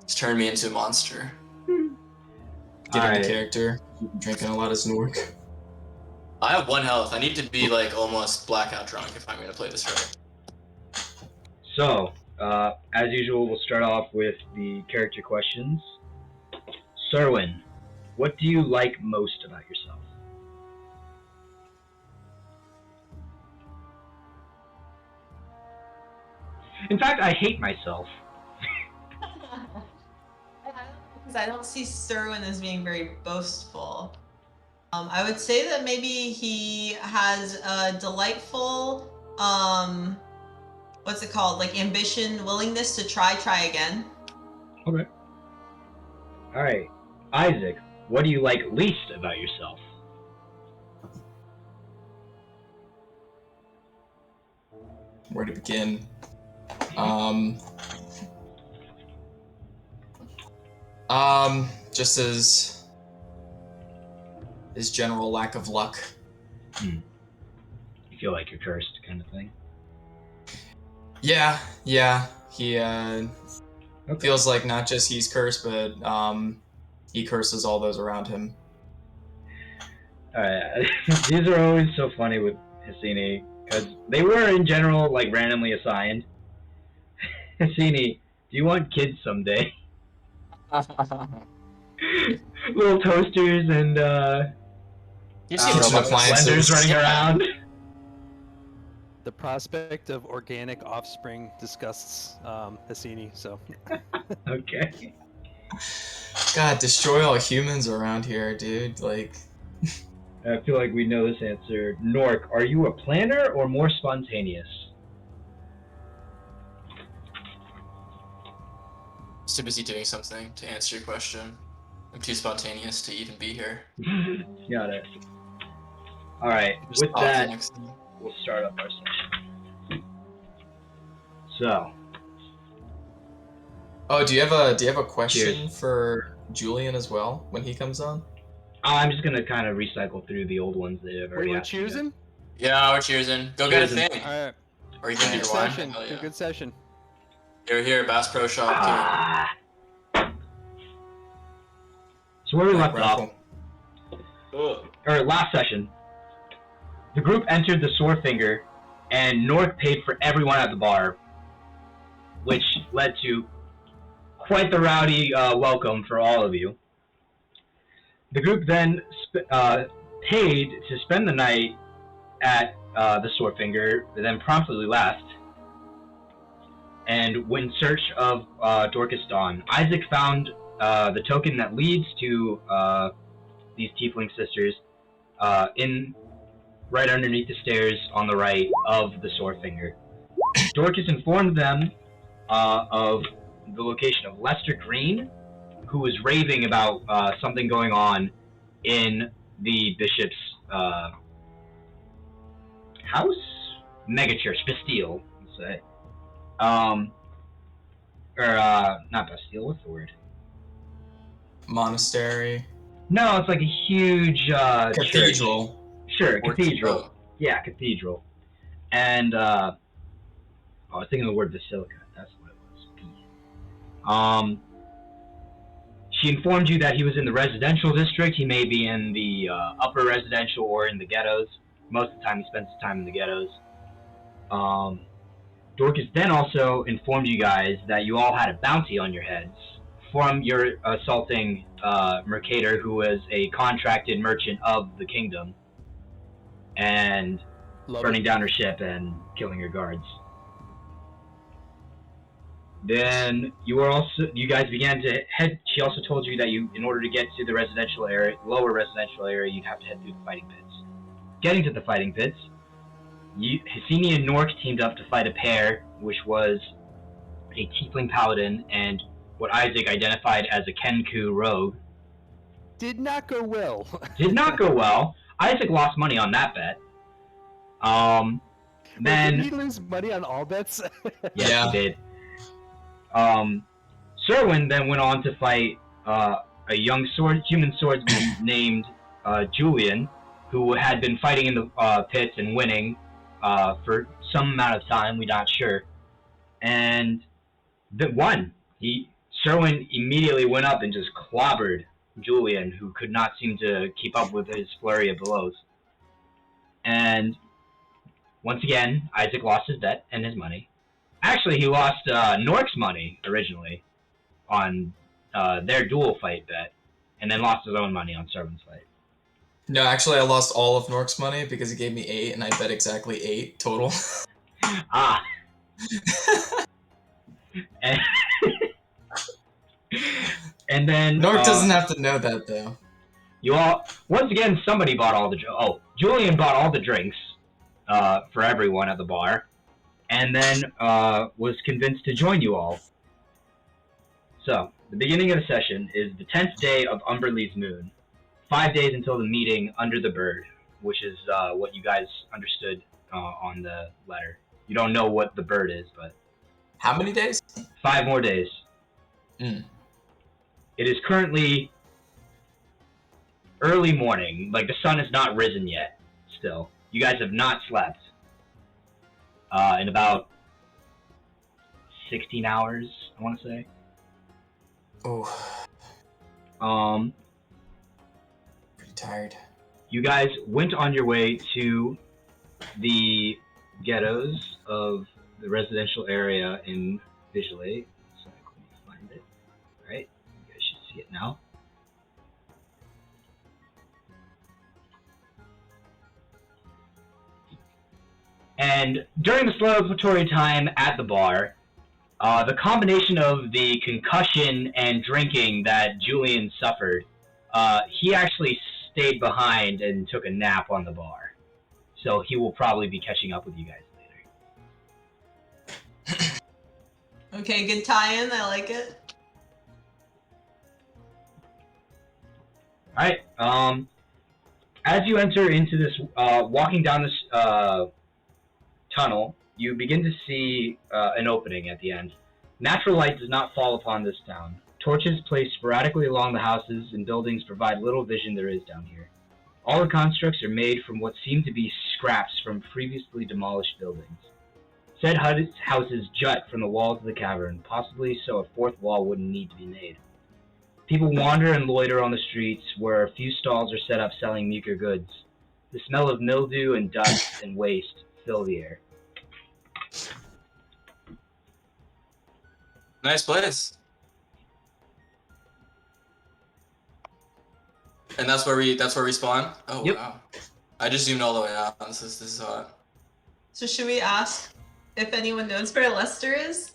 It's turned me into a monster. Get into character. Drinking a lot of Snork. I have 1 health. I need to be like almost blackout drunk if I'm gonna play this right. So, as usual, we'll start off with the character questions. Serwin, what do you like most about yourself? In fact, I hate myself. Because I don't see Serwin as being very boastful. I would say that maybe he has a delightful, what's it called? Like ambition, willingness to try again. Okay. Alright. Isaac, what do you like least about yourself? Where to begin? Just his general lack of luck. You feel like you're cursed, kind of thing? Yeah. He feels like not just he's cursed, but he curses all those around him. Alright, these are always so funny with Hesini, because they were in general like randomly assigned. Hesini, do you want kids someday? Little toasters and blenders running around. The prospect of organic offspring disgusts Hesini, so. Okay. God, destroy all humans around here, dude. Like. I feel like we know this answer. Nork, are you a planner or more spontaneous? Too busy doing something to answer your question. I'm too spontaneous to even be here. Got it. Alright, with that, we'll start up our session. So. Oh, do you have a question for Julian as well when he comes on? I'm just gonna kind of recycle through the old ones that have already. We're choosing? Yeah, we're cheersing. Go get a thing. Alright. Or you can get your wine. Yeah. Good session. Here, Bass Pro Shop. So where we left off, or last session, the group entered the Sorefinger, and Nork paid for everyone at the bar, which led to quite the rowdy welcome for all of you. The group then paid to spend the night at the Sorefinger, then promptly left, and went in search of Dorcas Dawn. Isaac found the token that leads to these tiefling sisters right underneath the stairs on the right of the Sorefinger. Dorcas informed them of the location of Lester Green, who was raving about something going on in the bishop's house? Megachurch, Bastille, let's say. Not Bastille, what's the word? Monastery. No, it's like a huge cathedral. Church. Sure, cathedral. Yeah, cathedral. And I was thinking of the word basilica. That's what it was. She informed you that he was in the residential district. He may be in the upper residential or in the ghettos. Most of the time, he spends his time in the ghettos. Dorcas then also informed you guys that you all had a bounty on your heads from your assaulting Mercator, who was a contracted merchant of the kingdom, and burning down her ship and killing her guards. Then you guys began to head. She also told you that in order to get to the residential area, lower residential area, you'd have to head through the fighting pits. Getting to the fighting pits, Hesini and Nork teamed up to fight a pair, which was a tiefling paladin and what Isaac identified as a Kenku rogue. Did not go well. Did not go well. Isaac lost money on that bet. Then did he lose money on all bets? Yes, he did. Serwin then went on to fight a young human swordsman named Julian, who had been fighting in the pits and winning for some amount of time, we're not sure, and won. Serwin immediately went up and just clobbered Julian, who could not seem to keep up with his flurry of blows. And once again, Isaac lost his bet and his money. Actually, he lost Nork's money originally on their duel fight bet, and then lost his own money on Serwin's fight. No, actually, I lost all of Nork's money because he gave me 8, and I bet exactly 8 total. Ah. And then Nork doesn't have to know that, though. You all, once again, somebody bought all the. Julian bought all the drinks for everyone at the bar, and then was convinced to join you all. So, the beginning of the session is the 10th day of Umberlee's moon. 5 days until the meeting under the bird, which is what you guys understood on the letter. You don't know what the bird is, but... How many days? 5 more days. Mm. It is currently early morning. Like, the sun has not risen yet, still. You guys have not slept in about 16 hours, I want to say. Oh. Pretty tired. You guys went on your way to the ghettos of the residential area in Vigilate. So let me find it. Alright, you guys should see it now. And during the celebratory time at the bar, the combination of the concussion and drinking that Julian suffered, he actually stayed behind and took a nap on the bar. So he will probably be catching up with you guys later. Okay, good tie-in. I like it. Alright, as you enter into this, walking down this tunnel, you begin to see an opening at the end. Natural light does not fall upon this town. Torches placed sporadically along the houses and buildings provide little vision there is down here. All the constructs are made from what seem to be scraps from previously demolished buildings. Said houses jut from the walls of the cavern, possibly so a fourth wall wouldn't need to be made. People wander and loiter on the streets, where a few stalls are set up selling meager goods. The smell of mildew and dust and waste fill the air. Nice place. And that's where we spawn? Oh Yep. wow. I just zoomed all the way out. This is hot. So should we ask if anyone knows where Lester is?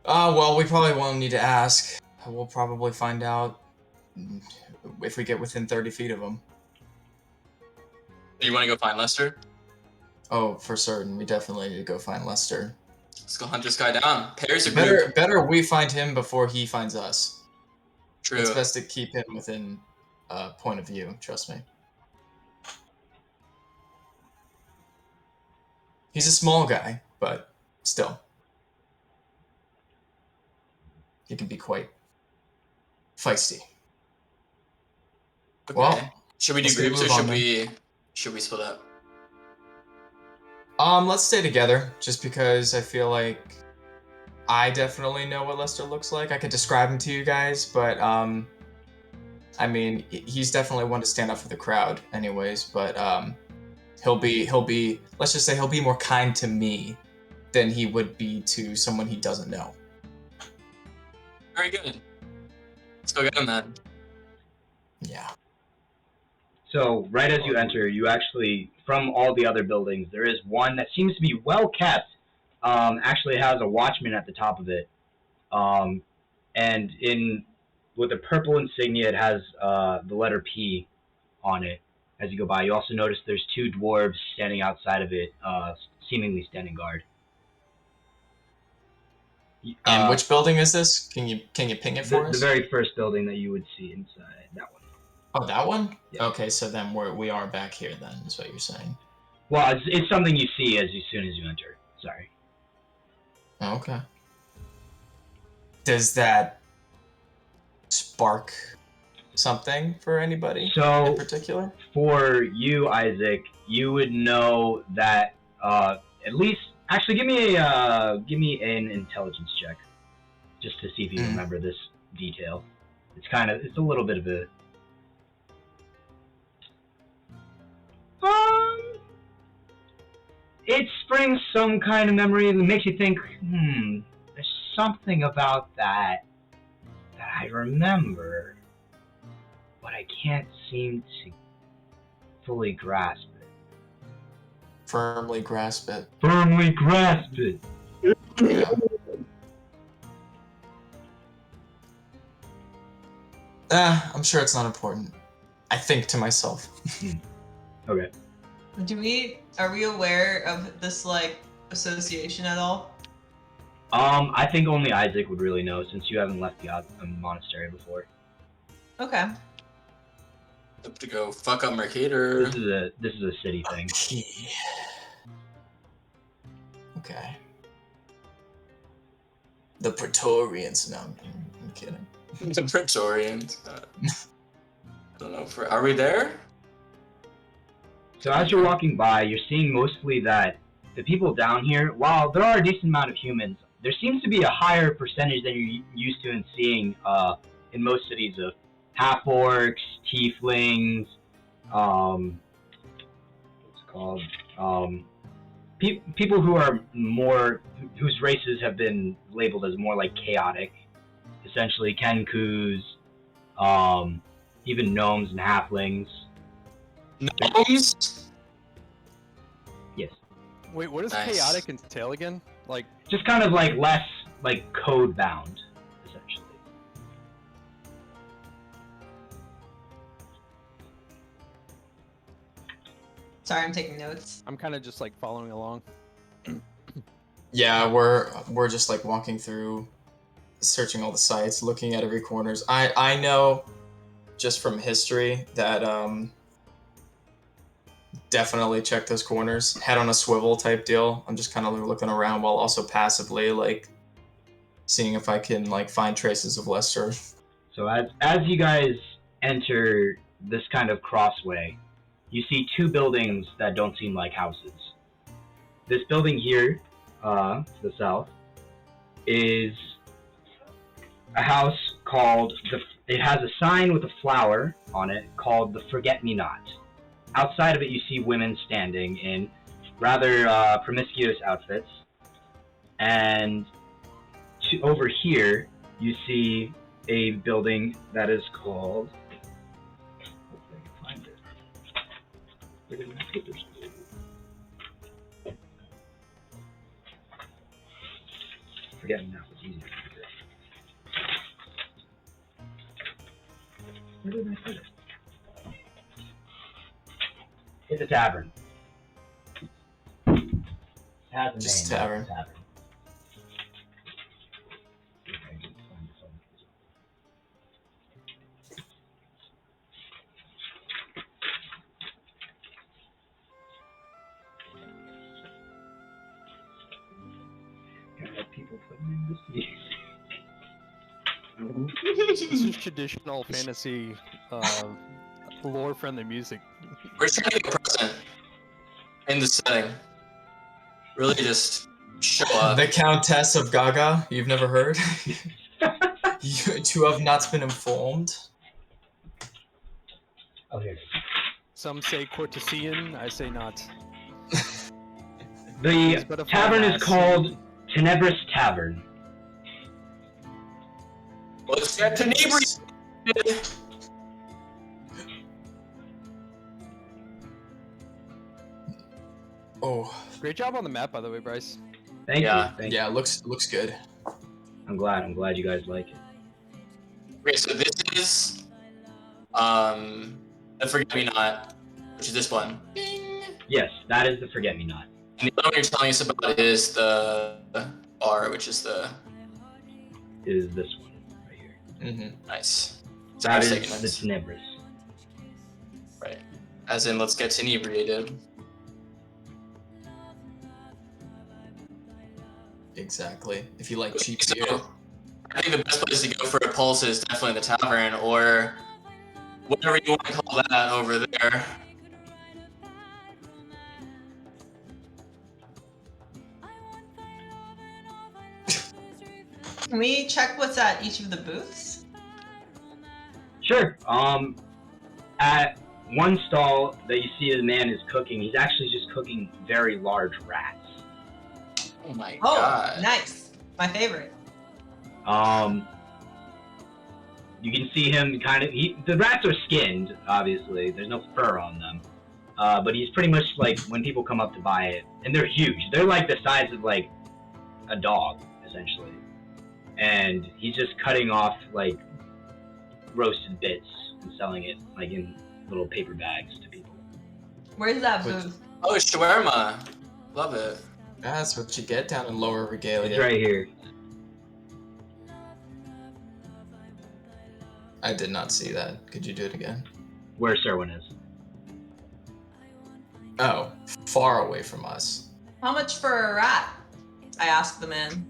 Well, we probably won't need to ask. We'll probably find out if we get within 30 feet of him. Do you want to go find Lester? Oh, for certain. We definitely need to go find Lester. Let's go hunt this guy down. Pairs a group. Better we find him before he finds us. True. It's best to keep him within point of view, trust me. He's a small guy, but still. He can be quite feisty. Okay. Well, should we do let's groups or move on should we split up? Let's stay together, just because I feel like I definitely know what Lester looks like. I could describe him to you guys, but I mean, he's definitely one to stand up for the crowd, anyways. But he'll be. Let's just say he'll be more kind to me than he would be to someone he doesn't know. Very good. Let's go get him then. Yeah. So, right as you enter, you actually, from all the other buildings, there is one that seems to be well kept. Actually has a watchman at the top of it. And with a purple insignia, it has the letter P on it as you go by. You also notice there's 2 dwarves standing outside of it, seemingly standing guard. And which building is this? Can you ping it for us? The very first building that you would see inside, that one. Oh, that one? Yeah. Okay, so then we are back here then, is what you're saying. Well, it's something you see as soon as you enter. Sorry. Okay. Does that spark something for anybody in particular? For you, Isaac, you would know that at least. Actually, give me an intelligence check. just to see if you remember this detail. It's a little bit of a... It springs some kind of memory and makes you think, there's something about that I remember, but I can't seem to fully grasp it. Firmly grasp it. Firmly grasp it! Yeah. I'm sure it's not important. I think to myself. Okay. Are we aware of this, like, association at all? I think only Isaac would really know, since you haven't left the monastery before. Okay. Up to go fuck up Mercator. This is a city thing. Okay. The Praetorians. No, I'm kidding. The Praetorians. I don't know. Are we there? So as you're walking by, you're seeing mostly that the people down here, while there are a decent amount of humans, there seems to be a higher percentage than you're used to in seeing in most cities of half-orcs, tieflings, what's it called? People who are whose races have been labeled as more like chaotic, essentially Kenkus, even gnomes and halflings. Gnomes? Yes. Wait, what does chaotic entail again? Like, just kind of like less like code bound, essentially. Sorry, I'm taking notes. I'm kind of just like following along. Yeah, we're just like walking through, searching all the sites, looking at every corners. I know, just from history, that definitely check those corners. Head on a swivel type deal. I'm just kind of looking around while also passively like seeing if I can like find traces of Lester. So as you guys enter this kind of crossway, you see two buildings that don't seem like houses. This building here, to the south, is a house called it has a sign with a flower on it called the Forget-Me-Not. Outside of it, you see women standing in rather promiscuous outfits. And over here, you see a building that is called... Hopefully I can find it. Where did my papers go? Forget-Me-Not was easier to forget. Where did I put it? It's a tavern. It has a Just name, tavern. It's a tavern. Gotta have people putting in this music. This is traditional fantasy, lore-friendly music. We're trying to get present in the setting. Really just show up. The Countess of Gaga. You've never heard? You have not been informed. Oh, here it is. Some say courtesian, I say not. The tavern is called Tenebris Tavern. Let's get inebriated. Oh. Great job on the map, by the way, Bryce. Thank you. Thank Yeah, you. looks good. I'm glad you guys like it. Okay, so this is the Forget-Me-Not, which is this one. Ding. Yes, that is the Forget-Me-Not. And the other one you're telling us about is the bar, which is the It is this one right here. Mm-hmm. nice. So That I'm is taking the this. Tenebris. Right. As in, let's get inebriated. Exactly. If you like cheap So, beer. I think the best place to go for a pulse is definitely the tavern, or whatever you want to call that over there. Can we check what's at each of the booths? Sure. At one stall that you see the man is cooking, he's actually just cooking very large rats. Oh my Oh, god. nice. My favorite. You can see him kind of. The rats are skinned, obviously. There's no fur on them. But he's pretty much like when people come up to buy it, and they're huge. They're like the size of like a dog, essentially. And he's just cutting off like roasted bits and selling it like in little paper bags to people. Where's that booth? Oh, shawarma. Love it. That's what you get down in Lower Regalia. It's right here. I did not see that. Could you do it again? Where Serwin is. Oh, far away from us. How much for a rat? I asked the man.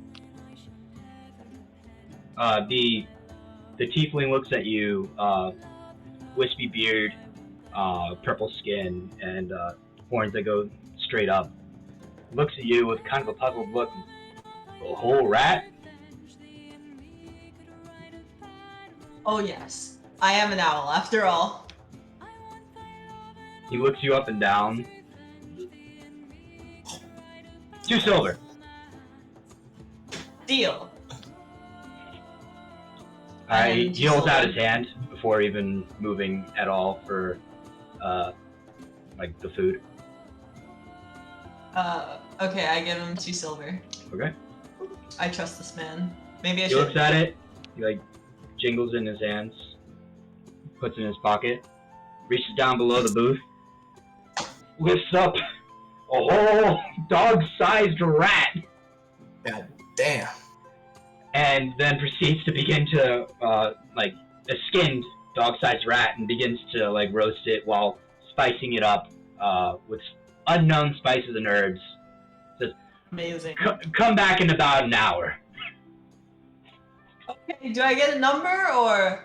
The tiefling looks at you, wispy beard, purple skin, and horns that go straight up. Looks at you with kind of a puzzled look. A whole rat? Oh yes, I am an owl after all. He looks you up and down. 2 silver. Deal. He holds out his hand before even moving at all for, like, the food. Okay, I give him 2 silver. Okay. I trust this man. Maybe I He should. looks at it, he, like, jingles in his hands, puts it in his pocket, reaches down below the booth, lifts up a whole dog-sized rat, God damn. and then proceeds to begin to, like, a skinned dog-sized rat, and begins to, like, roast it while spicing it up with unknown spices and herbs. Says, Amazing. come back in about an hour. Okay, do I get a number or?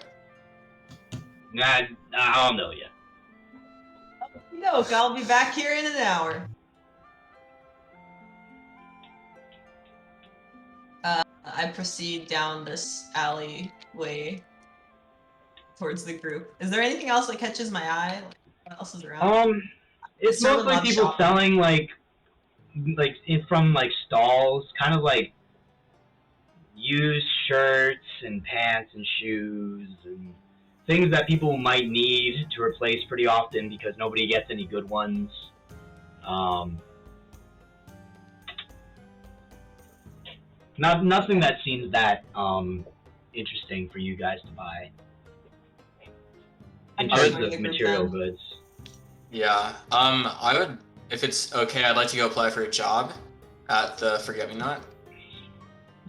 I'll know you. Look, I'll be back here in an hour. I proceed down this alleyway towards the group. Is there anything else that catches my eye? Like, what else is around? It's Serwin mostly loves people shopping. selling like from like stalls, kind of like used shirts and pants and shoes and things that people might need to replace pretty often because nobody gets any good ones. Nothing that seems that interesting for you guys to buy in I terms would- of material goods. Yeah. I would, if it's okay, I'd like to go apply for a job at the Forget-Me-Not.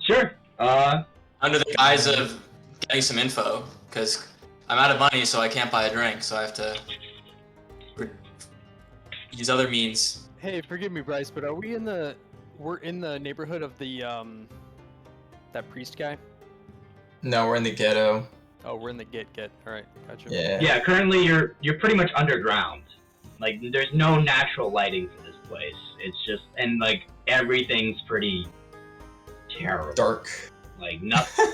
Sure. Under the guise of getting some info, because I'm out of money, so I can't buy a drink, so I have to use other means. Hey, forgive me, Bryce, but we're in the neighborhood of the that priest guy. No, we're in the ghetto. Oh, we're in the get. All right, gotcha. Yeah. Yeah, currently you're pretty much underground. Like there's no natural lighting for this place. It's just and like everything's pretty terrible. Dark. Like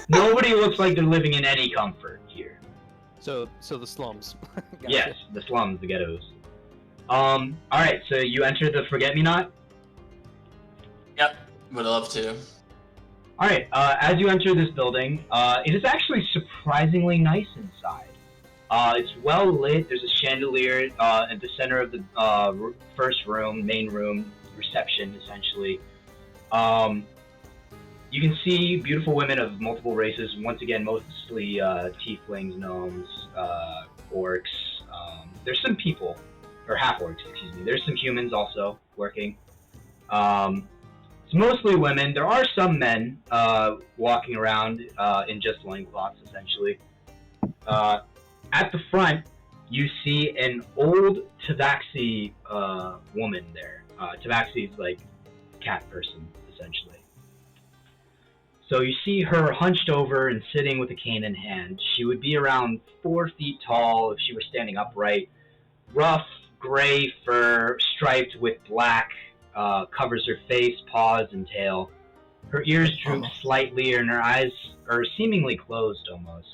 nobody looks like they're living in any comfort here. So the slums. Gotcha. Yes, the slums, the ghettos. All right, so you enter the Forget-Me-Not. Yep, would love to. All right, as you enter this building, it is actually surprisingly nice inside. It's well lit. There's a chandelier at the center of the first room, main room, reception, essentially. You can see beautiful women of multiple races. Once again, mostly tieflings, gnomes, orcs. There's some people, or half-orcs, excuse me. There's some humans also working. It's mostly women. There are some men walking around in just loincloths, essentially. At the front, you see an old Tabaxi woman there. Tabaxi is like a cat person, essentially. So you see her hunched over and sitting with a cane in hand. She would be around 4 feet tall if she were standing upright. Rough, gray fur, striped with black, covers her face, paws, and tail. Her ears droop slightly, and her eyes are seemingly closed almost.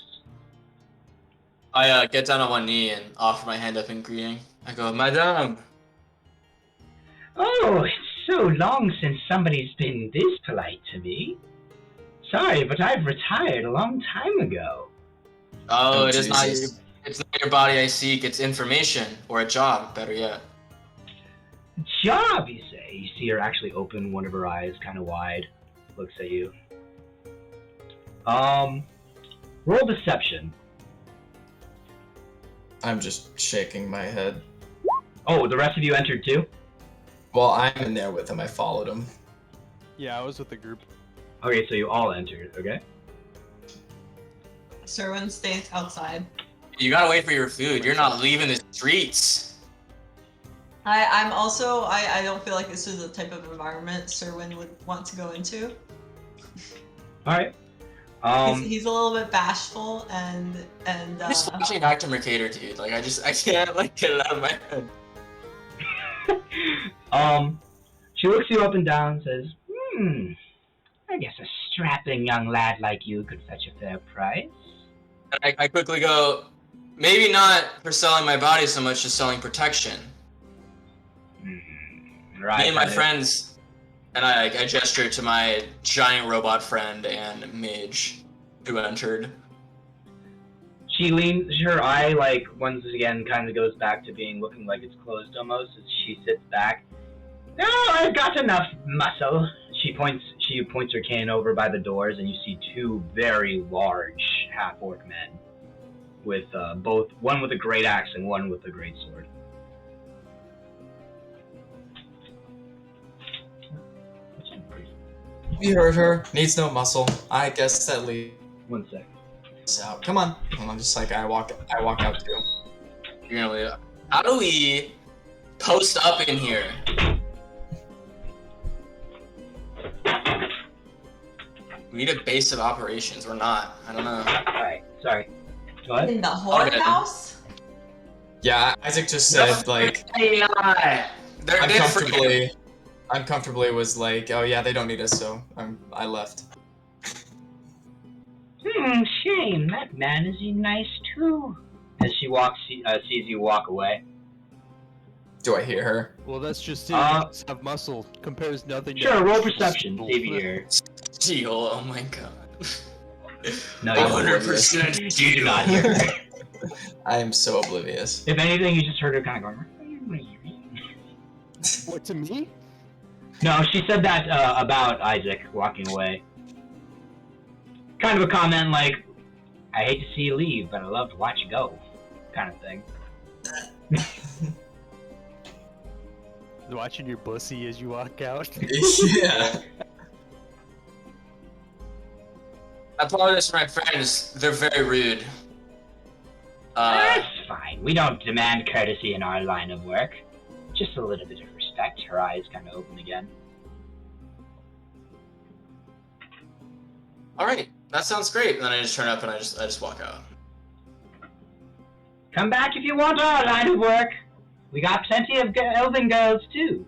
I get down on one knee and offer my hand up in greeting. I go, Madame. Oh, it's so long since somebody's been this polite to me. Sorry, but I've retired a long time ago. Oh, it's not your body I seek, it's information. Or a job, better yet. Job, you say? You see her actually open one of her eyes kind of wide. Looks at you. Roll deception. I'm just shaking my head. Oh, the rest of you entered too? Well, I'm in there with him. I followed him. Yeah, I was with the group. Okay, so you all entered, okay? Serwin stays outside. You gotta wait for your food. You're not leaving the streets. I'm also, I don't feel like this is the type of environment Serwin would want to go into. Alright. He's a little bit bashful and Just watching Dr. Mercator, dude. Like I can't like get it out of my head. She looks you up and down and says, I guess a strapping young lad like you could fetch a fair price. And I quickly go, maybe not for selling my body so much as selling protection. Right. Me and my friends, and I gesture to my giant robot friend and mage who entered. She leans, her eye, like, once again kind of goes back to being looking like it's closed almost as she sits back. No, I've got enough muscle. She points her cane over by the doors, and you see two very large half-orc men with one with a great axe and one with a great sword. You heard her. Needs no muscle. I guess that leads 1 sec. out. Come on. I'm just like I walk out too. You're gonna leave. How do we post up in here? We need a base of operations or not. I don't know. Alright, sorry. Go ahead. in the horror house. Yeah, Isaac just said like They're different. uncomfortably was like, oh yeah, they don't need us, so I left. Shame. That man is nice too. As she sees you walk away. Do I hear her? Well, that's just it. Have muscle compares nothing. Sure, roll perception. Save your. Steel. Oh my god. No, you 100%. You do not hear her. I am so oblivious. If anything, you just heard her kind of going. What, to me? No, she said that about Isaac walking away. Kind of a comment like, I hate to see you leave, but I love to watch you go. Kind of thing. Watching your pussy as you walk out. Yeah. I apologize for my friends. They're very rude. That's fine. We don't demand courtesy in our line of work. Just a little bit of respect. Her eyes kind of open again. Alright, that sounds great. And then I just turn up and I just walk out. Come back if you want our line of work. We got plenty of elven girls too.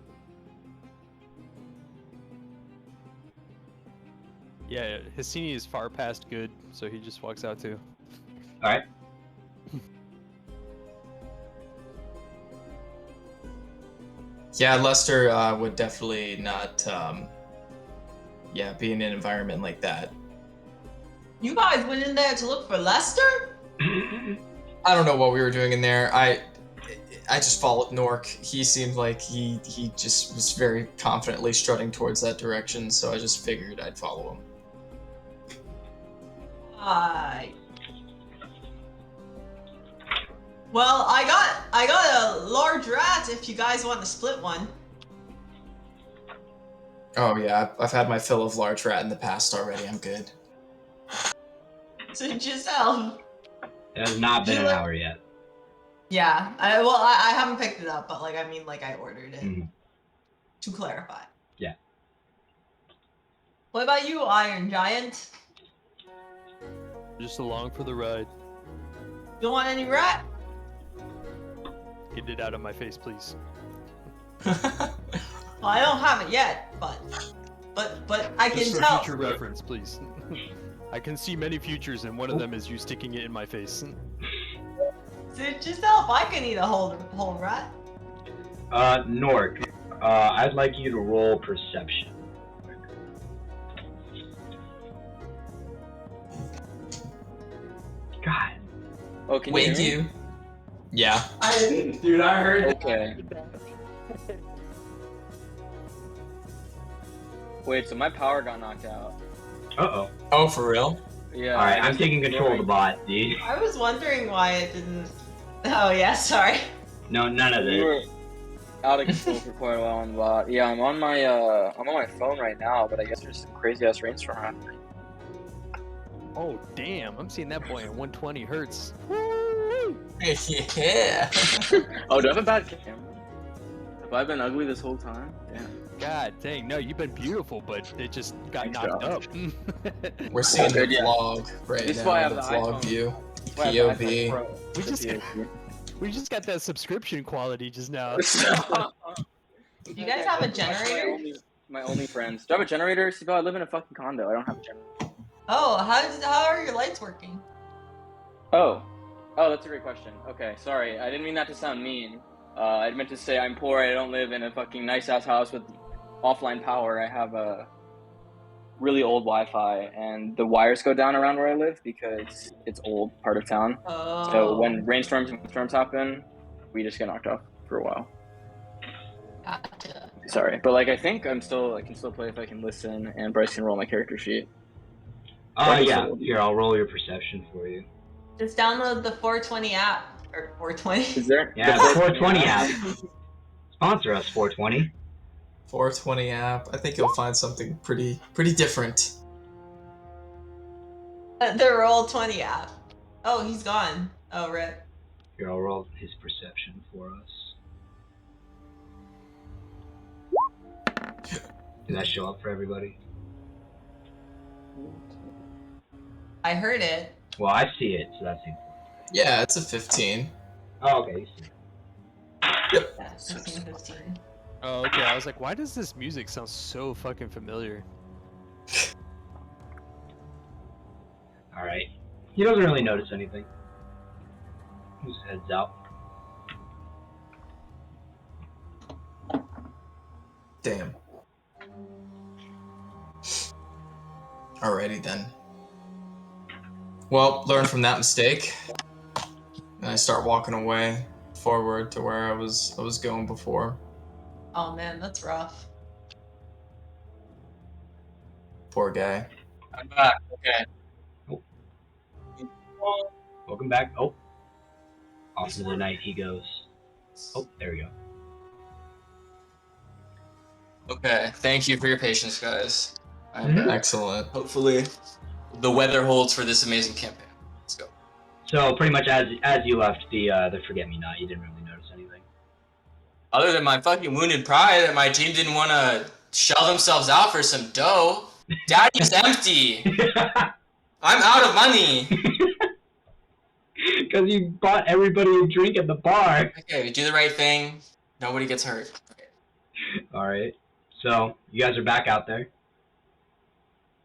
Yeah, Hissini is far past good, so he just walks out too. Alright. Yeah, Lester would definitely not be in an environment like that. You guys went in there to look for Lester? I don't know what we were doing in there. I just followed Nork. He seemed like he just was very confidently strutting towards that direction, so I just figured I'd follow him. Well, I got a large rat if you guys want to split one. Oh yeah, I've had my fill of large rat in the past already. I'm good. Suit yourself. It has not been an hour yet. Yeah, I haven't picked it up, but like I ordered it. To clarify. Yeah. What about you, Iron Giant? Just along for the ride. You want any rat? Get it out of my face, please. Well, I don't have it yet, but but I can Just for tell. future reference, please. I can see many futures, and one of them is you sticking it in my face. Dude, just tell if I can eat a whole rat. Nork, I'd like you to roll perception. God. Oh, can Wait, you hear me? you? Yeah. Dude, I heard. Okay. Wait, so my power got knocked out. Uh-oh. Oh, for real? Yeah. Alright, I'm taking control of the bot, dude. I was wondering why it didn't. Oh yeah, sorry. No, none of We this. were out of control for quite a while on the bot. Yeah, I'm on my phone right now, but I guess there's some crazy ass rainstorm happening. Oh damn! I'm seeing that boy at 120 hertz. Yeah. Oh, do I have a bad camera? Have I been ugly this whole time? Damn. God dang! No, you've been beautiful, but it just got Thanks, knocked Josh. up. We're seeing the Yeah. vlog right This is why I now. have The the vlog iPhone. view. Why I have the POV. iPhone Pro. We The just- POV. We just got that subscription quality just now. Do you guys have a generator? My only friends. Do I have a generator? See, I live in a fucking condo. I don't have a generator. Oh, how are your lights working? Oh, that's a great question. Okay, sorry. I didn't mean that to sound mean. I meant to say I'm poor. I don't live in a fucking nice ass house with offline power. I have a really old Wi-Fi, and the wires go down around where I live because it's old part of town. Oh. So when rainstorms and storms happen, we just get knocked off for a while. Gotcha. Sorry, but like I think I can still play if I can listen, and Bryce can roll my character sheet. Yeah. Here, I'll roll your perception for you. Just download the 420 app or 420. Is there? Yeah, the 420 app. Sponsor us, 420. 420 app. I think you'll find something pretty different. The Roll20 app. Oh, he's gone. Oh, rip. Here, I'll roll his perception for us. Did that show up for everybody? I heard it. Well, I see it, so that's important. Yeah, it's a 15. Oh, okay. You see it. Yeah, 15. Oh, okay. I was like, why does this music sound so fucking familiar? Alright. He doesn't really notice anything. He just heads out. Damn. Alrighty then. Well, learn from that mistake. And I start walking away forward to where I was going before. Oh man, that's rough. Poor guy. I'm back. Okay. Welcome back. Oh. Off into the night he goes. Oh, there we go. Okay. Thank you for your patience, guys. I'm back. Excellent. Hopefully, the weather holds for this amazing campaign. Let's go. So pretty much as you left the forget-me-not, you didn't really notice anything. Other than my fucking wounded pride that my team didn't want to shell themselves out for some dough. Daddy's empty. I'm out of money. Because you bought everybody a drink at the bar. Okay, we do the right thing. Nobody gets hurt. Okay. Alright. So, you guys are back out there.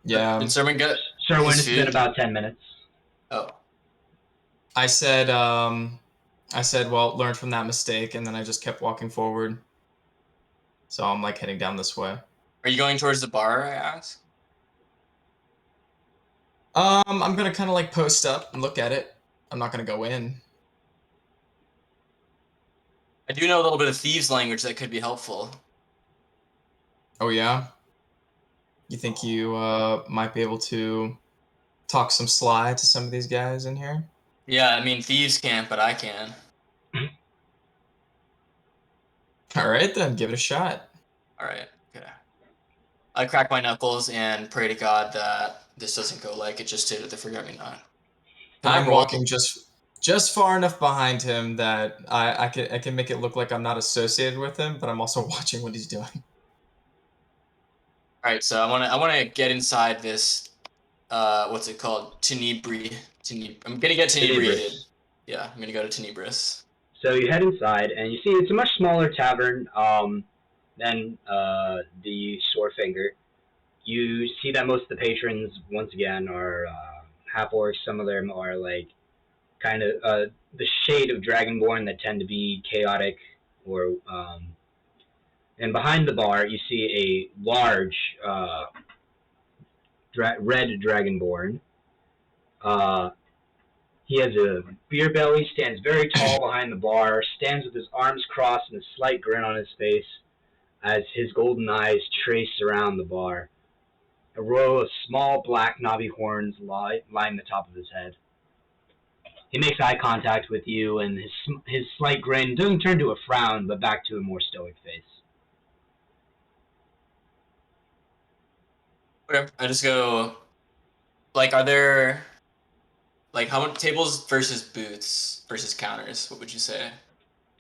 Yeah. Did Sermon get Sir, when his it's been food? about 10 minutes. Oh. I said, well, learn from that mistake, and then I just kept walking forward. So I'm like heading down this way. Are you going towards the bar, I asked? I'm gonna kind of like post up and look at it. I'm not gonna go in. I do know a little bit of thieves' language that could be helpful. Oh yeah? You think you might be able to talk some sly to some of these guys in here? Yeah, I mean, thieves can't, but I can. Alright then, give it a shot. Alright, okay. I crack my knuckles and pray to God that this doesn't go like it just did at the Forget-Me-Not. I'm walking just far enough behind him that I can make it look like I'm not associated with him, but I'm also watching what he's doing. Alright, so I wanna get inside this what's it called? I'm gonna get tenebriated. Yeah, I'm gonna go to Tenebris. So you head inside, and you see it's a much smaller tavern than the Sore Finger. You see that most of the patrons, once again, are half orcs. Some of them are like kind of the shade of Dragonborn that tend to be chaotic. Or and behind the bar, you see a large red Dragonborn. He has a beer belly, stands very tall behind the bar, stands with his arms crossed and a slight grin on his face as his golden eyes trace around the bar. A row of small black knobby horns line the top of his head. He makes eye contact with you, and his slight grin doesn't turn to a frown, but back to a more stoic face. Okay, I just go, like, are there, like, how many tables versus booths versus counters? What would you say?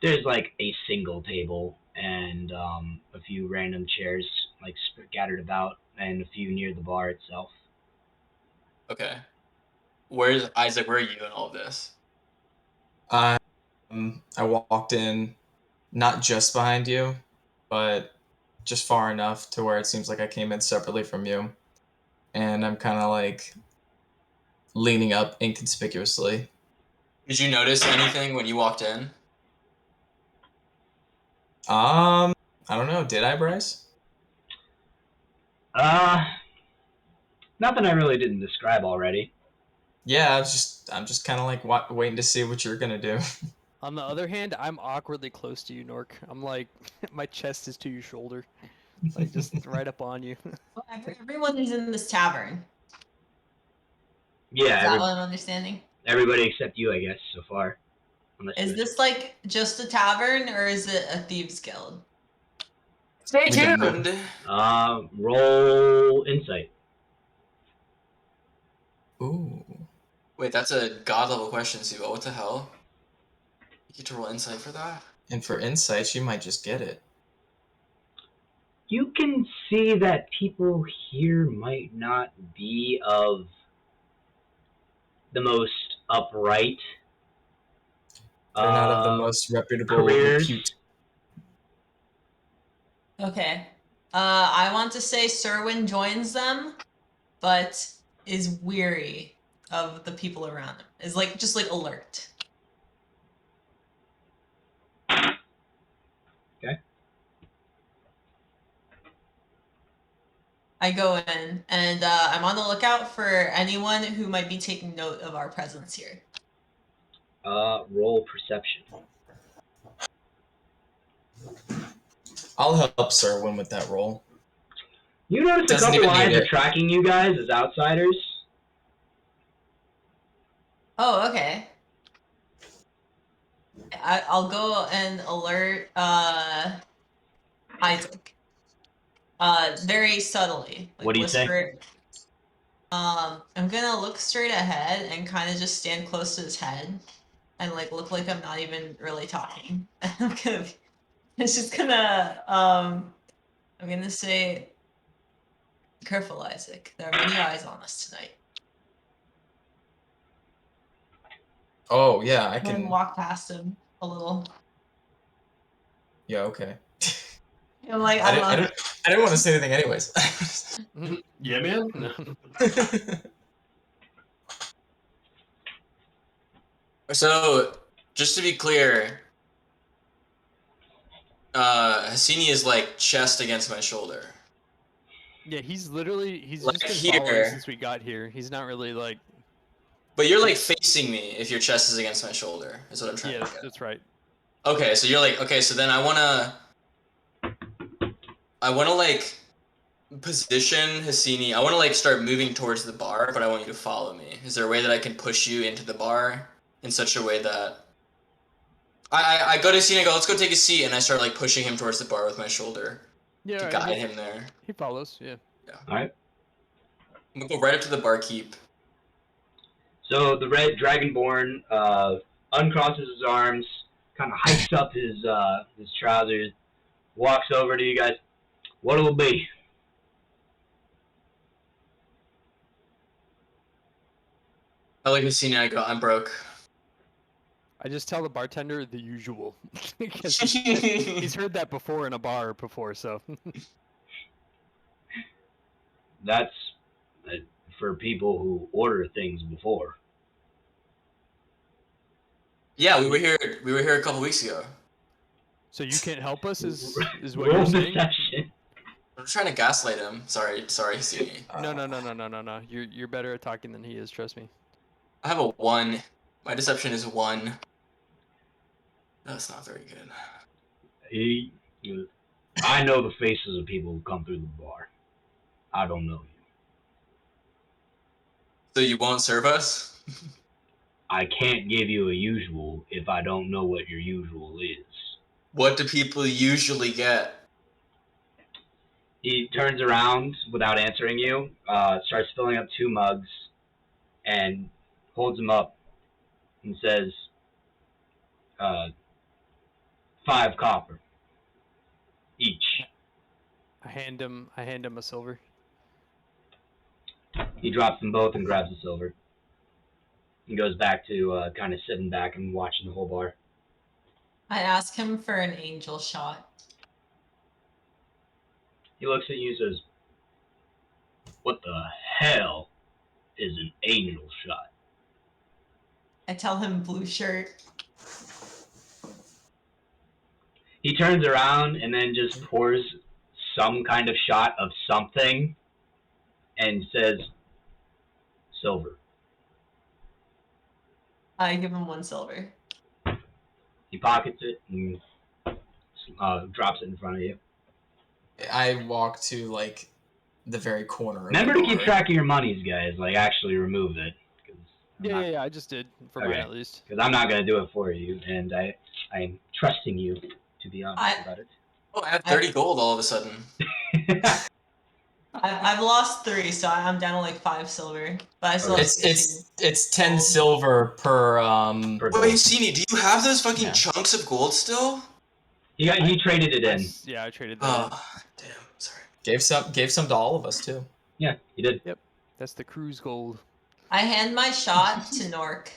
There's like a single table and a few random chairs like scattered about, and a few near the bar itself. Okay. Where's Isaac? Where are you in all of this? I walked in, not just behind you, but just far enough to where it seems like I came in separately from you, and I'm kind of like leaning up inconspicuously. Did you notice anything when you walked in? I don't know. Did I, Bryce? Nothing I really didn't describe already. Yeah, I'm just kind of like waiting to see what you're gonna do. On the other hand, I'm awkwardly close to you, Nork. I'm like, my chest is to your shoulder, like just right up on you. Well, everyone is in this tavern. Yeah, Is that what I'm understanding? everybody except you, I guess, so far. Is this like just a tavern, or is it a thieves guild? Stay tuned. Roll insight. Ooh. Wait, that's a god level question, Sibo. What the hell? You get to roll insight for that? And for insights, you might just get it. You can see that people here might not be of the most upright. They're not of the most reputable careers. repute. Okay. I want to say Serwin joins them, but is weary of the people around him. Is like just like alert. Okay. I go in and I'm on the lookout for anyone who might be taking note of our presence here. Roll perception. I'll help Serwin with that roll. You notice a couple lines are tracking you guys as outsiders. Oh, okay. I'll go and alert Isaac. Very subtly. Like, what do you whisper. I'm gonna look straight ahead and kind of just stand close to his head and like look like I'm not even really talking. It's just gonna I'm gonna say, careful, Isaac. There are many eyes on us tonight. Oh yeah, I can And walk past him a little. Yeah, okay. I'm like, I didn't want to say anything anyways. Yeah, man. So, just to be clear, Hassini is like chest against my shoulder. Yeah, he's like just been following here. since we got here. He's not really like. But you're like facing me if your chest is against my shoulder. Is what I'm trying to get. That's right. Okay, so you're like, okay, so then I wanna like position Hassini. I wanna like start moving towards the bar, but I want you to follow me. Is there a way that I can push you into the bar in such a way that I go to Hassini, I go, let's go take a seat, and I start like pushing him towards the bar with my shoulder to guide him there. He follows, yeah. Alright. I'm gonna go right up to the barkeep. So the red dragonborn uncrosses his arms, kind of hikes up his trousers, walks over to you guys. What'll it be? I look at Hassini, I go, I'm broke. I just tell the bartender the usual. Because he's heard that before in a bar before, so. That's for people who order things before. Yeah, we were here. We were here a couple weeks ago. So you can't help us, is what Roll you're saying? deception. I'm trying to gaslight him. Sorry, Sini. No. You're better at talking than he is. Trust me. I have a 1. My deception is 1. That's not very good. I know the faces of people who come through the bar. I don't know you. So you won't serve us? I can't give you a usual if I don't know what your usual is. What do people usually get? He turns around without answering you, starts filling up 2 mugs, and holds them up and says, 5 copper each. I hand him a silver. He drops them both and grabs the silver. He goes back to kind of sitting back and watching the whole bar. I ask him for an angel shot. He looks at you and says, "What the hell is an angel shot?" I tell him blue shirt. He turns around and then just pours some kind of shot of something and says, "Silver." I give him 1 silver. He pockets it and drops it in front of you. I walk to like the very corner. Remember to keep track of your monies, guys. Like, actually remove it. Yeah, I just did for mine at least. Because I'm not gonna do it for you, and I'm trusting you to be honest about it. Oh, I have 30 gold all of a sudden. I've lost 3, so I'm down to like 5 silver. But I still have it's 10 silver per Wait, Sini, do you have those fucking chunks of gold still? He traded it in. Yeah, I traded that in. Damn, sorry. Gave some to all of us too. Yeah, he did. Yep. That's the cruise gold. I hand my shot to Nork.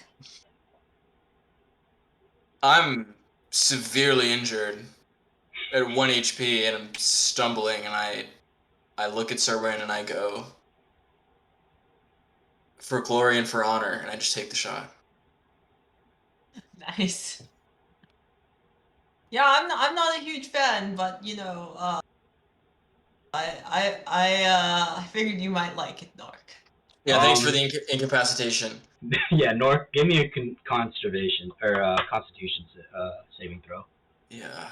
I'm severely injured at 1 HP and I'm stumbling and I look at Serwin and I go, for glory and for honor, and I just take the shot. Nice. Yeah, I'm not a huge fan, but you know, I figured you might like it, Nork. Yeah, thanks for the incapacitation. Yeah, Nork, give me a constitution saving throw. Yeah.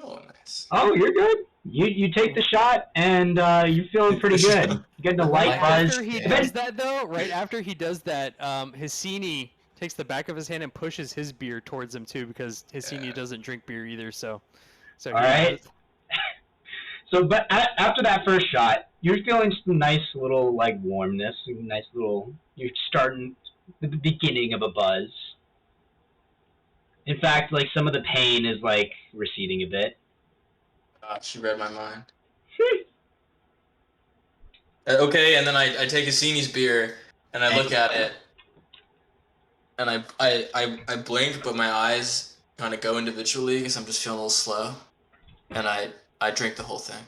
Oh, nice. Oh, you're good. You take the shot and you're feeling pretty good. You're getting a light buzz. After he does that, though, right after he does that, Hissini takes the back of his hand and pushes his beer towards him too, because Hissini doesn't drink beer either. So all right. So, but after that first shot, you're feeling some nice little like warmness, nice little. You're starting the beginning of a buzz. In fact, like some of the pain is like receding a bit. She read my mind. Okay, and then I take Hissini's beer and I look at it, and I blink, but my eyes kind of go individually because I'm just feeling a little slow, and I drink the whole thing.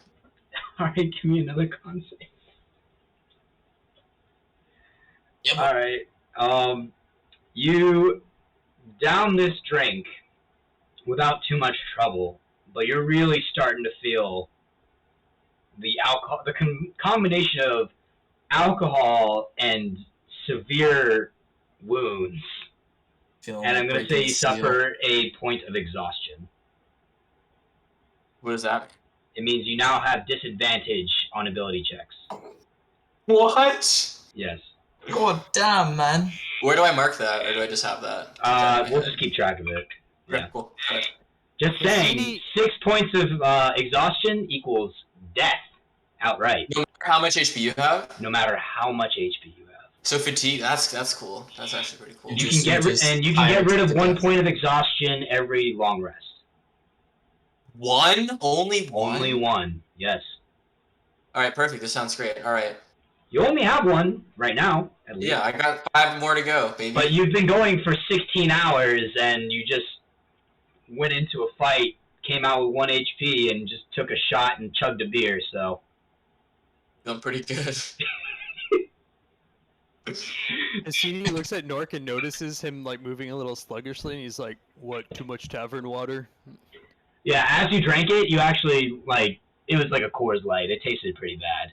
All right, give me another con save. Yep. All right. You down this drink without too much trouble, but you're really starting to feel the alcohol, the combination of alcohol and severe wounds. And I'm going to say you suffer a point of exhaustion. What does that mean? It means you now have disadvantage on ability checks. What? Yes. God damn, man. Where do I mark that, or do I just have that? We'll just keep track of it. Okay, Yeah. cool. Just saying, 6 points of exhaustion equals death outright. No matter how much HP you have? No matter how much HP you have. So fatigue, that's cool. That's actually pretty cool. You can get rid of 1 point of exhaustion every long rest. 1? Only 1? Only 1, yes. Alright, perfect. This sounds great. Alright. You only have 1 right now, at least. Yeah, I got 5 more to go, baby. But you've been going for 16 hours, and you just went into a fight, came out with 1 HP, and just took a shot and chugged a beer, so... Feeling pretty good. Hassini looks at Nork and notices him like moving a little sluggishly, and he's like, "What? Too much tavern water?" Yeah, as you drank it, you actually like it was like a Coors Light. It tasted pretty bad.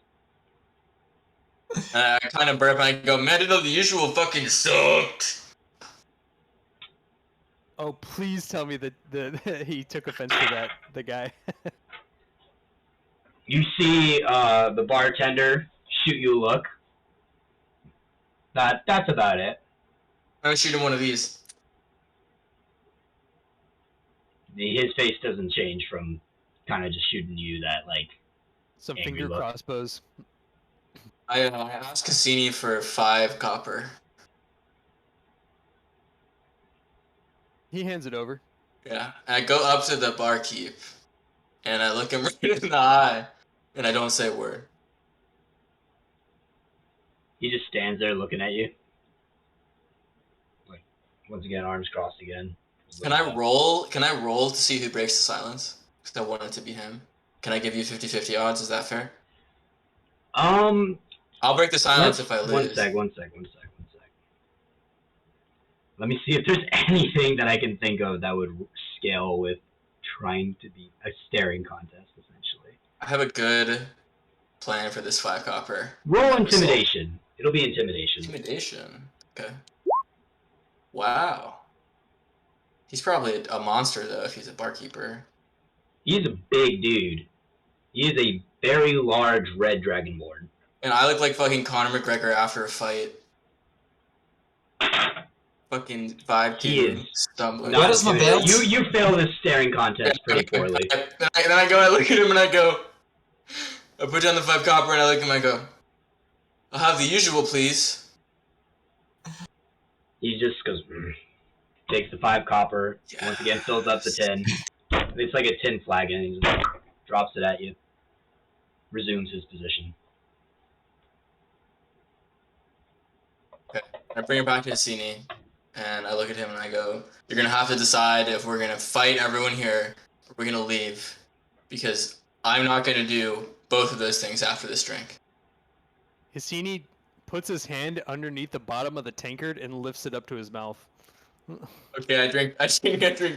I kind of burp and I go, man, the usual fucking sucked. Oh, please tell me that he took offense to that. The guy. You see the bartender shoot you a look. That's about it. I'm shooting one of these. His face doesn't change from kind of just shooting you that like Some angry finger look. crossbows. I asked Cassini for 5 copper. He hands it over. Yeah. And I go up to the barkeep and I look him right in the eye and I don't say a word. He just stands there looking at you. Like once again, arms crossed again. Can I roll to see who breaks the silence? Because I want it to be him. Can I give you 50-50 odds? Is that fair? I'll break the silence if I lose. One sec. Let me see if there's anything that I can think of that would scale with trying to be a staring contest, essentially. I have a good plan for this 5 copper. Roll intimidation. It'll be intimidation. Intimidation. Okay. Wow. He's probably a monster, though, if he's a barkeeper. He's a big dude. He is a very large red dragonborn. And I look like fucking Conor McGregor after a fight. Fucking 5'2", stumbling. What is my belt? You fail this staring contest pretty poorly. Then I look at him and I go, I put down the 5 copper and I look at him and I go, I'll have the usual, please. He just goes, takes the 5 copper, once again fills up the tin. It's like a tin flagon, he just drops it at you. Resumes his position. Okay. I bring it back to Hassini, and I look at him and I go, you're going to have to decide if we're going to fight everyone here or we're going to leave. Because I'm not going to do both of those things after this drink. Hassini puts his hand underneath the bottom of the tankard and lifts it up to his mouth. Okay, I drink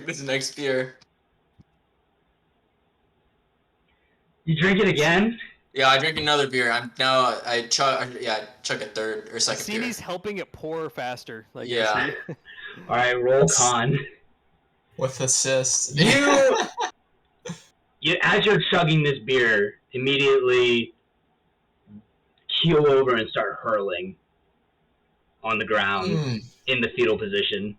this next beer. You drink it again? Yeah, I drink another beer. I chug a third or second beer. Hassini's helping it pour faster. Like, yeah. Alright, roll con. With assist. You, as you're chugging this beer, immediately keel over and start hurling on the ground in the fetal position.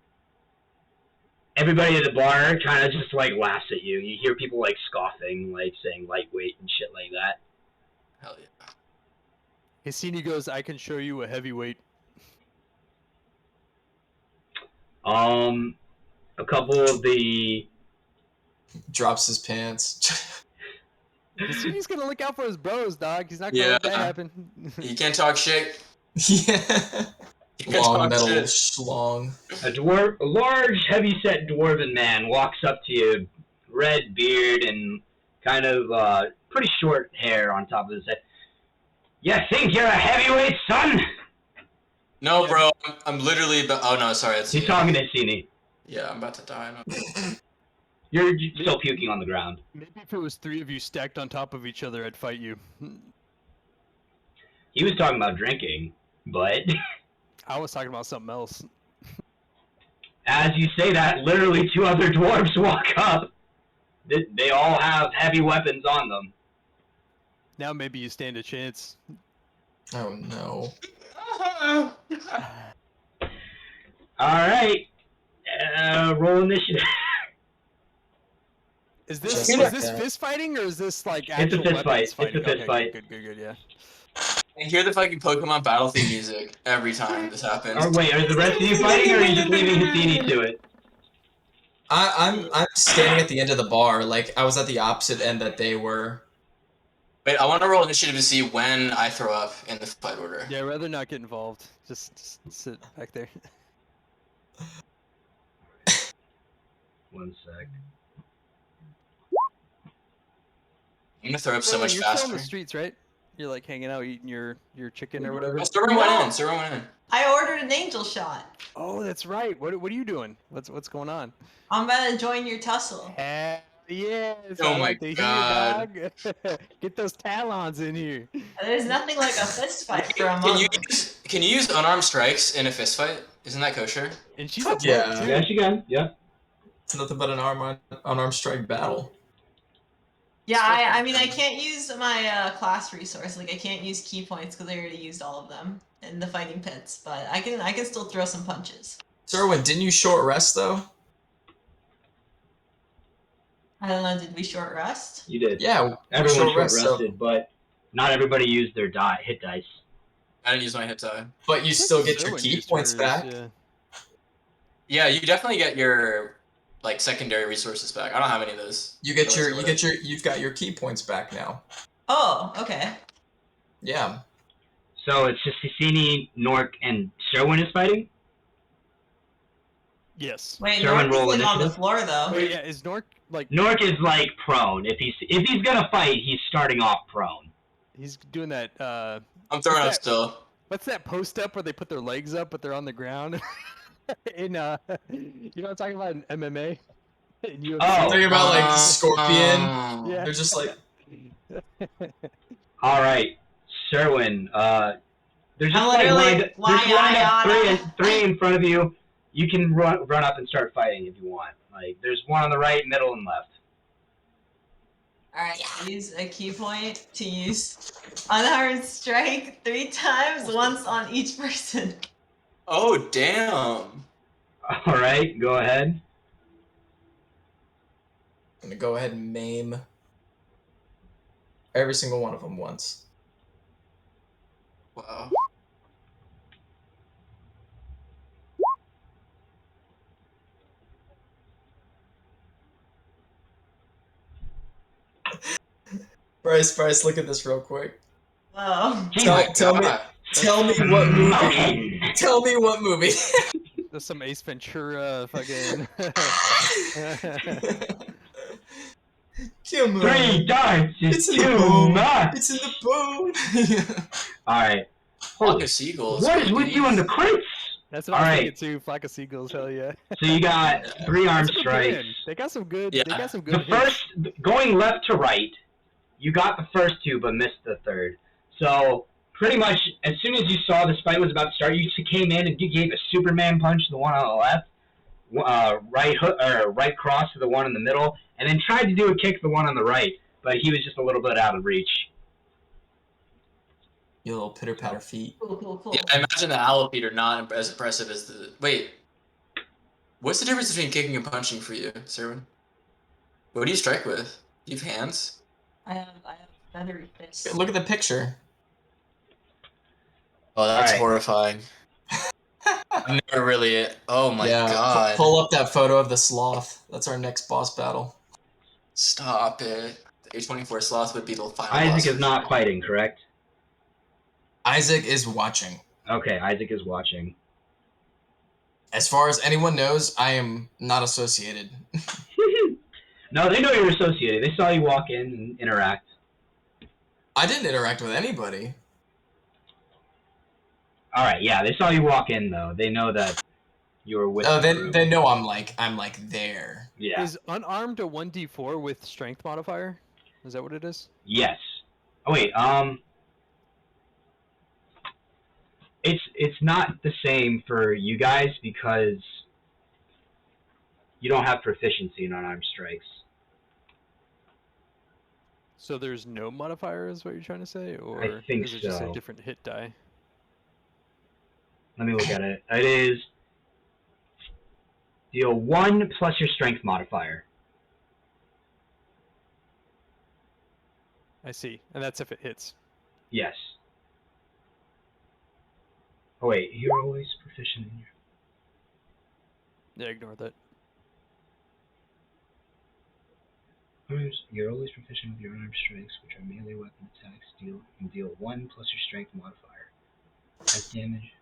Everybody at the bar kind of just like laughs at you. You hear people like scoffing, like saying lightweight and shit like that. Hell yeah. Hassini goes, I can show you a heavyweight. A couple of the... Drops his pants. Hassini's gonna look out for his bros, dog. He's not gonna let that happen. You can't talk shit. Yeah. Long metal schlong. A large, heavy-set dwarven man walks up to you, red beard and kind of pretty short hair on top of his head. You think you're a heavyweight, son? No, bro. I'm literally. Oh no, sorry. He's talking to Hassini. Yeah, I'm about to die. You're still puking on the ground. Maybe if it was 3 of you stacked on top of each other, I'd fight you. He was talking about drinking, but... I was talking about something else. As you say that, literally 2 other dwarves walk up. They all have heavy weapons on them. Now maybe you stand a chance. Oh no. Alright. Roll initiative. Is this fist fighting or is this like It's a actual fist weapons fight. fighting? It's a fist fight. Good, yeah. I hear the fucking Pokemon battle theme music every time this happens. Or wait, are the rest of you fighting or are you just leaving Hassini to it? I'm standing at the end of the bar, like I was at the opposite end that they were. Wait, I want to roll initiative to see when I throw up in the fight order. Yeah, I'd rather not get involved. Just sit back there. One sec. I'm gonna throw up so much You're faster. still on the streets, right? You're like hanging out eating your chicken or whatever. Oh, Serwin went in. Serwin went in. I ordered an angel shot. Oh, that's right. What are you doing? What's going on? I'm about to join your tussle. Hell yes. Oh I my like to God. hear, dog. Get those talons in here. There's nothing like a fist fight for a Can you monk. can you use unarmed strikes in a fist fight? Isn't that kosher? And she's Fuck a monk, yeah. too. Yeah, she can. Yeah. It's nothing but an unarmed strike battle. Yeah, I mean, I can't use my class resource. Like, I can't use key points because I already used all of them in the fighting pits. But I can still throw some punches. Serwin, didn't you short rest though? I don't know. Did we short rest? You did. Yeah, Everyone short rest, rested, but not everybody used their hit dice. I didn't use my hit die. but you still get your Serwin key used points hers, back. Yeah. Yeah, you definitely get your like secondary resources back. I don't have any of those. You've got your key points back now. Oh, okay. Yeah. So it's just Hissini, Nork, and Sherwin is fighting? Yes. Wait, Sherwin, Nork is roll like on the initiative. floor though. Wait, yeah. Is Nork like Nork is like prone. If he's gonna fight, he's starting off prone. he's doing that? I'm throwing What's up that? still. What's that post up where they put their legs up but they're on the ground? In you know what I'm talking about in MMA? In UFC? Oh. Talking about like Scorpion. Yeah. They're just like All right, Sherwin. They're just I'm like literally lined up yada. three in front of you. You can run up and start fighting if you want. Like there's one on the right, middle, and left. Alright, use a key point to use unarmed strike 3 times, once on each person. Oh damn. All right, go ahead. I'm gonna go ahead and maim every single one of them once. Wow. Bryce, look at this real quick. Whoa. Tell me what movie. Okay. Tell me what movie. There's some Ace Ventura fucking. Come on. 3 dice It's is in the too bone. much. It's in the bone. All right. Flock Holy, of seagulls. what is with you and the crits? That's what I was Alright. thinking too. Flock of seagulls, hell yeah. So you got 3 armed That's a good strikes. plan. They got some good. Yeah. They got some The good. first, going left to right, you got the first 2 but missed the third. So pretty much as soon as you saw this fight was about to start, you just came in and you gave a Superman punch to the one on the left, right hook or right cross to the one in the middle, and then tried to do a kick to the one on the right, but he was just a little bit out of reach. You little pitter patter feet. Cool. Yeah, I imagine the owl feet are not as impressive as the. Wait. What's the difference between kicking and punching for you, Serwin? What do you strike with? Do you have hands? I have feathery fists. Look at the picture. Oh, that's Alright. horrifying. I've never really. Oh my god. Pull up that photo of the sloth. That's our next boss battle. Stop it. The H24 sloth would be the final boss. Isaac is not fighting, correct? Isaac is watching. Okay, Isaac is watching. As far as anyone knows, I am not associated. No, they know you're associated. They saw you walk in and interact. I didn't interact with anybody. All right, yeah, they saw you walk in though. They know that you were with. Oh, the group. they know I'm like there. Yeah. Is unarmed a 1d4 with strength modifier? Is that what it is? Yes. Oh wait. It's not the same for you guys because you don't have proficiency in unarmed strikes. So there's no modifier, is what you're trying to say, or I think is it just a so. different hit die? Let me look at it. It is deal 1 plus your strength modifier. I see, and that's if it hits. Yes. Oh wait, you're always proficient in your. Yeah, ignore that. You're always proficient with your unarmed strikes, which are melee weapon attacks. Deal 1 plus your strength modifier. As damage.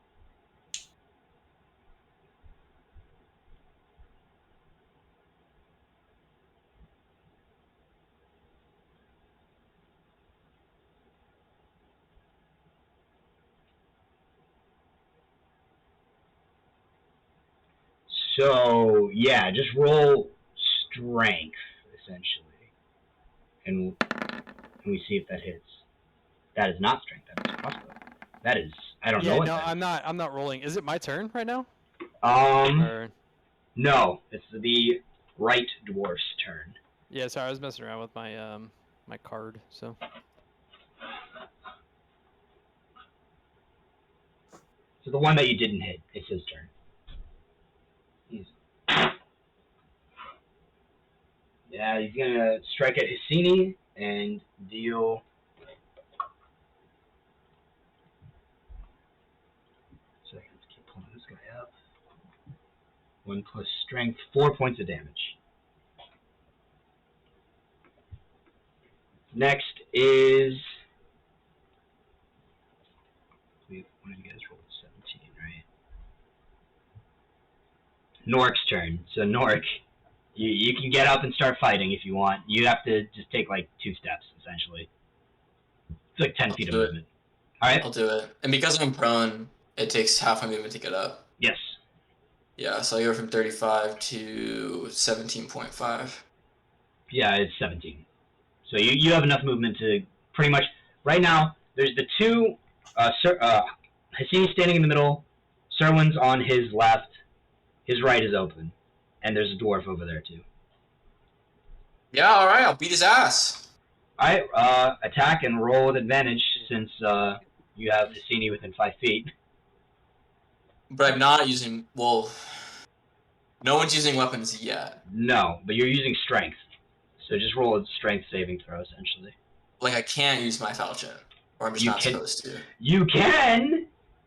So yeah, just roll strength essentially, and we see if that hits. That is not strength. That is crossbow. That is I don't know what no, that I'm not. I'm not rolling. Is it my turn right now? is. No, it's the right dwarf's turn. Yeah, sorry, I was messing around with my my card. So. So the one that you didn't hit, it's his turn. He's gonna strike at Hissini and deal. So I have to keep pulling this guy up. 1 plus strength, 4 points of damage. Next is. One of you guys rolled 17, right? Nork's turn. So Nork, you can get up and start fighting if you want. You have to just take like 2 steps, essentially. It's like 10 feet of movement. Alright? I'll do it. And because I'm prone, it takes half my movement to get up. Yes. Yeah, so I go from 35 to 17.5. Yeah, it's 17. So you have enough movement to pretty much... Right now, there's the 2... Hassini's standing in the middle. Serwin's on his left. His right is open. And there's a dwarf over there, too. Yeah, alright, I'll beat his ass. Alright, attack and roll with advantage since you have Hassini within 5 feet. But I'm not using... Well... No one's using weapons yet. No, but you're using strength. So just roll a strength saving throw, essentially. Like, I can't use my falchion. Or I'm just not supposed to. You can!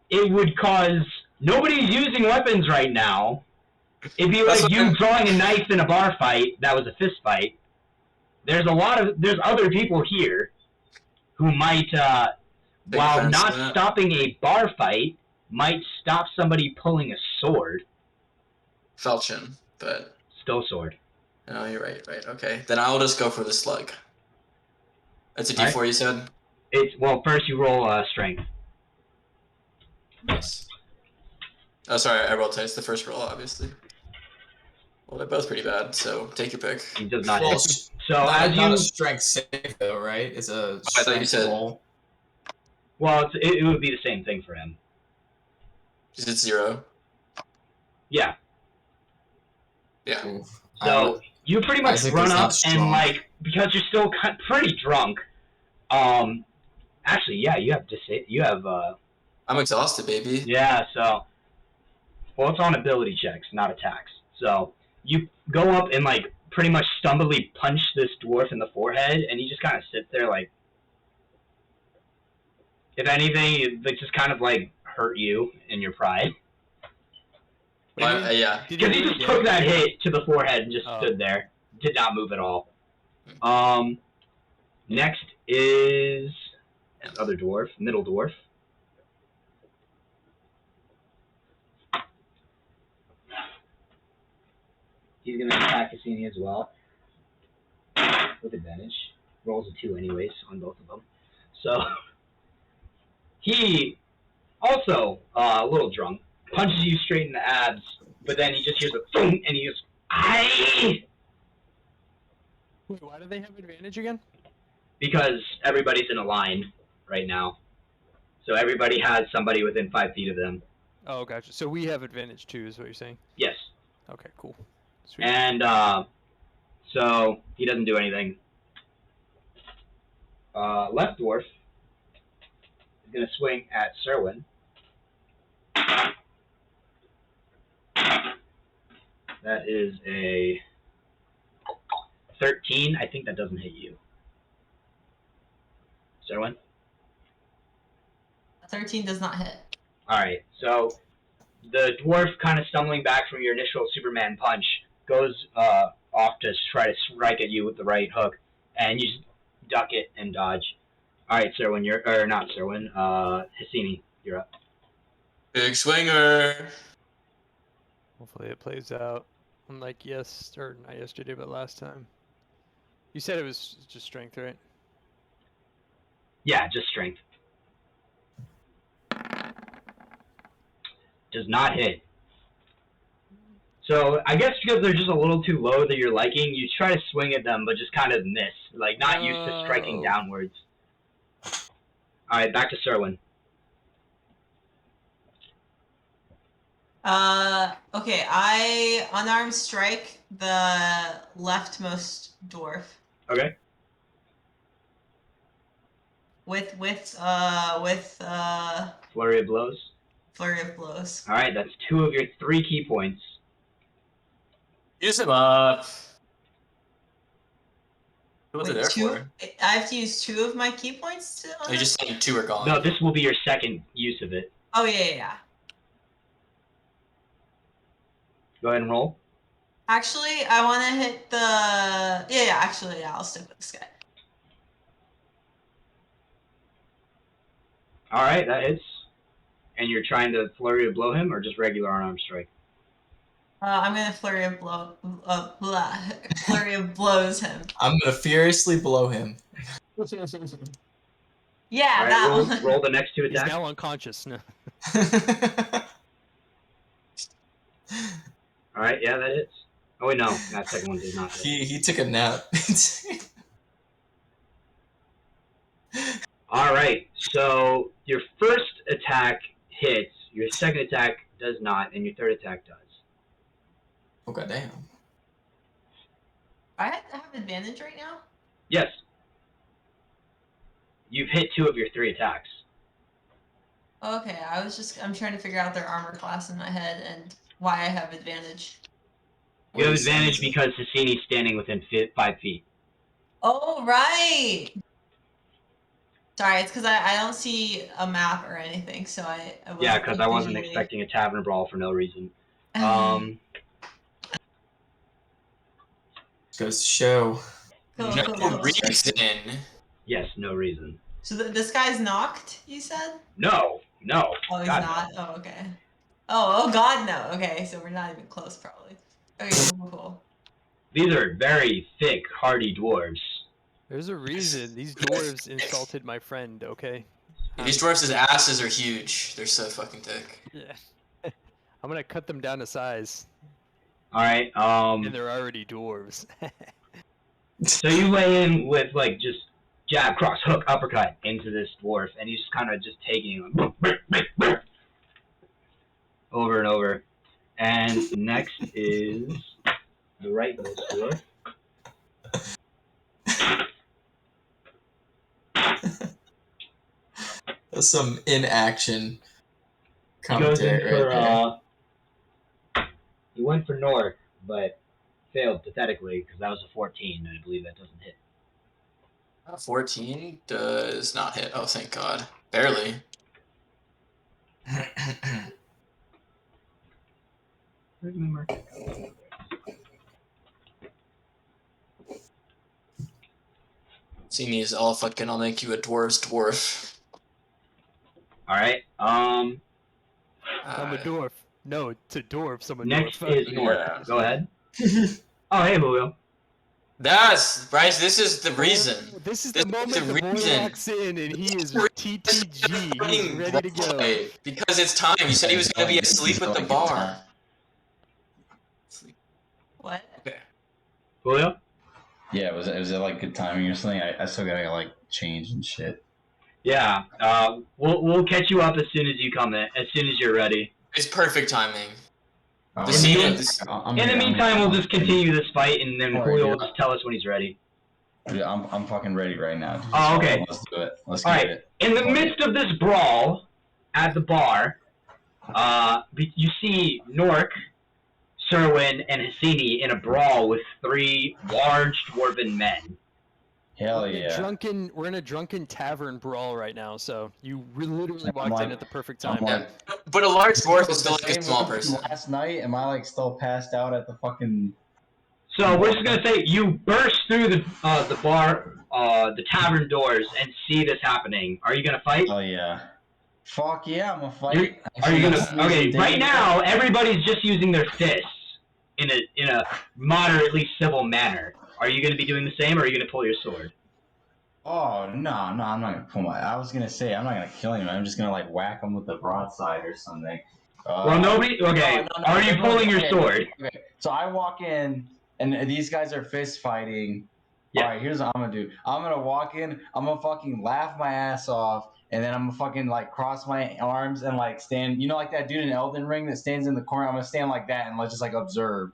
It would cause... Nobody's using weapons right now. It'd be like you drawing a knife in a bar fight that was a fist fight. There's other people here who might, while not stopping a bar fight, might stop somebody pulling a sword. Falchion, but... Still sword. No, you're right, okay. Then I'll just go for the slug. It's a D4, right. You said? Well, first you roll strength. Nice. Oh, sorry, I rolled twice. The first roll, obviously. Well, they're both pretty bad, so take your pick. He does not hit. So not a strength save, though, right? It's a strength roll. Well, it would be the same thing for him. Is it 0? Yeah. Yeah. Oof. So you pretty much run up and because you're still pretty drunk. Actually, yeah, you have I'm exhausted, baby. Yeah. So, well, it's on ability checks, not attacks. So you go up and pretty much stumbly punch this dwarf in the forehead, and he just kind of sits there if anything, it just kind of hurt you in your pride. Yeah. Because he just took that hit to the forehead and just stood there. Did not move at all. Next is other dwarf, middle dwarf. He's going to attack Cassini as well. With advantage. Rolls a 2 anyways on both of them. So, he also a little drunk. Punches you straight in the abs, but then he just hears a thump, and he goes, "Aye!" Wait, why do they have advantage again? Because everybody's in a line right now. So everybody has somebody within 5 feet of them. Oh, gotcha. So we have advantage too, is what you're saying? Yes. Okay, cool. Sweet. And, so he doesn't do anything. Left dwarf is going to swing at Serwin. That is a 13. I think that doesn't hit you. Serwin? 13 does not hit. Alright, so the dwarf kind of stumbling back from your initial Superman punch goes off to try to strike at you with the right hook, and you just duck it and dodge. Alright, Serwin, not Serwin, Hissini, you're up. Big swinger! Hopefully it plays out. Unlike not yesterday, but last time. You said it was just strength, right? Yeah, just strength. Does not hit. So I guess because they're just a little too low that you're liking, you try to swing at them, but just kind of miss. Like, not used to striking downwards. Alright, back to Serwin. Okay, I unarmed strike the leftmost dwarf. Okay. With Flurry of blows. flurry of blows. Alright, that's 2 of your 3 key points. Use him up. What's it Wait, there 2? for? I have to use 2 of my key points to. Are you just saying 2 are gone? No, this will be your second use of it. Oh yeah. Go ahead and roll. Actually, I want to hit the. Yeah. Actually, yeah. I'll stick with this guy. Alright, that hits. And you're trying to flurry of blow him, or just regular unarmed strike? I'm gonna flurry of flurry of blows him. I'm gonna furiously blow him. Yeah, Alright, that roll, one. roll the next 2 He's attacks. now unconscious. No. Alright, yeah, that hits. Oh wait, no, that second one does not hit. he took a nap. Alright, so your first attack hits, your second attack does not, and your third attack does. Oh goddamn. I have advantage right now. Yes. You've hit 2 of your 3 attacks. Okay, I'm trying to figure out their armor class in my head and why I have advantage. You have advantage because Hassini's standing within 5 feet. Oh right. Sorry, it's because I don't see a map or anything, so I wasn't Yeah, because I wasn't thinking expecting a tavern brawl for no reason. Goes to show. Cool, No cool. reason. Yes, no reason. So this guy's knocked, you said? No. Oh, he's God, not? Oh, okay. Oh, God, no. Okay, so we're not even close, probably. Okay, cool. These are very thick, hardy dwarves. There's a reason these dwarves insulted my friend. Okay. These dwarves' asses are huge. They're so fucking thick. Yeah. I'm gonna cut them down to size, Alright, and they're already dwarves. so you lay in with, like, just jab, cross, hook, uppercut into this dwarf, and he's just kind of just taking him over and over. And next is the rightmost dwarf. That's some inaction He goes in commentary right there. for, he went for North, but failed pathetically, because that was a 14, and I believe that doesn't hit. 14 does not hit. Oh, thank God. Barely. Remember. See me as all fucking, I'll make you a dwarf's dwarf. Alright, I'm a dwarf. No, to dwarfs, I'm a next dwarf. is North. Yeah. Go ahead. Oh, hey, Julio. That's, Bryce, this is the reason. This is This the is moment the the boy reason. walks in and he is This TTG. He's ready to go. Right, because it's time. You said he was going to be asleep at the bar. What? Okay. Julio? Yeah, was it like good timing or something? I still gotta like change and shit. Yeah, we'll catch you up as soon as you come in, as soon as you're ready. It's perfect timing. Oh, The In scene the of this. In the meantime, we'll just continue this fight, and then Alright, Julio yeah. will just tell us when he's ready. Dude, I'm fucking ready right now. Dude. Oh, So, okay. Let's do it. Let's All get right. it. In the midst of this brawl at the bar, you see Nork, Serwin, and Hassini in a brawl with 3 large dwarven men. Hell We're in a yeah. We're in a drunken tavern brawl right now, so you literally I'm walked like- in at the perfect I'm time. like, But a large dwarf is still the like a same small with person. Last night, am I like still passed out at the fucking? So we're just gonna say you burst through the bar, the tavern doors, and see this happening. Are you gonna fight? Oh yeah. Fuck yeah, I'm gonna fight. Are you gonna? Actually, Okay, using right danger. now everybody's just using their fists in a moderately civil manner. Are you gonna be doing the same, or are you gonna pull your sword? Oh no, I'm not gonna pull my. I was gonna say I'm not gonna kill him. I'm just gonna like whack him with the broadside or something. Well, nobody. Okay, no, are you pulling your sword? Okay, so I walk in, and these guys are fist fighting. Yeah. All right, here's what I'm gonna do. I'm gonna walk in. I'm gonna fucking laugh my ass off, and then I'm gonna fucking like cross my arms and like stand. You know, like that dude in Elden Ring that stands in the corner. I'm gonna stand like that and let's just like observe.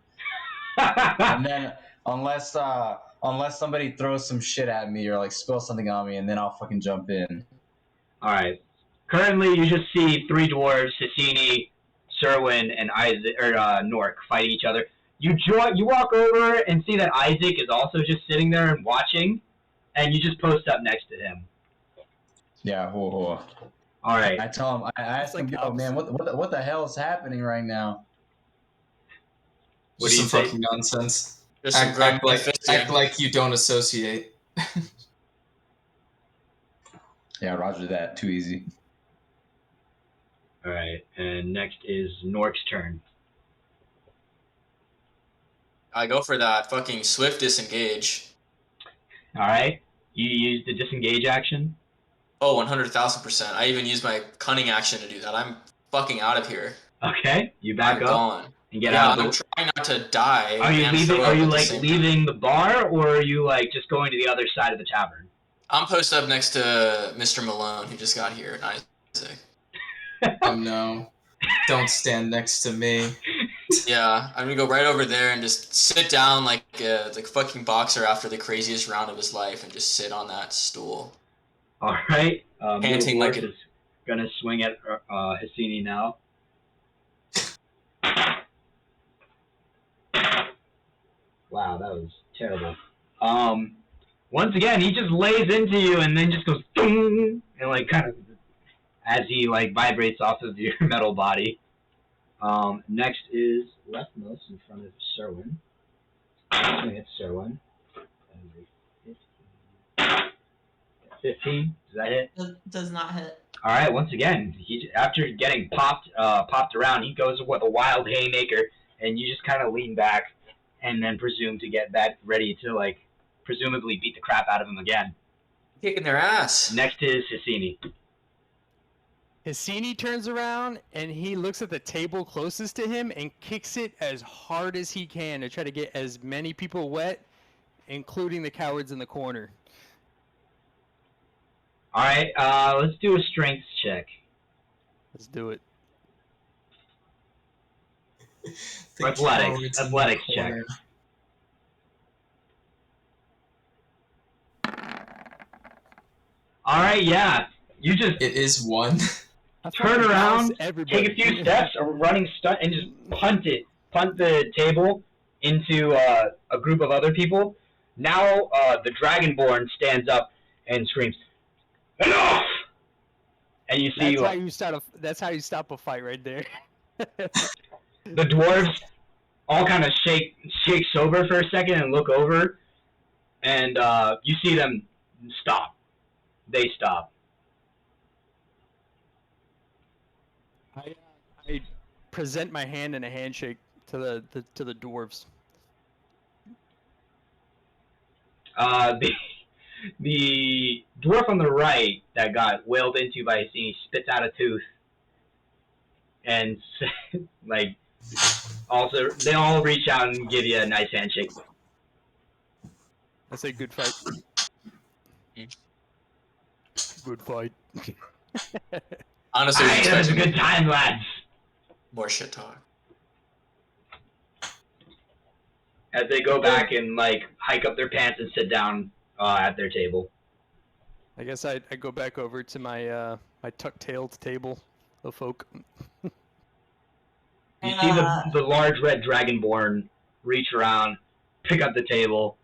And then unless somebody throws some shit at me or like spills something on me, and then I'll fucking jump in. All right. Currently, you just see 3 dwarves, Hissini, Serwin, and Isaac or Nork fighting each other. You walk over and see that Isaac is also just sitting there and watching, and you just post up next to him. Yeah. Whoa. All right. I tell him. I ask him, "Oh man, what the hell is happening right now?" What do you Some say? fucking nonsense. There's some Act fisting. like you don't associate. Yeah, Roger that. Too easy. All right. And next is Nork's turn. I go for that fucking swift disengage. All right. You use the disengage action. Oh, 100,000%. I even use my cunning action to do that. I'm fucking out of here. Okay. You back I'm up gone. and get Yeah, out. I'm trying not to die. Are you and leaving? throw Are up you at the like same leaving time. the bar, or are you like just going to the other side of the tavern? I'm posted up next to Mr. Malone, who just got here. Isaac. No. Don't stand next to me. Yeah, I'm gonna go right over there and just sit down like a fucking boxer after the craziest round of his life and just sit on that stool. All right. Panting like is gonna swing at Hissini now. Wow, that was terrible. Once again, he just lays into you and then just goes boom, and like kind of as he like vibrates off of your metal body. Next is leftmost in front of Serwin. Swing at Serwin. 15. Does that hit? Does not hit. All right. Once again, he after getting popped around, he goes with a wild haymaker, and you just kind of lean back, and then presume to get that ready to like presumably beat the crap out of him again. Kicking their ass. Next is Hissini. Hissini turns around and he looks at the table closest to him and kicks it as hard as he can to try to get as many people wet, including the cowards in the corner. All right, let's do a strength check. Let's do it. Athletics check. All right, yeah. You just It is 1. turn around, take a few steps, a running stunt, and just punt the table into a group of other people. Now the Dragonborn stands up and screams, "Enough!" And you see that's how you stop a fight right there. the dwarves all kind of shake sober for a second and look over, and you see them stop. They stop. I present my hand in a handshake to the dwarves. The dwarf on the right that got wailed into by Hissini spits out a tooth, and like also they all reach out and give you a nice handshake. I say good fight. Good fight. Honestly, Alright, that was a good time, lads. More shit talk. As they go back and like hike up their pants and sit down at their table. I guess I go back over to my my tuck-tailed table of folk. You see the large red dragonborn reach around, pick up the table,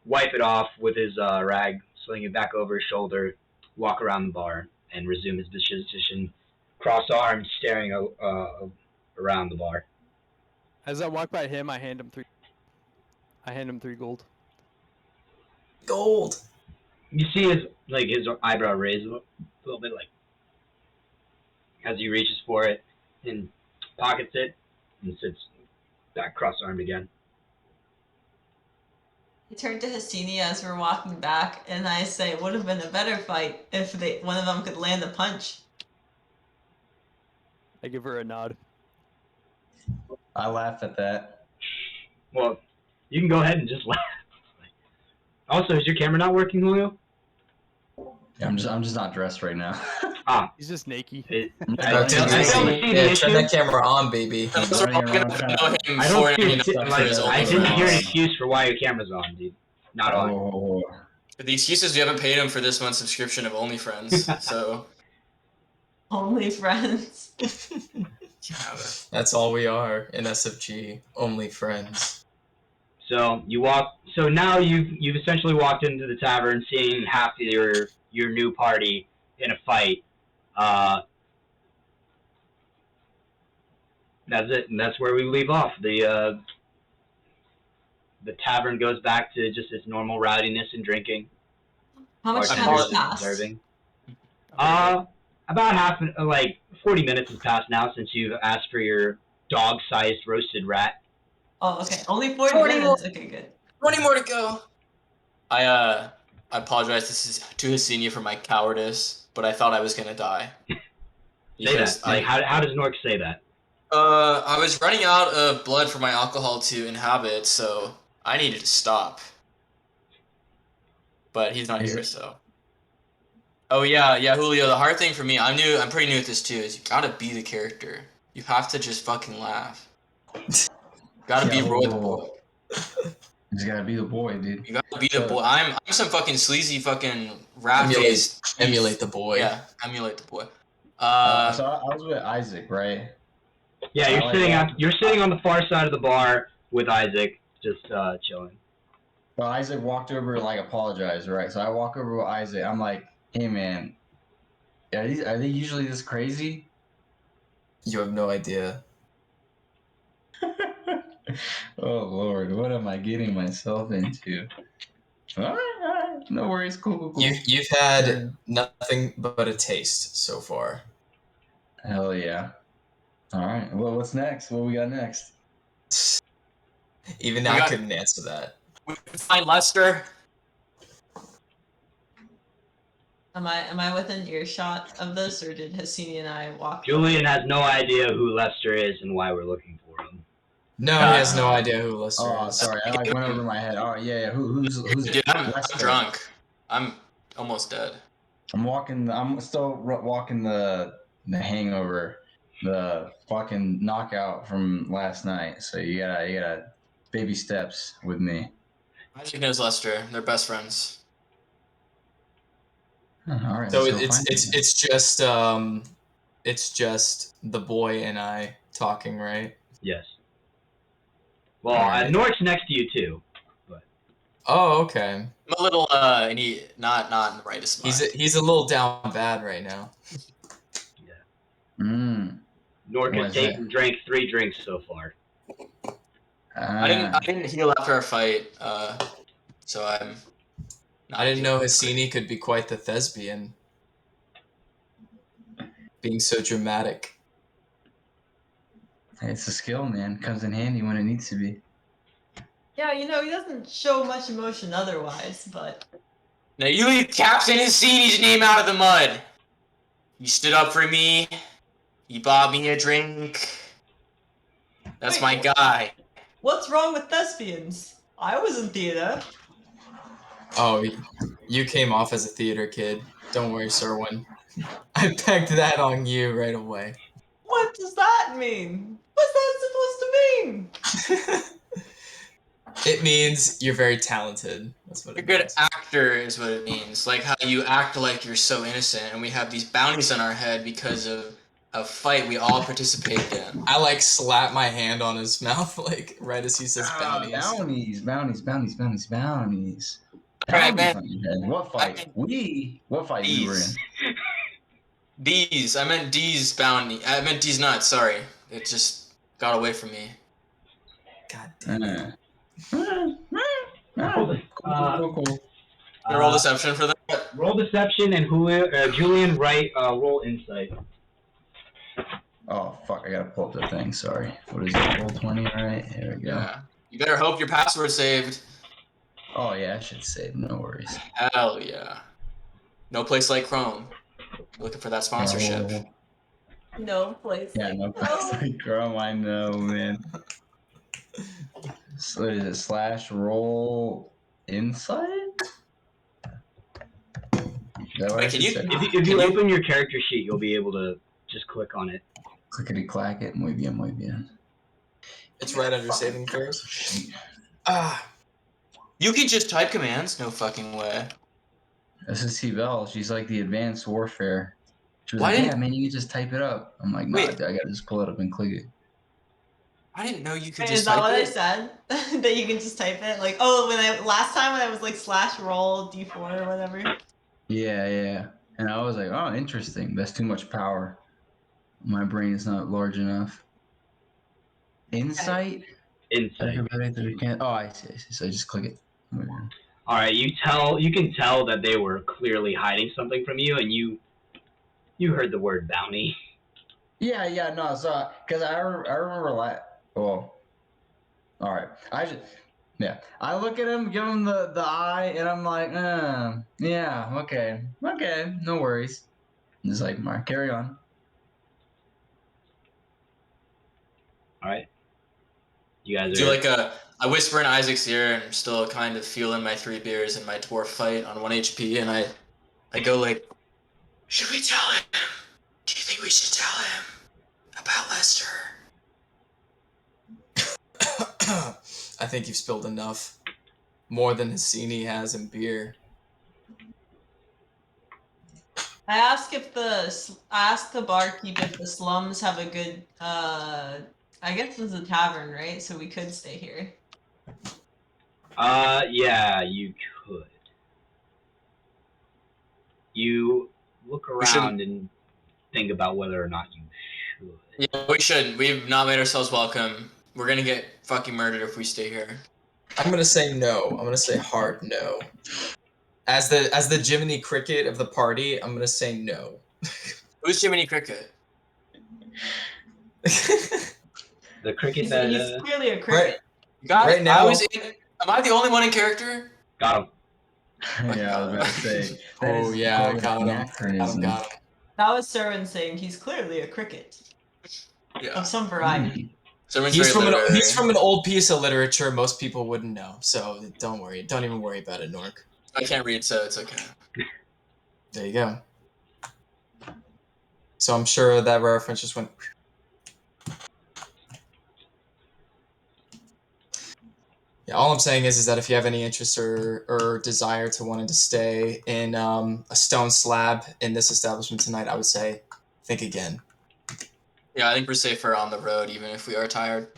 wipe it off with his rag, sling it back over his shoulder, walk around the bar, and resume his position, cross-armed, staring around the bar. As I walk by him, I hand him 3 gold. Gold. You see his eyebrow raise a little bit, like as he reaches for it and pockets it and sits back cross-armed again. I turn to Hissini as we're walking back, and I say, "Would have been a better fight if one of them could land a punch." I give her a nod. I laugh at that. Well, you can go ahead and just laugh. Also, is your camera not working, Julio? Yeah, I'm just not dressed right now. He's just naked. I failed to see the Yeah, turn that issue. camera on, baby. That's what I'm gonna bill him I don't see $4.99 for his I didn't hear an OnlyFans. excuse for why your camera's on, dude. Not on. Oh, The excuse is we haven't paid him for this month's subscription of OnlyFriends, so. Only friends. That's all we are in SFG. Only friends. So you walk. So now you've essentially walked into the tavern, seeing half of your new party in a fight. That's it, and that's where we leave off. The tavern goes back to just its normal rowdiness and drinking. How much time Bartenders has passed? observing. About 40 minutes has passed now since you've asked for your dog-sized roasted rat. Oh, okay. Only 40 minutes. Okay, good. 20 more to go. I apologize. This is to Hesenia for my cowardice, but I thought I was gonna die. Say that. How does Nork say that? I was running out of blood for my alcohol to inhabit, so I needed to stop. But he's not here, so. Oh yeah, Julio. The hard thing for me, I'm pretty new at this too. Is you gotta be the character. You have to just fucking laugh. Gotta be Roy the boy. You just gotta be the boy, dude. You gotta be the boy. I'm some fucking sleazy fucking rap face. Emulate the boy. Yeah, emulate the boy. So I was with Isaac, right? Yeah, you're sitting on the far side of the bar with Isaac, just chilling. Well, Isaac walked over and apologized, right? So I walk over with Isaac. I'm like, "Hey, man, are they usually this crazy?" You have no idea. Oh Lord, what am I getting myself into? All right, no worries, cool. You've had nothing but a taste so far. Hell yeah! All right, well, what's next? What we got next? Even I couldn't answer that. We can find Lester. Am I within earshot of this, or did Hesenia and I walk? Julian has no idea who Lester is and why we're looking for him. No, he has no idea who Lester is. Oh, sorry, I went over my head. Oh yeah. Who's Dude, I'm Lester? drunk. I'm almost dead. I'm still walking the hangover, the fucking knockout from last night. So you gotta baby steps with me. Magic knows Lester. They're best friends. All right. So it's just the boy and I talking, right? Yes. Well, Right. Nork's next to you too. But Oh, okay. I'm a little and he not in the brightest mind. He's a little down bad right now. Nork has drank 3 drinks so far. I didn't heal after our fight, so I'm. I didn't know Hesini could be quite the thespian. Being so dramatic. It's a skill, man. Comes in handy when it needs to be. Yeah, he doesn't show much emotion otherwise, but. Now you leave Captain Hesini's name out of the mud. You stood up for me. He bought me a drink. That's my guy. What's wrong with thespians? I was in theater. Oh, you came off as a theater kid. Don't worry, Serwin. I pegged that on you right away. What does that mean? What's that supposed to mean? It means you're very talented. That's what You're it a good means. actor is what it means. Like how you act like you're so innocent, and we have these bounties on our head because of a fight we all participated in. I slap my hand on his mouth right as he says bounties. Bounties. Alright, man. What fight? What fight we were in? D's. I meant D's bounty. I meant D's nuts. Sorry, it just got away from me. God damn it. Cool. Roll deception for that. Roll deception and Julian roll insight. Oh fuck! I gotta pull up the thing. Sorry. What is it? Roll 20. All right. Here we go. Yeah. You better hope your password's saved. Oh yeah, I should save. No worries. Hell yeah. No place like Chrome. Looking for that sponsorship. No place Yeah, like no place like Chrome. I know, man. So is it slash roll insight? Is that what I Wait, should say? If you open your character sheet, you'll be able to just click on it. Clickety clack it. Muy bien, muy bien. It's right under saving throws. Shit. You can just type commands? No fucking way. This is T-Bell. She's like the advanced warfare. She was Why like, yeah, didn't- man, you can just type it up. I'm like, nah, Wait. dude, I gotta just pull it up and click it. I didn't know you could Wait, just is that type what I it. said? That you can just type it? Like, oh, last time when I was like slash roll d4 or whatever. Yeah, yeah. And I was like, oh, interesting. That's too much power. My brain is not large enough. Insight? Insight. Oh, I see. So I just click it. All right, you can tell that they were clearly hiding something from you, and you heard the word bounty. Yeah, no, so, because I remember well, all right. I look at him, give him the eye, and I'm like, yeah, okay, no worries. He's like, Mark, carry on. All right, you guys Do are. like I whisper in Isaac's ear, and I'm still kind of feeling my 3 beers in my dwarf fight on 1 HP, and I go like, should we tell him? Do you think we should tell him about Lester? I think you've spilled enough. More than Hassini has in beer. I ask the barkeep if the slums have a good I guess this is a tavern, right? So we could stay here. Yeah, you could. You look around and think about whether or not you should. Yeah, we should. We've not made ourselves welcome. We're gonna get fucking murdered if we stay here. I'm gonna say no. I'm gonna say hard no. As the Jiminy Cricket of the party, I'm gonna say no. Who's Jiminy Cricket? The cricket He's that clearly a cricket. Guys, Right now- am I the only one in character? got him. Yeah, I was about to say. that Oh is yeah, I called got him. anachronism. Got him. That was Serwin saying he's clearly a cricket Yeah. of some variety. Someone's He's very literary. he's from an old piece of literature most people wouldn't know. So don't worry. Don't even worry about it, Nork. I can't read, so it's okay. There you go. So I'm sure that reference just went. Yeah, all I'm saying is that if you have any interest or desire to wanting to stay in a stone slab in this establishment tonight, I would say think again. Yeah, I think we're safer on the road, even if we are tired.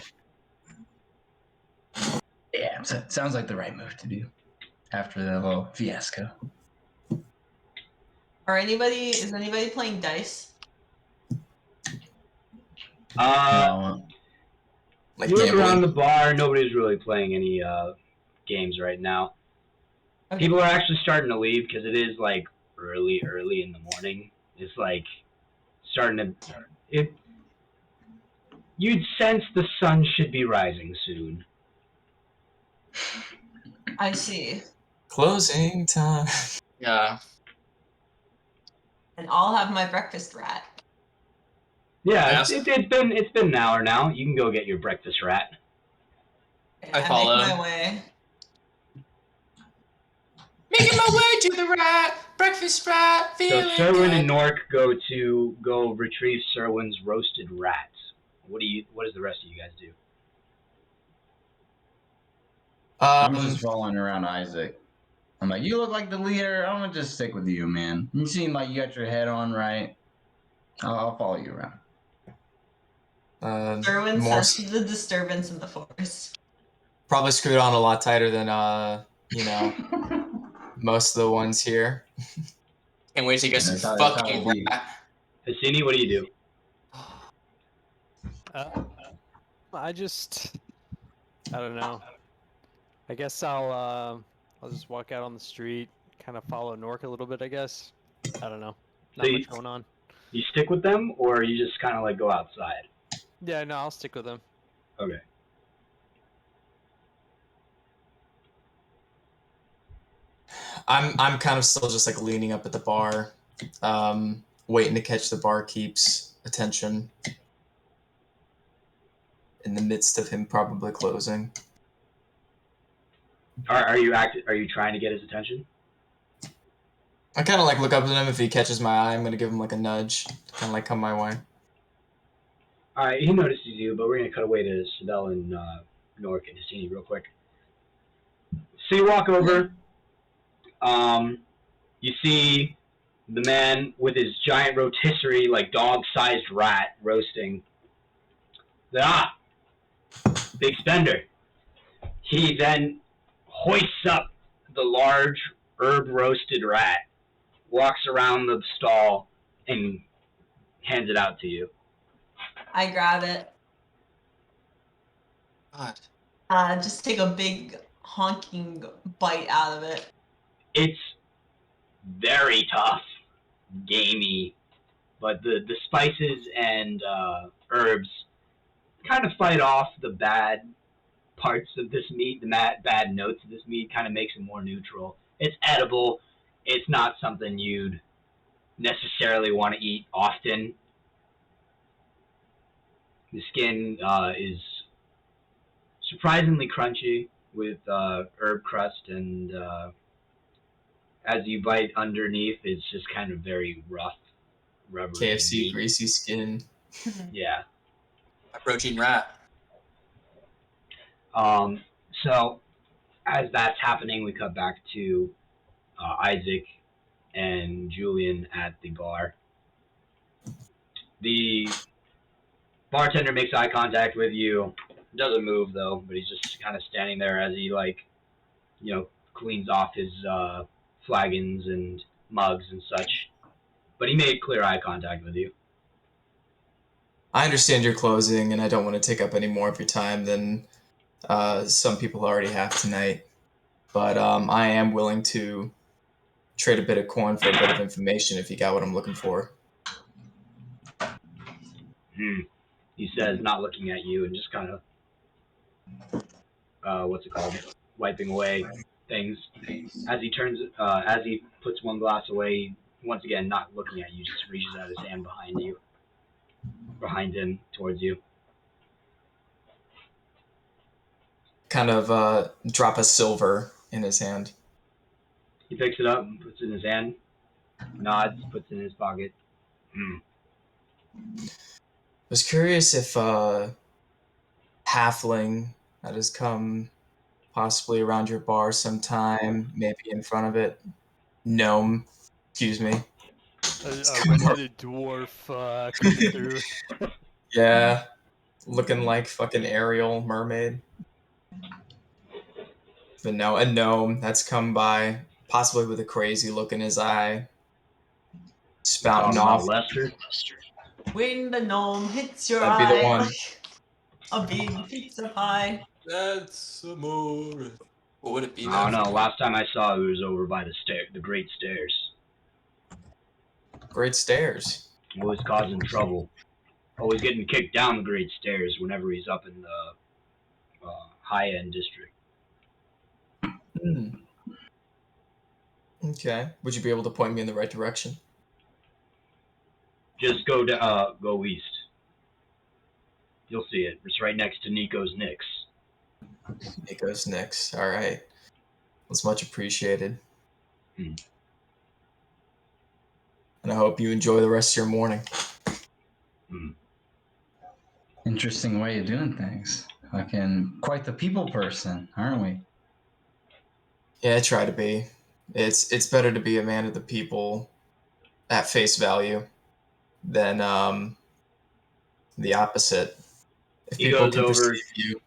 Yeah, sounds like the right move to do after that little fiasco. Is anybody playing dice? Like You look gambling. around the bar. Nobody's really playing any games right now. Okay. People are actually starting to leave because it is like early in the morning. It's like starting to. You'd sense the sun should be rising soon. I see. Closing time. Yeah. And I'll have my breakfast rat. Yeah, Yes. it's been an hour now. You can go get your breakfast rat. I follow. Make my way. Making my way to the rat, breakfast rat, So feeling Serwin good. and Nork go retrieve Serwin's roasted rat. What does the rest of you guys do? I'm just following around Isaac. I'm like, you look like the leader. I'm gonna just stick with you, man. You seem like you got your head on right. I'll follow you around. Serwin more senses the disturbance in the force. probably screwed on a lot tighter than most of the ones here. Can't wait to get some That's how fucking it be. Hassini, what do you do? I don't know. I guess I'll just walk out on the street, kind of follow Nork a little bit. I guess. I don't know. Not much going on. You stick with them, or you just kind of like go outside? Yeah, no, I'll stick with him. Okay. I'm kind of still just like leaning up at the bar, waiting to catch the barkeep's attention in the midst of him probably closing. Are you trying to get his attention? I kind of like look up at him. If he catches my eye, I'm gonna give him like a nudge, kind of like come my way. All right, he notices you, but we're gonna cut away to Sidel and Nork and Hassini real quick. So you walk over. You see the man with his giant rotisserie, like dog-sized rat, roasting. Big spender. He then hoists up the large herb-roasted rat, walks around the stall, and hands it out to you. I grab it. God. Just take a big honking bite out of it. It's very tough, gamey, but the spices and herbs kind of fight off the bad parts of this meat, the bad notes of this meat, kind of makes it more neutral. It's edible. It's not something you'd necessarily want to eat often. The skin is surprisingly crunchy with herb crust, and as you bite underneath, it's just kind of very rough, rubbery. KFC greasy skin. Yeah. A protein rat. So as that's happening, we cut back to Isaac and Julian at the bar. The bartender makes eye contact with you. Doesn't move though, but he's just kind of standing there as he cleans off his flagons and mugs and such. But he made clear eye contact with you. I understand you're closing, and I don't want to take up any more of your time than some people already have tonight. But I am willing to trade a bit of coin for a bit of information if you got what I'm looking for. He says, not looking at you, and just kind of, wiping away things. As he puts one glass away, once again, not looking at you, just reaches out his hand behind him, towards you. Kind of drop a silver in his hand. He picks it up and puts it in his hand, nods, puts it in his pocket. I was curious if halfling that has come possibly around your bar sometime, maybe in front of it. Gnome, excuse me. A redheaded dwarf coming through. Yeah, looking like fucking Ariel mermaid. But no, a gnome that's come by, possibly with a crazy look in his eye, spouting off. Lester? When the gnome hits your That'd be the eye one. like a big pizza pie. That's amore. What would it be? I don't know. Last time I saw it was over by the Great Stairs. Great Stairs. Always causing trouble. Always getting kicked down the Great Stairs whenever he's up in the high-end district. Okay. Would you be able to point me in the right direction? Just go east. You'll see it. It's right next to Nico's Nicks. Nico's Nicks. All right. That's much appreciated. And I hope you enjoy the rest of your morning. Interesting way of doing things. Fucking quite the people person, aren't we? Yeah, I try to be. It's better to be a man of the people at face value than the opposite. If He people goes can over. perceive you.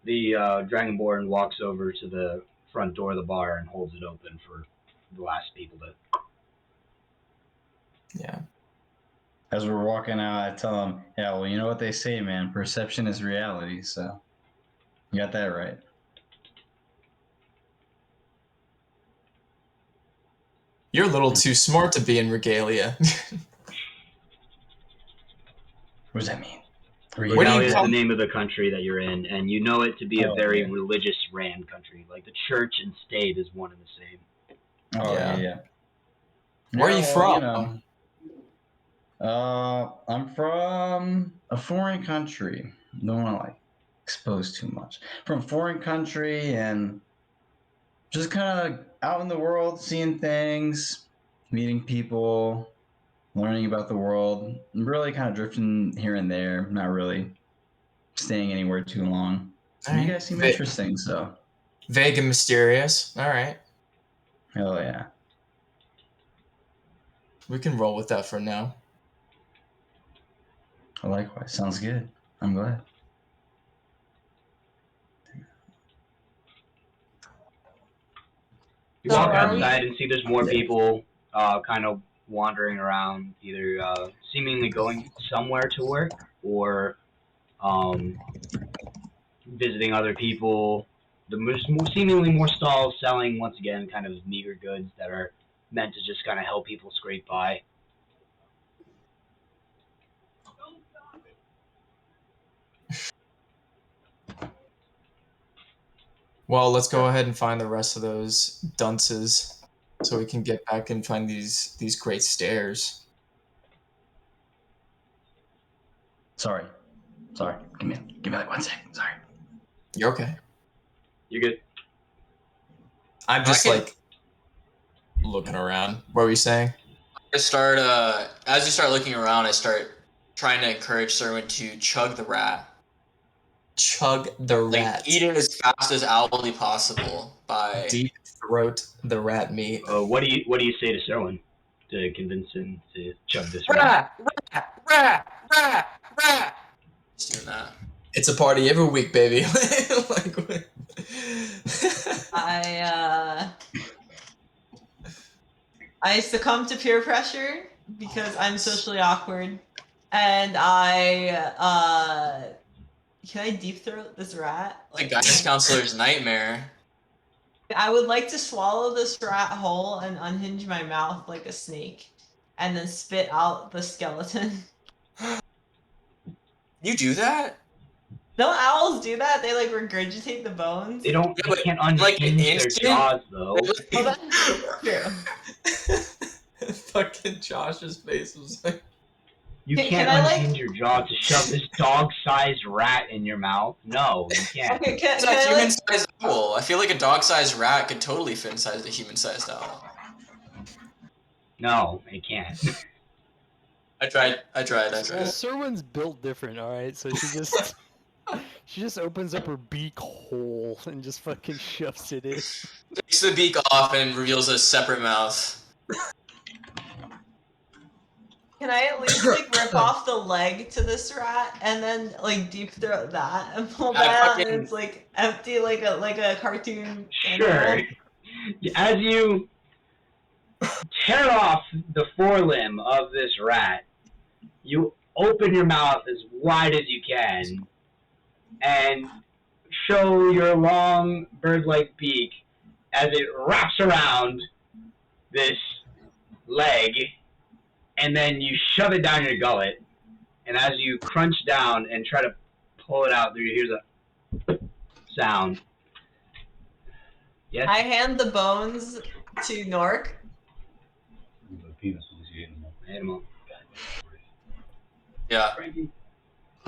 The Dragonborn walks over to the front door of the bar and holds it open for the last people to. Yeah. As we're walking out, I tell him, yeah, well, you know what they say, man. Perception is reality, so you got that right. You're a little too smart to be in regalia. What does that mean? Regalia is the name of the country that you're in, and you know it to be a very yeah. religious Rand country. Like the church and state is one and the same. Oh, yeah. Where are you from? You know, I'm from a foreign country. Don't want to like expose too much. From a foreign country and just kind of out in the world, seeing things, meeting people, learning about the world. I'm really kind of drifting here and there. Not really staying anywhere too long. All You right. guys seem interesting, so Vague and mysterious. All right. hell yeah. We can roll with that for now. Likewise, sounds good. I'm glad. You So walk are we- outside and see there's more people kind of wandering around, either seemingly going somewhere to work or visiting other people. Seemingly more stalls selling, once again, kind of meager goods that are meant to just kind of help people scrape by. Well, let's go ahead and find the rest of those dunces so we can get back and find these great stairs. Sorry. Give me like 1 second. Sorry. You're okay. You're good. I'm just like looking around. What were you saying? I start as you start looking around, I start trying to encourage Serwin to chug the rat. Chug the Like rat. eat it as fast as hourly possible by Deep throat the rat meat. What do you say to Serwin to convince him to chug this rat? rat. Just doing that. It's a party every week, baby. I succumb to peer pressure because I'm socially awkward, and I can I deep throat this rat? The guidance counselor's nightmare. I would like to swallow this rat whole and unhinge my mouth like a snake, and then spit out the skeleton. You do that? Don't owls do that? They like regurgitate the bones. They don't. Yeah, They can't like an unhinge their instant? jaws though. Oh, that's true. Fucking Josh's face was like. You Can can't I, like- unhinge your jaw to shove this dog-sized rat in your mouth. No, you can't. Okay, It's a human-sized owl. I feel like a dog-sized rat could totally fit inside a human-sized owl. No, it can't. I tried. Serwin's built different, alright? So she just opens up her beak hole and just fucking shoves it in. Takes the beak off and reveals a separate mouth. Can I at least like rip off the leg to this rat and then like deep throat that and pull that out and it's like empty like a cartoon Sure. animal? As you tear off the forelimb of this rat, you open your mouth as wide as you can and show your long bird-like beak as it wraps around this leg, and then you shove it down your gullet, and as you crunch down and try to pull it out, here's a sound. Yes? I hand the bones to Nork. Animal. Yeah.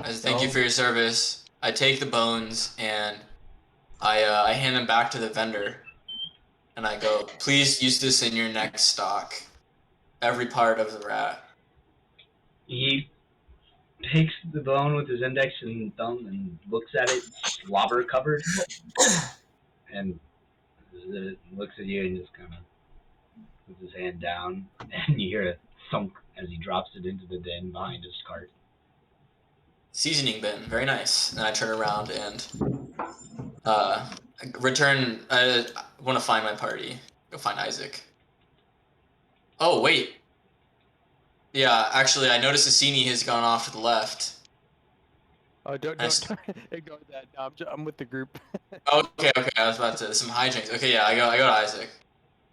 As thank you for your service. I take the bones and I hand them back to the vendor, and I go, please use this in your next stock. Every part of the rat. He takes the bone with his index and thumb and looks at it, slobber covered, and looks at you and just kind of puts his hand down, and you hear a thunk as he drops it into the bin behind his cart. Seasoning bin, very nice. And I turn around and return. I want to find my party. Go find Isaac. Oh wait. Yeah, actually, I noticed Asini has gone off to the left. Oh, don't ignore that. No, I'm with the group. Okay. I was about to some hijinks. Okay, yeah, I go to Isaac,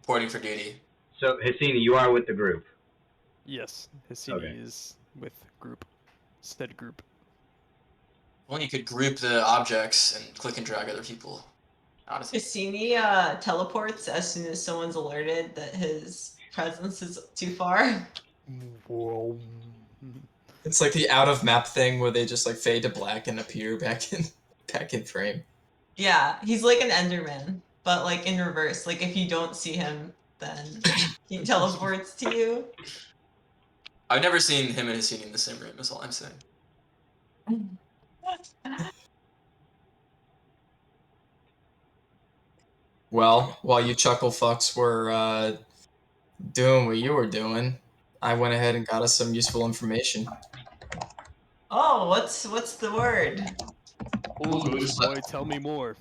reporting for duty. So, Hassini, you are with the group. Yes, Hassini is with group. Said group. Well, you could group the objects and click and drag other people. Honestly. Cassini teleports as soon as someone's alerted that his presence is too far. Whoa. It's like the out of map thing where they just like fade to black and appear back in frame. Yeah, he's like an Enderman, but like in reverse. Like if you don't see him, then he teleports to you. I've never seen him and Hassini in the same room. That's all I'm saying. Well, while you chuckle fucks were doing what you were doing, I went ahead and got us some useful information. Oh, what's the word? Oh, good boy, tell me more.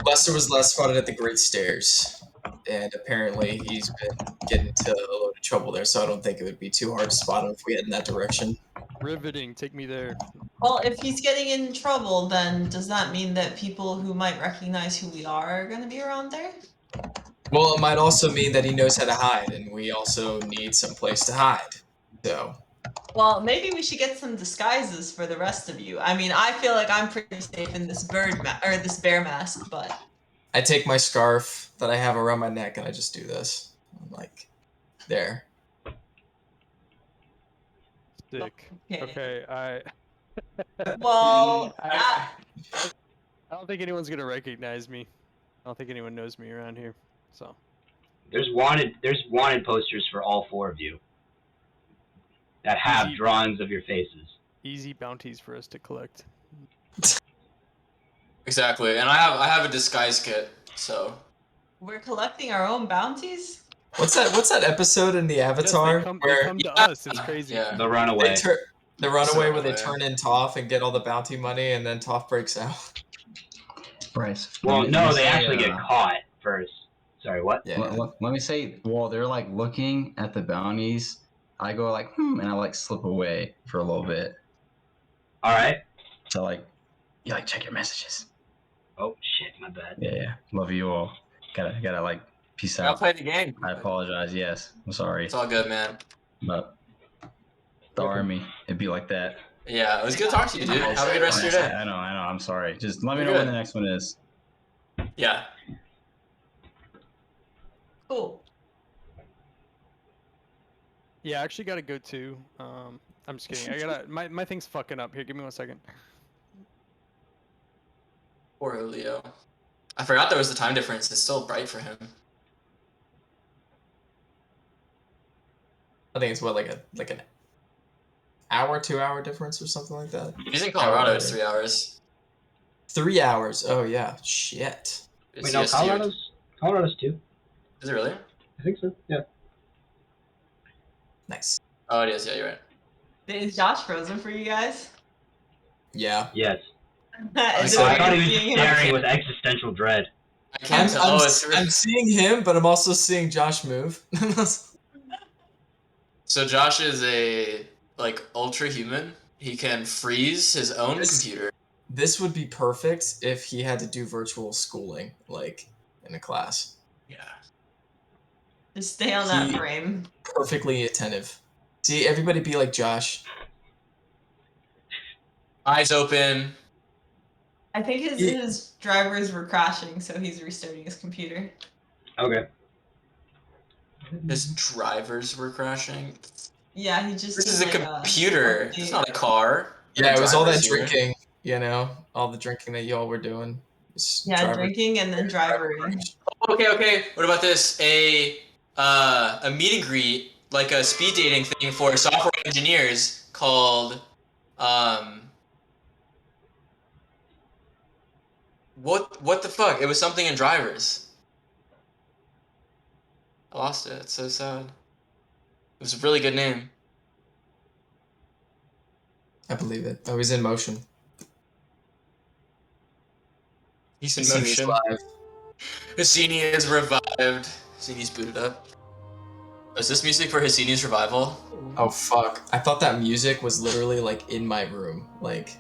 Lester was last spotted at the Great Stairs, and apparently he's been getting into a load of trouble there, so I don't think it would be too hard to spot him if we head in that direction. Riveting, take me there. Well, if he's getting in trouble, then does that mean that people who might recognize who we are going to be around there? Well, it might also mean that he knows how to hide, and we also need some place to hide. So, Well, maybe we should get some disguises for the rest of you. I mean, I feel like I'm pretty safe in this this bear mask, but I take my scarf that I have around my neck and I just do this. I'm like, there. Sick. Okay, well, I don't think anyone's gonna recognize me. I don't think anyone knows me around here. So There's wanted posters for all 4 of you that have Easy. drawings of your faces. easy bounties for us to collect. Exactly, and I have a disguise kit, so we're collecting our own bounties? What's that episode in the Avatar Yes, they where come to us. It's crazy. yeah. The Runaway. the runaway where they Runaway. turn in Toph and get all the bounty money and then Toph breaks out? Bryce. Well, let me no, they say, actually get caught first. Sorry, what? Yeah. Let me say, while they're like looking at the bounties, I go like, and I like slip away for a little bit. All right. So like, you like check your messages. Oh shit, my bad. Yeah. Love you all. Gotta like peace I'll out. play the game. I apologize. Yes, I'm sorry. It's all good, man. But the army, it'd be like that. Yeah, it was good talking to you, dude. Have a good rest of your day. I know. I'm sorry. Just let me You're know when good. the next one is. Yeah. Cool. Yeah, I actually gotta go too. I'm just kidding. I gotta my thing's fucking up. Here, give me 1 second. Poor Julio. I forgot there was the time difference. It's still bright for him. I think it's what like an hour, 2 hour difference or something like that. He's in Colorado. It's 3 hours. 3 hours. Oh yeah. Shit. It's Wait, no, CST or- Colorado's 2. Is it really? I think so. Yeah. Nice. Oh, it is. Yeah, you're right. Is Josh frozen for you guys? Yeah. Yes. Is So I it thought weird he seeing was him? staring with existential dread. I can't tell. Oh, it's I'm seeing him, but I'm also seeing Josh move. So Josh is a ultra human. He can freeze his own computer. This would be perfect if he had to do virtual schooling, like in a class. Yeah. Just stay on that He- frame. Perfectly attentive. See, everybody be like Josh. Eyes open. I think his drivers were crashing, so he's restarting his computer. Okay. His drivers were crashing. Yeah, he just. This is did, a like, computer. update. It's not a car. Yeah, it was all that Drivers here. drinking, all the drinking that y'all were doing. It's Yeah, driver- drinking and then drivering. Okay. What about this? A meet and greet, like a speed dating thing for software engineers called what the fuck? It was something in drivers. I lost it. It's so sad. It was a really good name. I believe it. Oh, he's in motion. He's in Hassini's motion. live. Hassini is revived. Hassini's booted up. Is this music for Hassini's revival? Oh fuck! I thought that music was literally like in my room, like.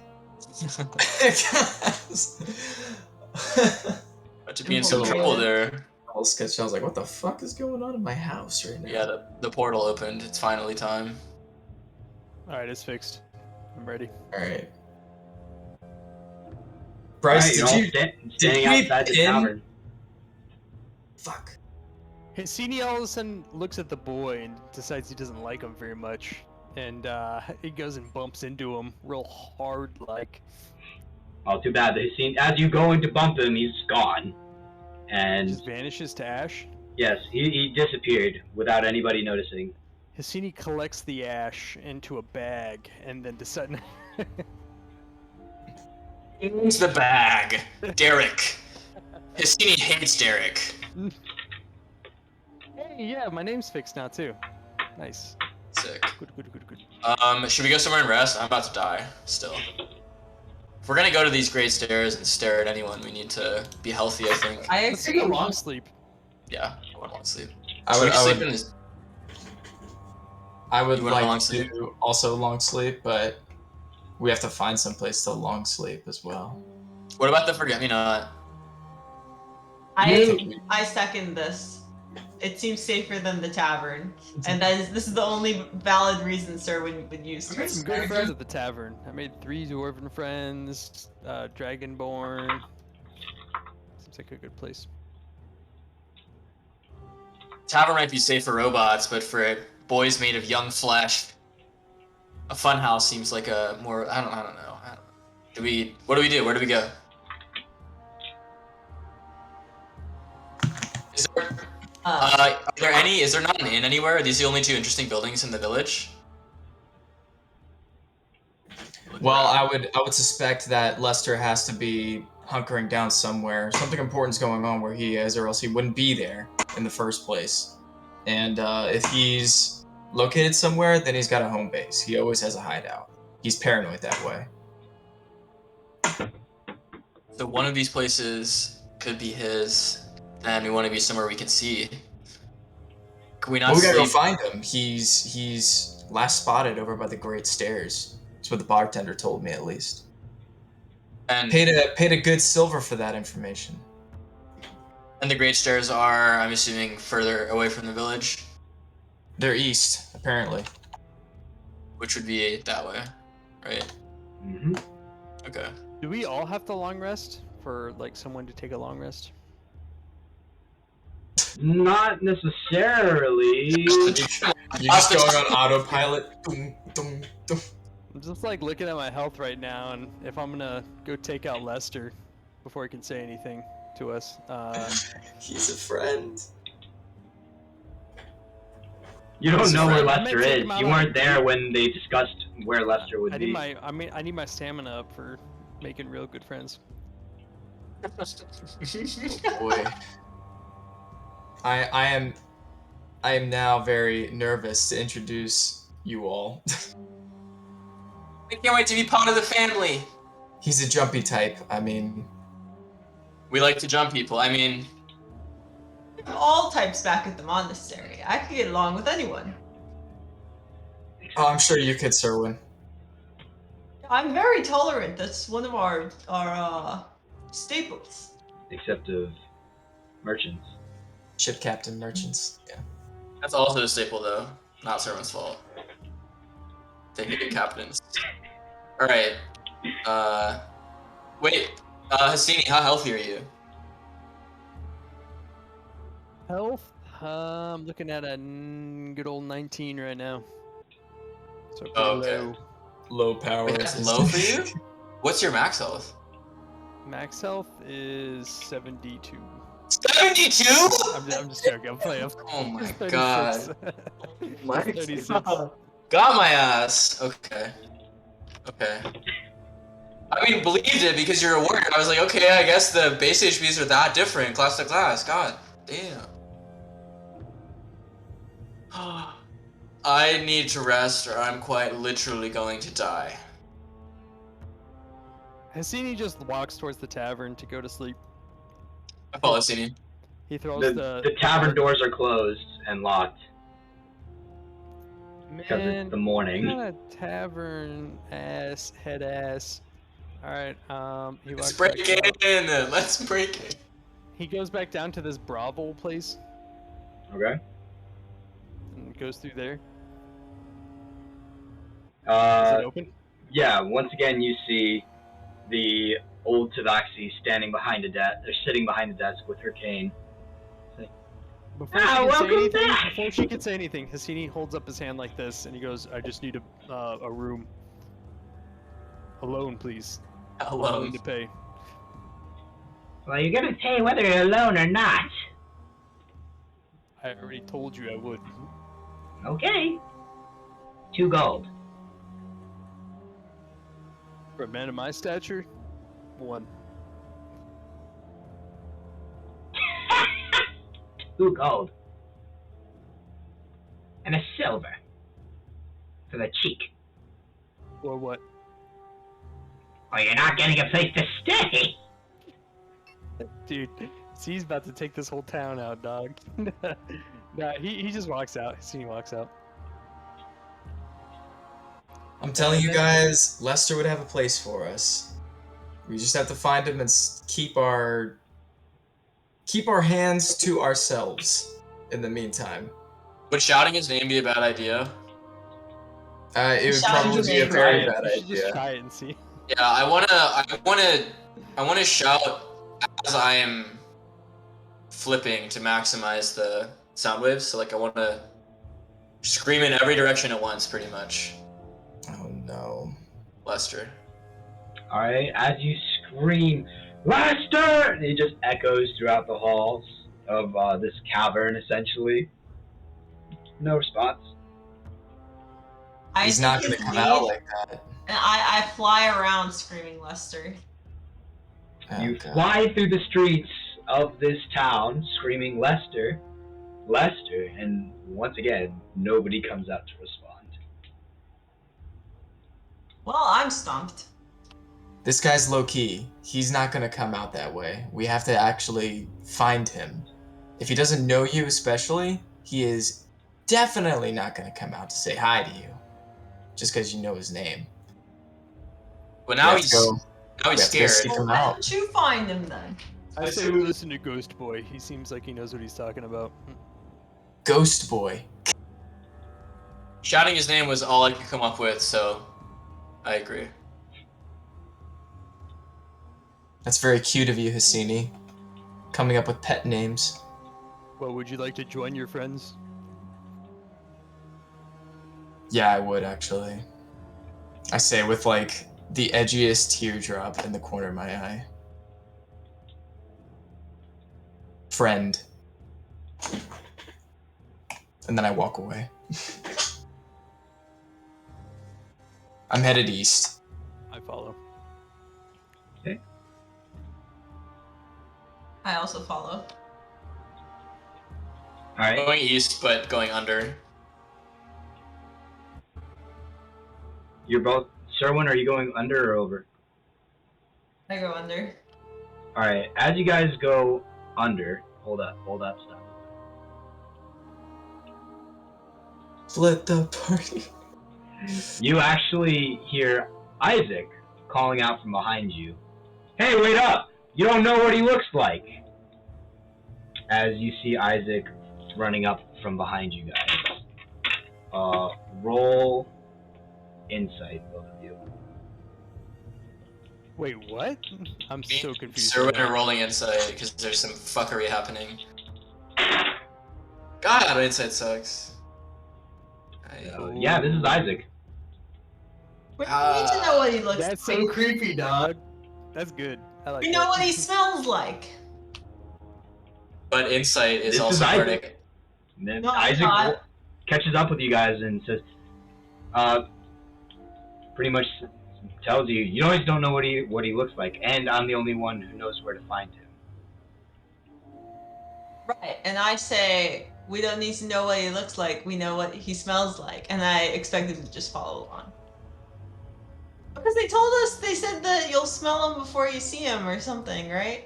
About to be in some trouble there. All sketched. I was like, "What the fuck is going on in my house right now?" Yeah, the portal opened. It's finally time. All right, it's fixed. I'm ready. All right. Bryce, Alright, did you're all you? standing we outside the pin- tavern. Fuck. Hissini all of a sudden looks at the boy and decides he doesn't like him very much, and he goes and bumps into him real hard, like. Oh, too bad. As you go in to bump him, he's gone, and Just vanishes to ash. yes, he disappeared without anybody noticing. Hissini collects the ash into a bag and then decides. Into the bag. Derek. Hissini hates Derek. Hey, yeah, my name's fixed now too. Nice. Sick. Good. Should we go somewhere and rest? I'm about to die, still. If we're gonna go to these great stairs and stare at anyone, we need to be healthy, I think. Let's take a long sleep. Yeah, I want long sleep. I would You want a long like sleep? to also long sleep, but we have to find some place to long sleep as well. What about the forget-me-not? I second this. It seems safer than the tavern, and this is the only valid reason Serwin would use. I made some good friends at the tavern. I made 3 dwarven friends, dragonborn. Seems like a good place. Tavern might be safe for robots, but for boys made of young flesh, a funhouse seems like a more. I don't know. What do we do? Where do we go? Is there not an inn anywhere? Are these the only 2 interesting buildings in the village? Well, I would suspect that Lester has to be hunkering down somewhere. Something important's going on where he is, or else he wouldn't be there in the first place. And if he's located somewhere, then he's got a home base. He always has a hideout. He's paranoid that way. So one of these places could be his, and we want to be somewhere we can see. Can we not Well, we gotta go sleep? find him. He's last spotted over by the Great Stairs. That's what the bartender told me, at least. And Paid a good silver for that information. And the Great Stairs are, I'm assuming, further away from the village, They're east, apparently. which would be that way, right? Mm-hmm. Okay. Do we all have to long rest for like someone to take a long rest? Not necessarily. You're just going on autopilot. Dum, dum, dum. I'm just like looking at my health right now, and if I'm gonna go take out Lester before he can say anything to us, He's a friend. You don't know where I meant Lester to take is. him out You on weren't a there date. when they discussed where Lester would I be. need my stamina up for making real good friends. Oh boy. I am now very nervous to introduce you all. I can't wait to be part of the family. He's a jumpy type. I mean, We like to jump people. I mean, All types back at the monastery. I could get along with anyone. oh, I'm sure you could, Serwin. I'm very tolerant. That's one of our staples. Except of merchants. Ship captain merchants. Yeah. that's also a staple, though. Not Sermon's fault. They hate captains. All right. Wait. Hassini, how healthy are you? Health? I'm looking at a good old 19 right now. So pretty Oh, okay. low. Low power. Wait, that's low for you? What's your max health? Max health is 72. 72? I'm just joking. I'm playing. Oh my 36. god. My 36. Got my ass. Okay. I mean, believed it because you're a warrior. I was like, okay, I guess the base HPs are that different, class to class. God damn. I need to rest, or I'm quite literally going to die. Hassini just walks towards the tavern to go to sleep. I follow Hassini. He throws The tavern doors are closed and locked because Man, it's the morning. not a tavern head ass. All right. He Let's walks break back up. in. Let's break in. He goes back down to this brothel place Okay. and goes through there. Is it open? Yeah, once again you see the old Tabaxi standing behind a desk, or sitting behind a desk with her cane. Before she can say welcome anything, back. before she can say anything, Hassini holds up his hand like this, and he goes, "I just need a room. Alone, please. I'm willing to pay." Well, you're gonna pay whether you're alone or not. I already told you I would. Okay. 2 gold. For a man of my stature, 1. 2 gold. And a silver. For the cheek. Or what? Or you're not getting a place to stay. Dude, he's about to take this whole town out, dog. Nah, he just walks out. Hassini walks out. I'm telling you guys, Lester would have a place for us. We just have to find him and keep our hands to ourselves in the meantime. Would shouting his name be a bad idea? It would Shouting probably his be a name, very right? bad You should just idea. try it and see. Yeah, I wanna shout as I am flipping to maximize the sound waves. So like I wanna scream in every direction at once, pretty much. Oh no. Lester. Alright, as you scream, Lester! It just echoes throughout the halls of this cavern, essentially. No response. He's not gonna come out like that. And I fly around screaming Lester. Oh, You God. fly through the streets of this town, screaming Lester, Lester, and once again, nobody comes out to respond. Well, I'm stumped. This guy's low key. He's not gonna come out that way. We have to actually find him. If he doesn't know you especially, he is definitely not gonna come out to say hi to you. Just because you know his name. But now We have he's to go- now we he's have to go scared. seek him Why out. don't you find him then? I say we listen to Ghost Boy. He seems like he knows what he's talking about. Ghost Boy. Shouting his name was all I could come up with, so I agree. That's very cute of you, Hassini. Coming up with pet names. Well, would you like to join your friends? Yeah, I would actually. I say with like the edgiest teardrop in the corner of my eye. Friend. And then I walk away. I'm headed east. I follow. I also follow. Alright, Going east, but going under. you're both. Sherwin, are you going under or over? I go under. Alright, as you guys go under, hold up, stop. Split the party. You actually hear Isaac calling out from behind you. Hey, wait up! You don't know what he looks like! As you see Isaac running up from behind you guys. Roll insight, both of you. Wait, what? I'm so confused. Sir, right we're now. rolling insight because there's some fuckery happening. God, insight sucks. Yeah, this is Isaac. We need to know what he looks That's like. so creepy, dog. That's good. I like We that. know what he smells like. But insight is This also is part of Isaac. And then No, I'm Isaac not. catches up with you guys and says, pretty much tells you, you always don't know what he looks like, and I'm the only one who knows where to find him. Right, and I say, we don't need to know what he looks like, we know what he smells like, and I expect him to just follow along. Because they told us, they said that you'll smell him before you see him or something, right?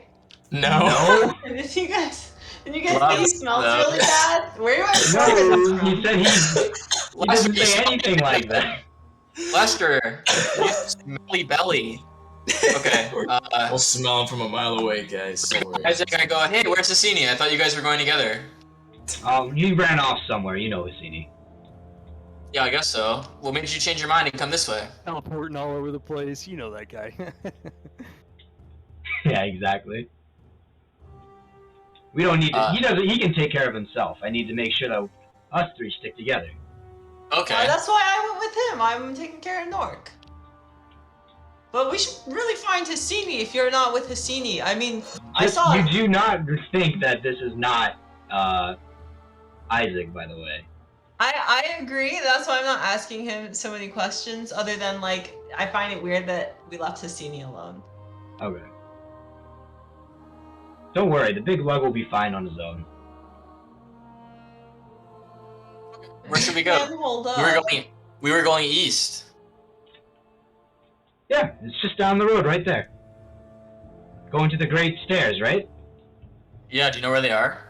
No. And did you guys say he Loves smells them. really bad? Where do I No, from? he said he doesn't say anything like that. Lester, you smelly belly. Okay. We'll smell him from a mile away, guys. Don't worry. Isaac, I go, hey, where's Hassini? I thought you guys were going together. He ran off somewhere, you know, Hassini. Yeah, I guess so. What made you change your mind and come this way? Teleporting all over the place. You know that guy. Yeah, exactly. We don't need to. He can take care of himself. I need to make sure that us three stick together. Okay. That's why I went with him. I'm taking care of Nork. But we should really find Hassini if you're not with Hassini. I mean, You do not think that this is not Isaac, by the way. I agree. That's why I'm not asking him so many questions. Other than like, I find it weird that we left Hassini alone. Okay. Don't worry, the big lug will be fine on his own. Where should we go? Hold up. We were going east. Yeah, it's just down the road right there. Going to the Great Stairs, right? Yeah, do you know where they are?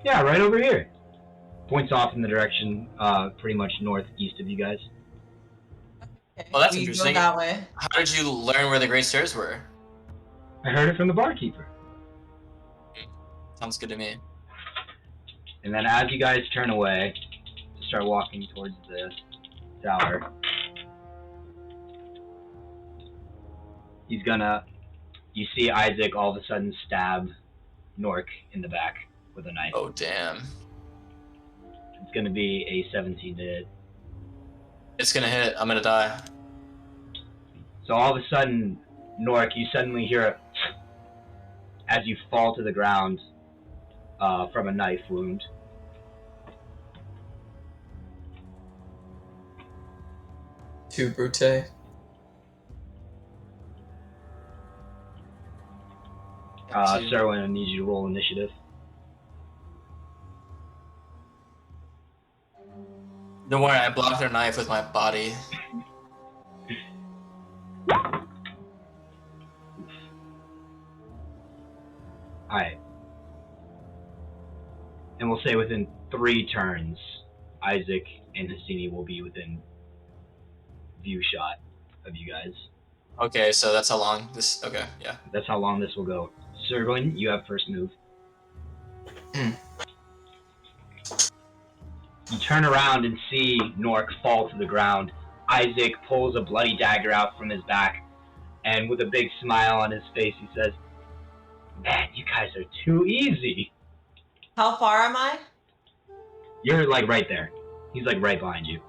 Yeah, right over here. Points off in the direction, pretty much northeast of you guys. Okay, Oh, that's we interesting. Go that way. How did you learn where the Great Stairs were? I heard it from the barkeeper. Sounds good to me. And then as you guys turn away, to start walking towards the tower, you see Isaac all of a sudden stab Nork in the back with a knife. Oh, damn. It's gonna be a 17 to hit. It's gonna hit. I'm gonna die. So all of a sudden, Nork, you suddenly hear a as you fall to the ground from a knife wound. Two brute. Serwin, I need you to roll initiative. Don't worry, I blocked their knife with my body. Alright. And we'll say within 3 turns, Isaac and Hassini will be within view shot of you guys. Okay, so that's how long this... Okay, yeah. That's how long this will go. Serwin, you have first move. You turn around and see Nork fall to the ground. Isaac pulls a bloody dagger out from his back, and with a big smile on his face, he says, "Man, you guys are too easy." How far am I? You're like right there. He's like right behind you.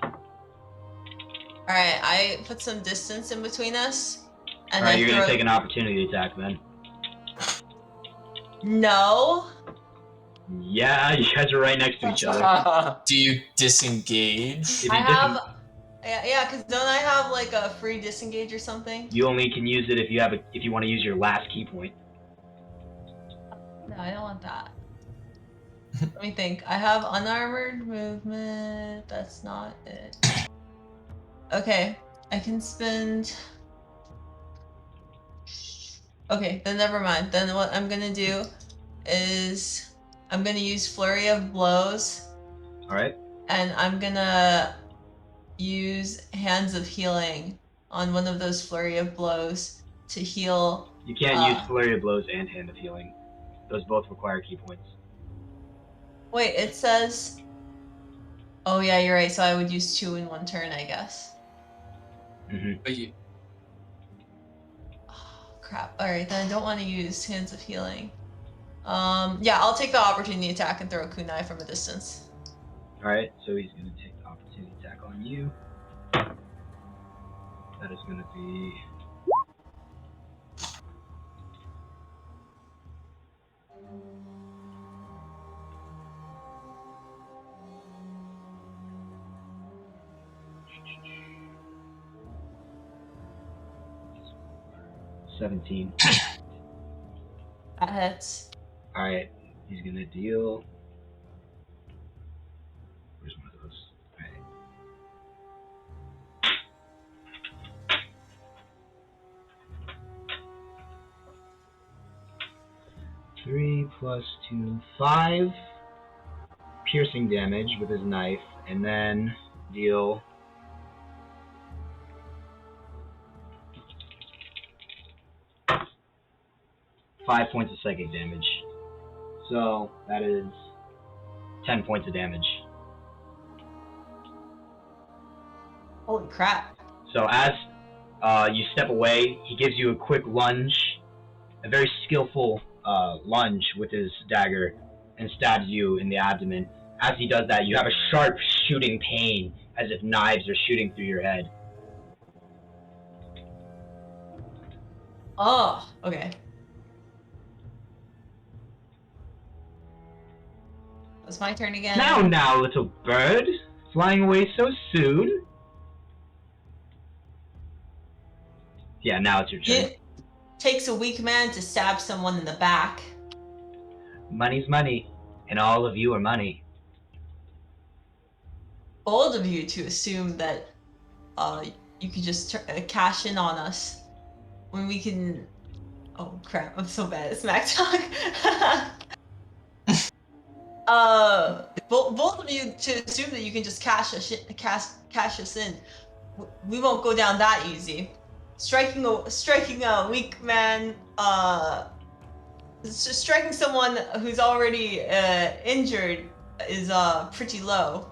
Alright, I put some distance in between us. And Alright, you're gonna take an opportunity attack then. No. Yeah, you guys are right next to each other. Do you disengage? If I you have... Yeah, because don't I have like a free disengage or something? You only can use it if you want to use your last key point. No, I don't want that. Let me think. I have unarmored movement. That's not it. Okay, I can spend... Okay, then never mind. Then what I'm gonna do is... I'm gonna use Flurry of Blows. Alright. And I'm gonna use Hands of Healing on one of those Flurry of Blows to heal... You can't use Flurry of Blows and Hand of Healing. Those both require key points. Wait, it says... Oh yeah, you're right, so I would use 2 in 1 turn, I guess. But you... Oh, crap. Alright, then I don't want to use Hands of Healing. Yeah, I'll take the opportunity attack and throw a kunai from a distance. Alright, so he's going to take the opportunity attack on you. That is going to be... $17. That hits. Alright, he's gonna deal... Where's one of those? Alright. 3 plus 2, 5 piercing damage with his knife, and then deal... Five points of psychic damage. So that is 10 points of damage. Holy crap. So as you step away, he gives you a quick lunge, a very skillful lunge with his dagger and stabs you in the abdomen. As he does that, you have a sharp shooting pain, as if knives are shooting through your head. Oh, okay. It's my turn again. Now, little bird, flying away so soon. Yeah, now it's your turn. It takes a weak man to stab someone in the back. Money's money, and all of you are money. Bold of you to assume that you could just cash in on us when we can. Oh crap! I'm so bad at smack talk. Bold of you to assume that you can just cash us in. We won't go down that easy. Striking a weak man. Striking someone who's already injured is pretty low.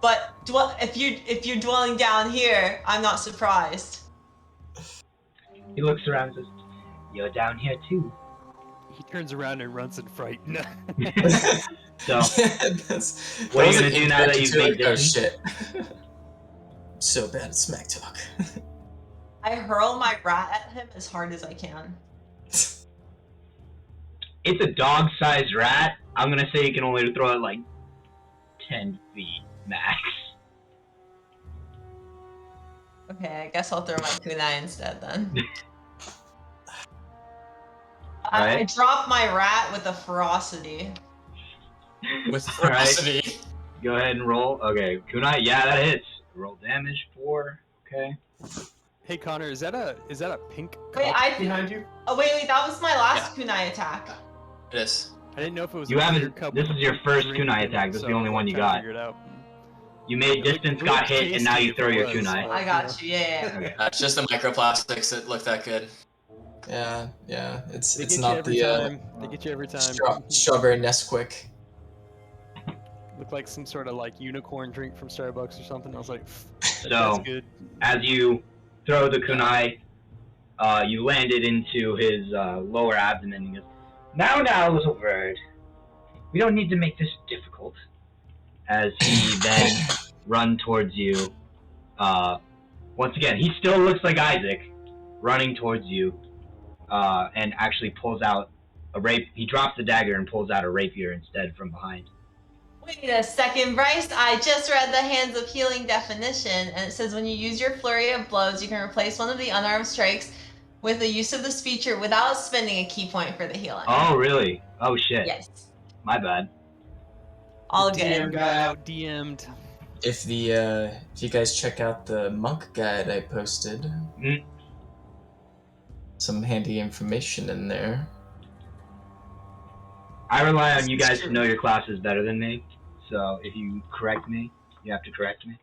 But if you're dwelling down here, I'm not surprised. He looks around and says, "You're down here too." He turns around and runs in fright. So, That's, what are you gonna do now that you've made oh this? shit. I'm so bad at smack talk. I hurl my rat at him as hard as I can. It's a dog-sized rat. I'm gonna say you can only throw it like 10 feet max. Okay, I guess I'll throw my kunai instead then. Right. I drop my rat with a ferocity. With ferocity. Go ahead and roll. Okay, kunai. Yeah, that hits. Roll damage 4. Okay. Hey Connor, is that a pink Wait, cup behind you? Oh wait, that was my last kunai attack. It is. I didn't know if it was. You a haven't. clear cup This is your with first drink kunai in it, attack. This is so the only one you I'm trying to got. figure it out. You made It distance, looked got hit, and now tasty you if throw it your was, kunai. but, I got you. Yeah. Okay. It's just the microplastics that look that good. Yeah. It's They get you not every the time. They get you every time. strawberry Nesquik. Looked like some sort of like unicorn drink from Starbucks or something. I was like, that's So, good. as you throw the kunai, you land it into his lower abdomen. He goes, now, little bird. We don't need to make this difficult. As he then run towards you. Once again, he still looks like Isaac, running towards you, and actually pulls out a he drops the dagger and pulls out a rapier instead from behind. Wait a second, Bryce. I just read the Hands of Healing definition, and it says when you use your flurry of blows, you can replace one of the unarmed strikes with the use of this feature without spending a key point for the healing. Oh, really? Oh, shit. Yes. My bad. All The good. DM got out DM'd. If you guys check out the monk guide I posted, some handy information in there. I rely on you guys to know your classes better than me, so if you correct me, you have to correct me.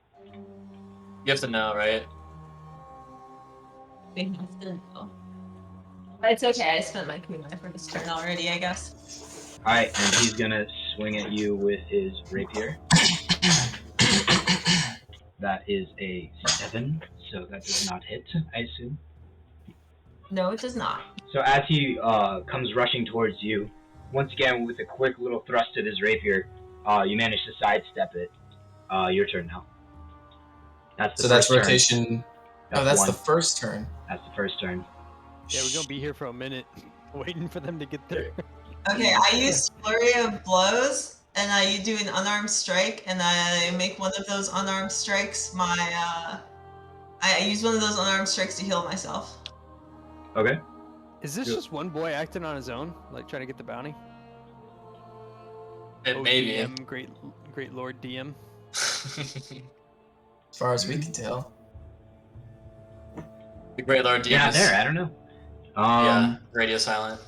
You have to know, right? We have to know. But it's okay. I spent my kunai for this turn already, I guess. Alright, and he's gonna swing at you with his rapier. That is a 7, so that does not hit, I assume. No, it does not. So as he comes rushing towards you, once again with a quick little thrust of his rapier, you manage to sidestep it. Your turn now. That's the first rotation. Turn. That's one. the first turn. That's the first turn. Yeah, we're gonna be here for a minute, waiting for them to get there. Okay, I use flurry of blows, and I do an unarmed strike, and I make one of those unarmed strikes I use one of those unarmed strikes to heal myself. Okay. Is this just one boy acting on his own, like trying to get the bounty? It may be. DM, great Lord DM. As far as we can tell. The Great Lord DM Yeah, is- there. I don't know. Yeah, radio silent.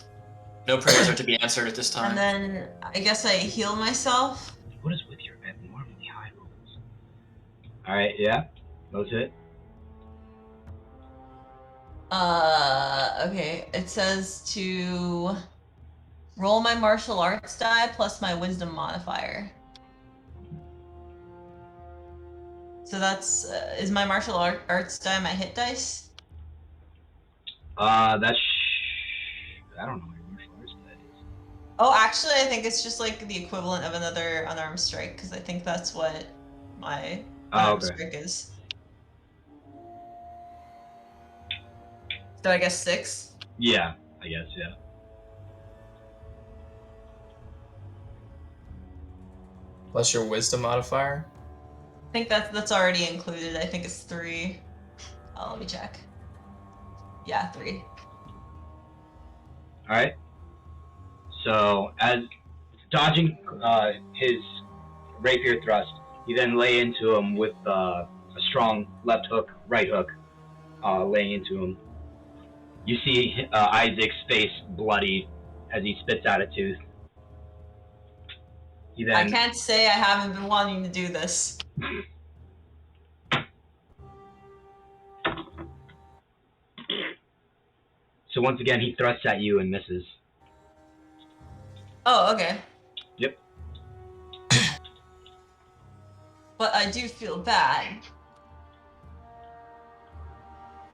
No prayers are to be answered at this time. And then I guess I heal myself. What is with your abnormally high rolls? Alright, yeah. Those hit. Okay. It says to roll my martial arts die plus my wisdom modifier. So that's is my martial arts die my hit dice? That's I don't know what your martial arts that is. Oh, actually, I think it's just like the equivalent of another unarmed strike, because I think that's what my unarmed strike is. So I guess 6? Yeah, I guess, yeah. Plus your wisdom modifier. I think that's already included. I think it's 3. Oh, let me check. Yeah, 3. Alright. So, as dodging his rapier thrust, you then lay into him with a strong left hook, right hook, laying into him. You see Isaac's face bloody as he spits out a tooth. He then... I can't say I haven't been wanting to do this. So once again, he thrusts at you and misses. Oh, okay. Yep. But I do feel bad.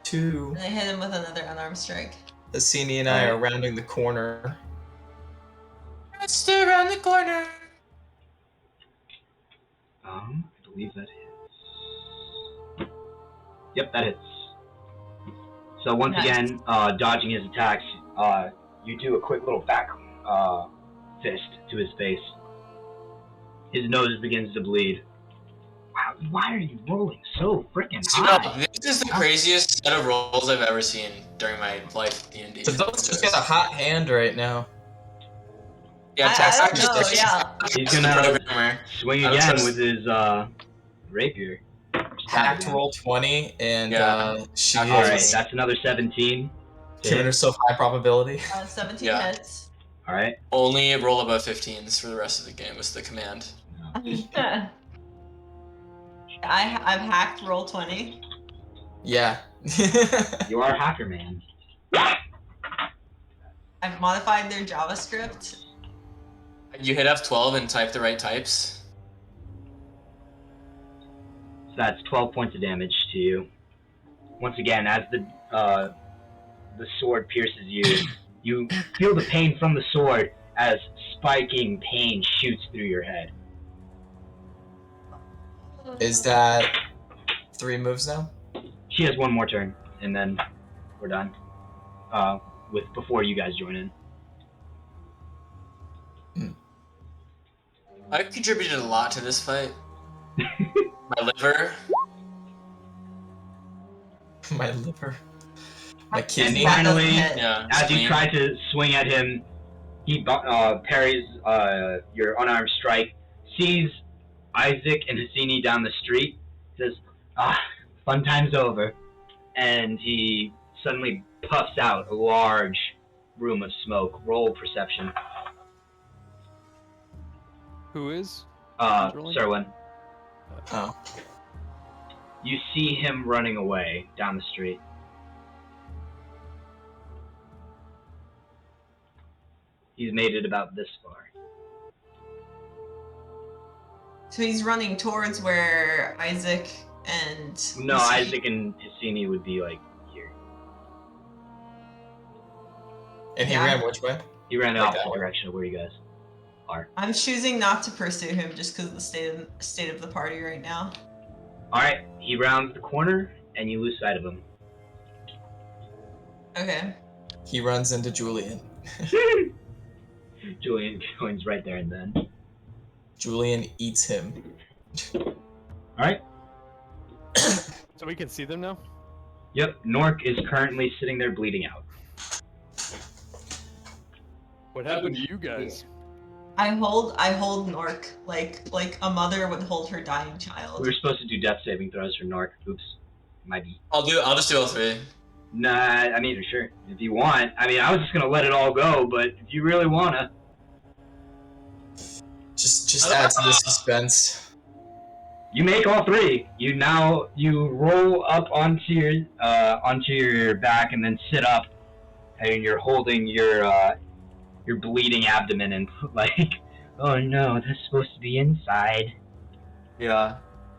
2. And I hit him with another unarmed strike. Hassini and I are rounding the corner. Let's stay around the corner. I believe that hits. Yep, that hits. So once again, dodging his attacks, you do a quick little back fist to his face. His nose begins to bleed. Wow, why are you rolling so freaking high? This is the craziest set of rolls I've ever seen during my life D&D. Tadok's just got a hot hand right now. Yeah, I don't know, yeah. He's gonna swing again with his rapier. Hacked roll 20, and she Alright, that's another 17. giving herself high probability. 17 hits. Alright. Only roll above 15s for the rest of the game was the command. I've hacked roll 20. Yeah. You are a hacker, man. I've modified their JavaScript. You hit F12 and type the right types. So that's 12 points of damage to you. Once again, as the sword pierces you, you feel the pain from the sword as spiking pain shoots through your head. Is that 3 moves now? She has one more turn, and then we're done. Before you guys join in. I contributed a lot to this fight. My liver. My liver. My kidney. And finally, Yeah, as you try to swing at him, he parries your unarmed strike, sees Isaac and Hassini down the street, says, fun time's over, and he suddenly puffs out a large room of smoke. Roll perception. Who is? Serwin. Oh. You see him running away down the street. He's made it about this far. So he's running towards where Isaac and... No, Isaac and Hassini would be, like, here. And he ran which way? He ran the opposite direction of where you guys are. I'm choosing not to pursue him just because of the state of the party right now. Alright, he rounds the corner, and you lose sight of him. Okay. He runs into Julian. Julian joins right there and then. Julian eats him. Alright. So we can see them now? Yep, Nork is currently sitting there bleeding out. What happened to you guys? I hold Nork like a mother would hold her dying child. We were supposed to do death saving throws for Nork. Oops. Might be. I'll just do all 3. Nah, I mean, sure. If you want. I mean, I was just gonna let it all go, but if you really wanna. Just add to the suspense. You make all 3. You roll up onto your back and then sit up, and you're holding your bleeding abdomen and like, oh no, that's supposed to be inside. Yeah.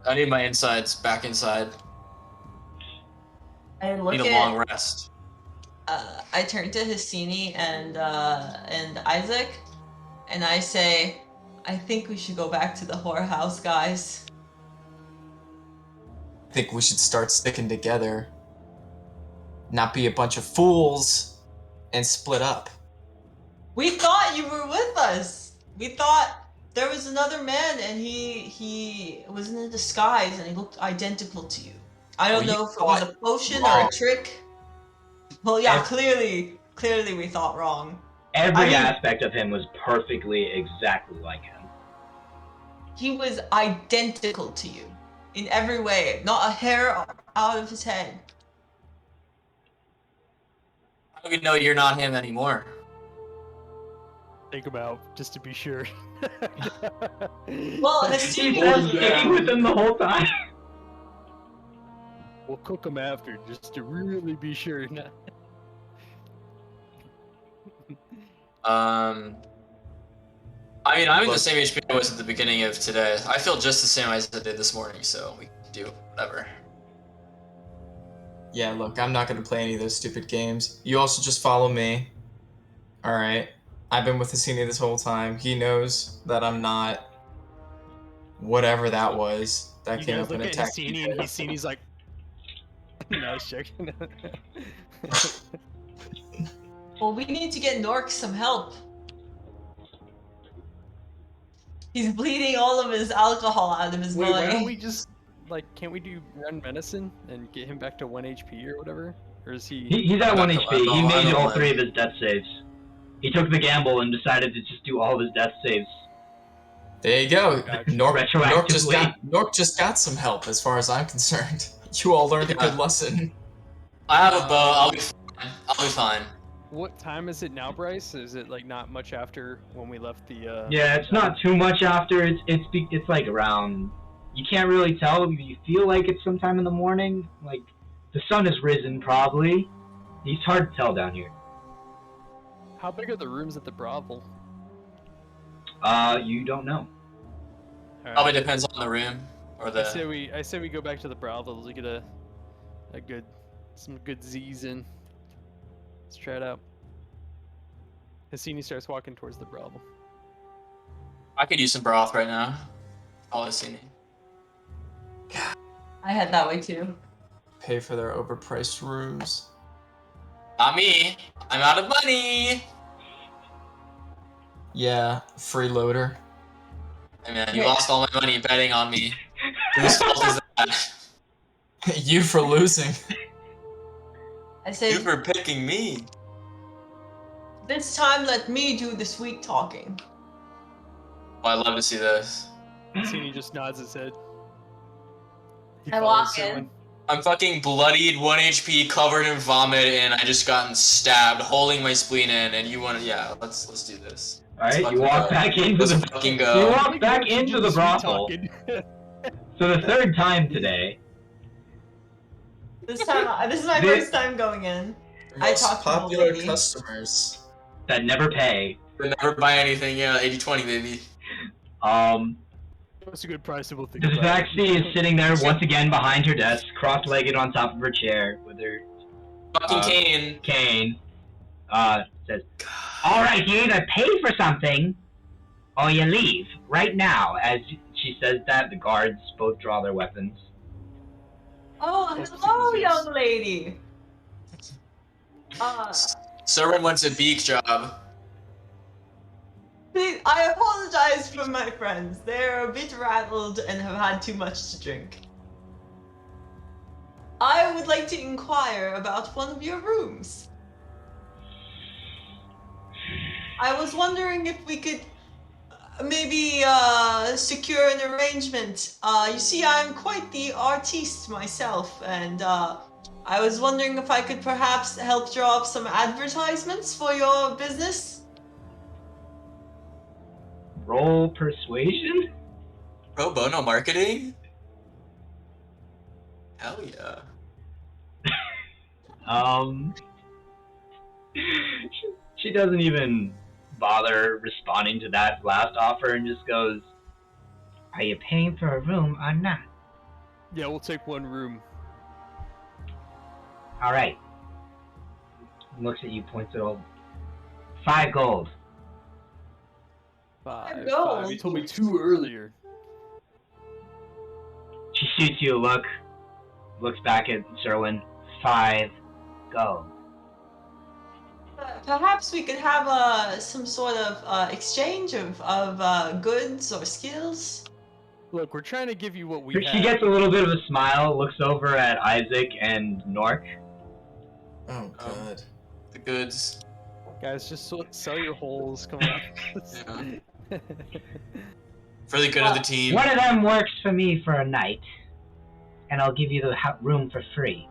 I need my insides back inside. I look Need a long rest. I turn to Hassini and Isaac, and I say, I think we should go back to the whorehouse, guys. I think we should start sticking together. Not be a bunch of fools and split up. We thought you were with us. We thought there was another man, and he was in a disguise, and he looked identical to you. I don't know if it was a potion or a trick. Well, yeah, clearly we thought wrong. Every aspect of him was perfectly exactly like him. He was identical to you in every way, not a hair out of his head. How do we know you're not him anymore? Take him out, just to be sure. Well, He was sticking with him the whole time. We'll cook him after, just to really be sure. I mean, I'm in the same HP I was at the beginning of today. I feel just the same as I did this morning, so we can do whatever. Yeah, look, I'm not going to play any of those stupid games. You also just follow me. Alright? I've been with Hassini this whole time. He knows that I'm not whatever that was that came up and attacked me. And Hassini's like, no, I was checking. Well, we need to get Nork some help. He's bleeding all of his alcohol out of his body. Why don't we just, can't we do run medicine and get him back to 1 HP or whatever? Or is he... He's at 1 HP. He made all 3 of his death saves. He took the gamble and decided to just do all of his death saves. There you go. Nork just got some help as far as I'm concerned. You all learned a good lesson. I have a bow. I'll be fine. What time is it now, Bryce? Is it not much after when we left the? Yeah, it's not too much after. It's like around. You can't really tell. You feel like it's sometime in the morning. Like the sun has risen, probably. It's hard to tell down here. How big are the rooms at the brothel? You don't know. Right. Probably depends on the room or the. I say we go back to the brothel to get some good Z's in. Let's try it out. Hassini starts walking towards the brothel. I could use some broth right now. All Hassini. I head that way too. Pay for their overpriced rooms. Not me. I'm out of money. Yeah, freeloader. Hey man, you lost all my money betting on me. Whose fault is that? You for losing. I say, You for picking me. this time let me do the sweet talking. Oh, I'd love to see this. Hassini just nods his head. He I follows walk in. someone. I'm fucking bloodied, 1 HP, covered in vomit, and I just gotten stabbed, holding my spleen in. And you want to? Yeah, let's do this. All right, you walk back into the. Fucking go. You walk back into the brothel. So the 3rd time today. This is my first time going in. I Most talk to the popular lady. customers. That never pay. They never buy anything. Yeah, 80-20, baby. That's a good price. We'll think The about it. Zaxby is sitting there once again behind her desk, cross-legged on top of her chair, with her Fucking Kane. cane. Says, "All right, you either pay for something, or you leave right now." As she says that, the guards both draw their weapons. Oh, hello, young lady. Servant wants a beak job. Please, I apologize for my friends. They're a bit rattled and have had too much to drink. I would like to inquire about one of your rooms. I was wondering if we could maybe secure an arrangement. You see, I'm quite the artiste myself, and I was wondering if I could perhaps help draw up some advertisements for your business. Roll persuasion? Pro bono marketing? Hell yeah. She doesn't even bother responding to that last offer and just goes, "Are you paying for a room or not?" Yeah, we'll take 1 room. All right. Looks at you, points at all. 5 gold. Five. gold. You told me 2 earlier. She shoots you a look, looks back at Zerwin. 5 gold. Perhaps we could have some sort of exchange of goods or skills. Look, we're trying to give you what we She have. gets a little bit of a smile, looks over at Isaac and Nork. Oh god. The goods. Guys, just sell your holes. Come on. Yeah. For the good of the team. One of them works for me for a night, and I'll give you the room for free.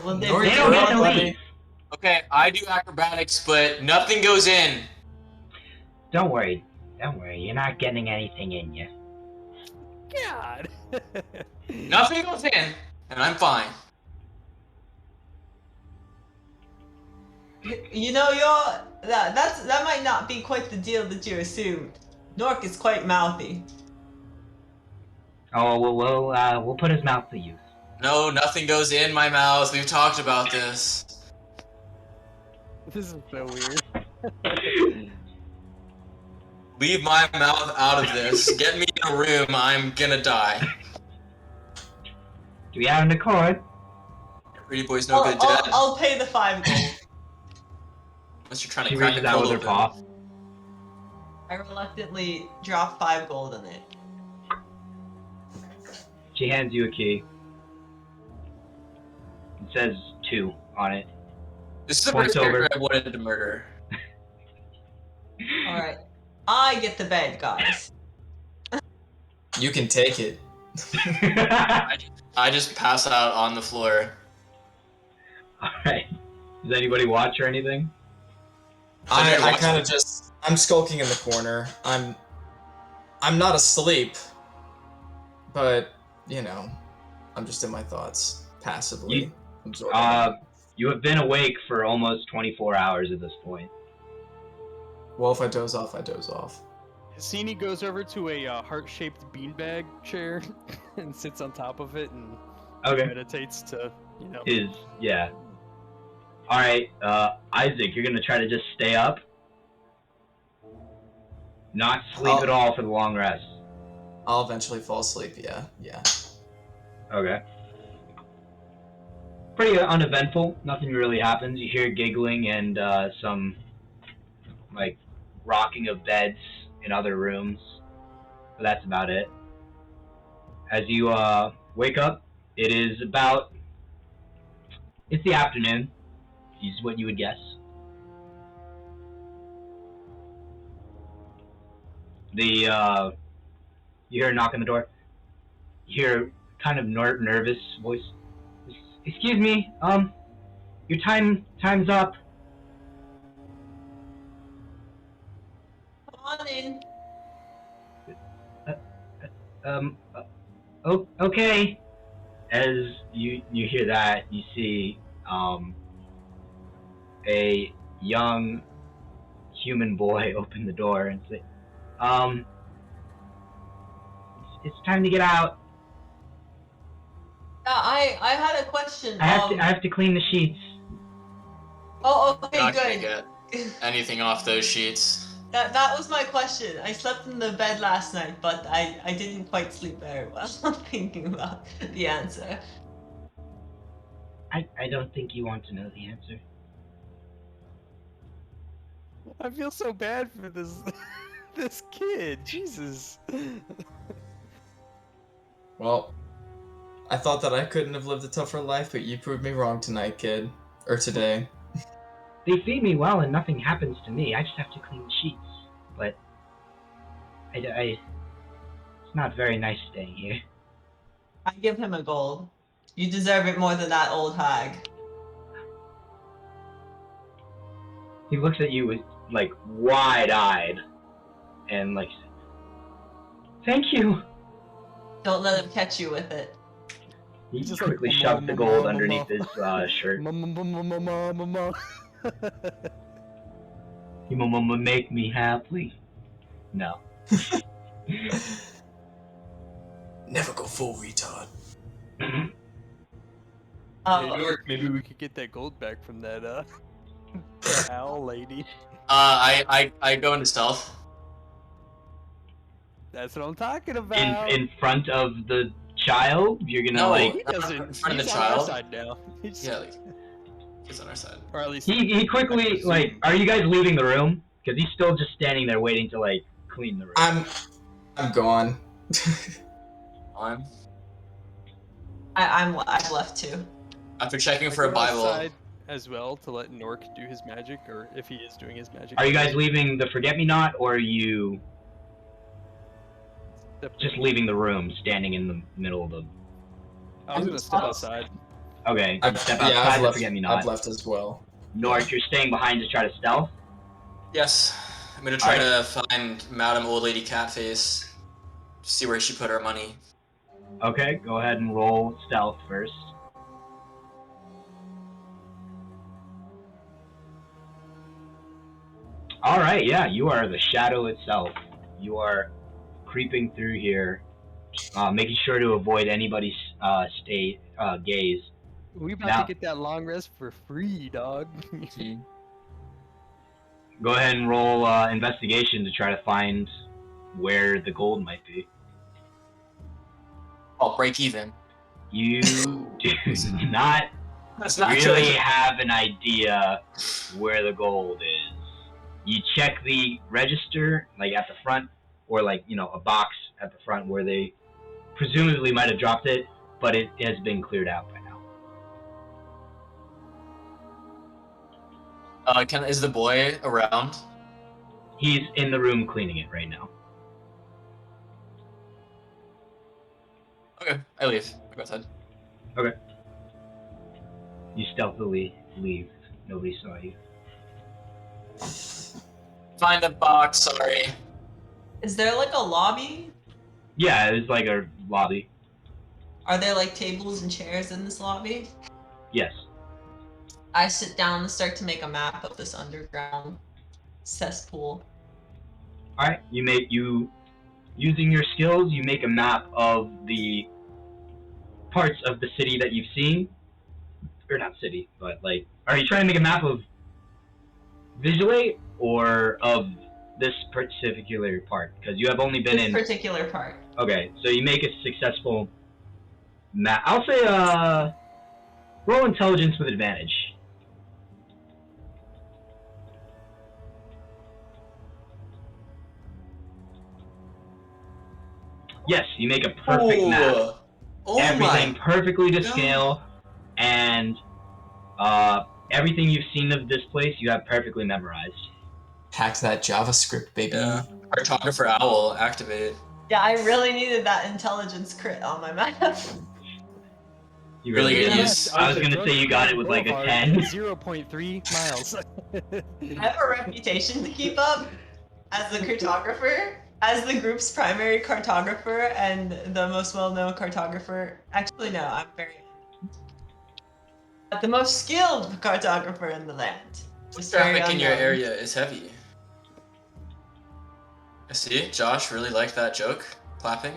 Well, They don't get to leave. Okay, I do acrobatics, but nothing goes in. Don't worry, you're not getting anything in you. God. Nothing goes in, and I'm fine. You know, that might not be quite the deal that you assumed. Nork is quite mouthy. Oh, we'll put his mouth to use. No, nothing goes in my mouth. We've talked about this. This is so weird. Leave my mouth out of this. Get me in a room. I'm gonna die. Do we have an accord? Pretty boy's no good dead. I'll pay the 5 gold. Unless you're trying She to crack reaches a out code with her open. paw. I reluctantly drop 5 gold on it. She hands you a key. It says 2 on it. This is the Points first over. character I wanted to murder. Alright. I get the bed, guys. You can take it. I just pass out on the floor. Alright. Does anybody watch or anything? I kind of just, I'm skulking in the corner. I'm not asleep, but you know, I'm just in my thoughts passively. You have been awake for almost 24 hours at this point. Well, if I doze off, I doze off. Cassini goes over to a heart-shaped beanbag chair and sits on top of it and meditates to, Yeah. Alright, Isaac, you're gonna try to just stay up. Not sleep at all for the long rest. I'll eventually fall asleep, yeah. Okay. Pretty uneventful. Nothing really happens. You hear giggling and some, rocking of beds in other rooms. But that's about it. As you wake up, it's the afternoon, is what you would guess. You hear a knock on the door. You hear kind of nervous voice. Excuse me, your time's up. Come on in. Okay. As you hear that, you see, a young human boy open the door and say, it's time to get out. I had a question. I have to clean the sheets. Oh, okay, Not gonna good. get anything off those sheets. That was my question. I slept in the bed last night, but I didn't quite sleep very well. I'm thinking about the answer. I don't think you want to know the answer. I feel so bad for this kid. Jesus. Well, I thought that I couldn't have lived a tougher life, but you proved me wrong tonight, kid. Or today. They feed me well and nothing happens to me. I just have to clean the sheets. But it's not very nice staying here. I give him a gold. You deserve it more than that old hag. He looks at you with, wide-eyed. And, thank you. Don't let him catch you with it. He just quickly shoved the gold underneath his shirt. You mama make me happy. No. Never go full retard. Hey, York, maybe we could get that gold back from that The hell, lady? I go into stealth. That's what I'm talking about. In front of the child, you're gonna No, like. He doesn't. in front of He's the on our child. side now. He's, Yeah, like he's on our side. or at least He quickly like. Are you guys leaving the room? Because he's still just standing there waiting to like clean the room. I'm gone. I've left too. After checking I for a go Bible. outside as well to let Nork do his magic, or if he is doing his magic. Are you guys leaving the forget-me-not, or are you just leaving the room, standing in the middle of the? I was gonna step outside. Okay, step Yeah, outside I've the left, forget-me-not. I've left as well. Nork, you're staying behind to try to stealth. Yes. I'm gonna try to find Madam Old Lady Catface. See where she put her money. Okay, go ahead and roll stealth first. Alright, yeah, you are the shadow itself. You are creeping through here, making sure to avoid anybody's gaze. We about Now- to get that long rest for free, dog. Go ahead and roll investigation to try to find where the gold might be. I'll break even. You do not That's not really good. have an idea where the gold is. You check the register, like at the front, or like, you know, a box at the front where they presumably might have dropped it, but it has been cleared out by now. Is the boy around? He's in the room cleaning it right now. Okay, I leave. I go outside. You stealthily leave. Nobody saw you. Find a box, sorry. Is there like a lobby? Yeah, it's like a lobby. Are there like tables and chairs in this lobby? Yes. I sit down and start to make a map of this underground cesspool. Alright, using your skills, you make a map of the parts of the city that you've seen. Or not city, but like, are you trying to make a map of visually or of this particular part? Because you have only been This particular part. Okay, so you make a successful map. I'll say, roll intelligence with advantage. Yes, you make a perfect map. Oh Everything my. perfectly to God. scale, and everything you've seen of this place, you have perfectly memorized. Hacked that JavaScript, baby. Yeah. Cartographer Owl, activate. Yeah, I really needed that intelligence crit on my map. You Really really good did. use. I was gonna say you got it with like a 10. 0.3 miles. I have a reputation to keep up as the cartographer, as the group's primary cartographer and the most well-known cartographer. Actually, no, I'm very the most skilled cartographer in the land. Just very Traffic in your unknown. area is heavy. I see. Josh really liked that joke. Clapping.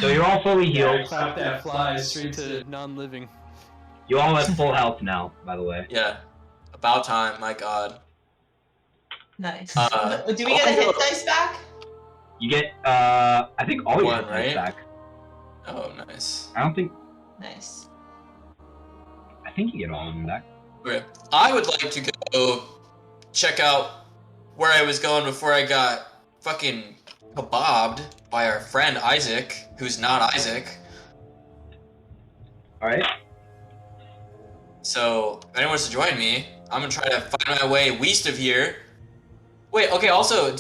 So you're all fully healed. Clap that flies straight to non-living. You all have full health now, by the way. Yeah. About time, my god. Nice. I Do we get a wanna hit go- dice back? You get, I think all your One, hit points right? back. Oh, nice. I don't think, Nice. I think you get all of them back. Okay. I would like to go check out where I was going before I got fucking kebabbed by our friend Isaac, who's not Isaac. Alright. So, if anyone wants to join me, I'm gonna try to find my way west of here. Wait, okay, also,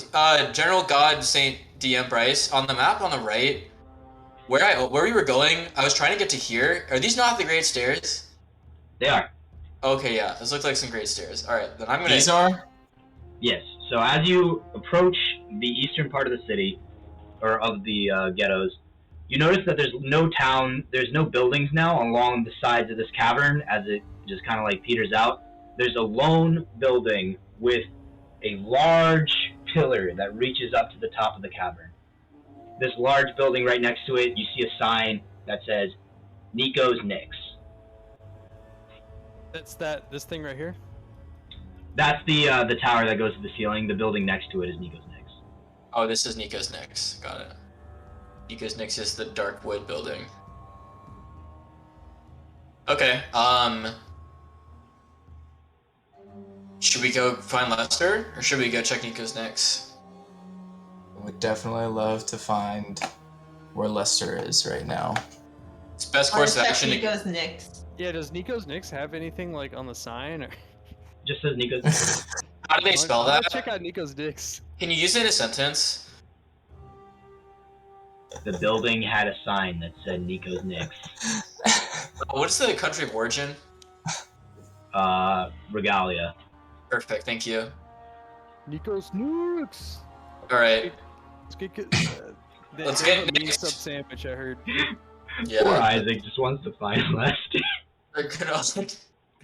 General God Saint DM Bryce, on the map on the right, where we were going, I was trying to get to here. Are these not the Great Stairs? They are. Okay, yeah, those look like some great stairs. Alright, then I'm gonna... These are? Yes. So as you approach the eastern part of the city, or of the ghettos, you notice that there's no town, there's no buildings now along the sides of this cavern as it just kind of like peters out. There's a lone building with a large pillar that reaches up to the top of the cavern. This large building right next to it, you see a sign that says, Nico's Nicks. That's this thing right here? That's the tower that goes to the ceiling. The building next to it is Nico's Nicks. Oh, this is Nico's Nicks. Got it. Nico's Nicks is the dark wood building. Okay. Should we go find Lester, or should we go check Nico's Nicks? I would definitely love to find where Lester is right now. It's best course of action. Nico's Nicks. Yeah, does Nico's Nicks have anything like on the sign? Or... Just says Nico's Nicks. How do they spell I'll that? check out Nico's Nicks. Can you use it in a sentence? The building had a sign that said Nico's Nicks. What's the country of origin? Regalia. Perfect, thank you. Nico's Nicks. All right. Let's get a Nicks. sub sandwich. I heard. Yeah. Poor Isaac just wants to find Lester.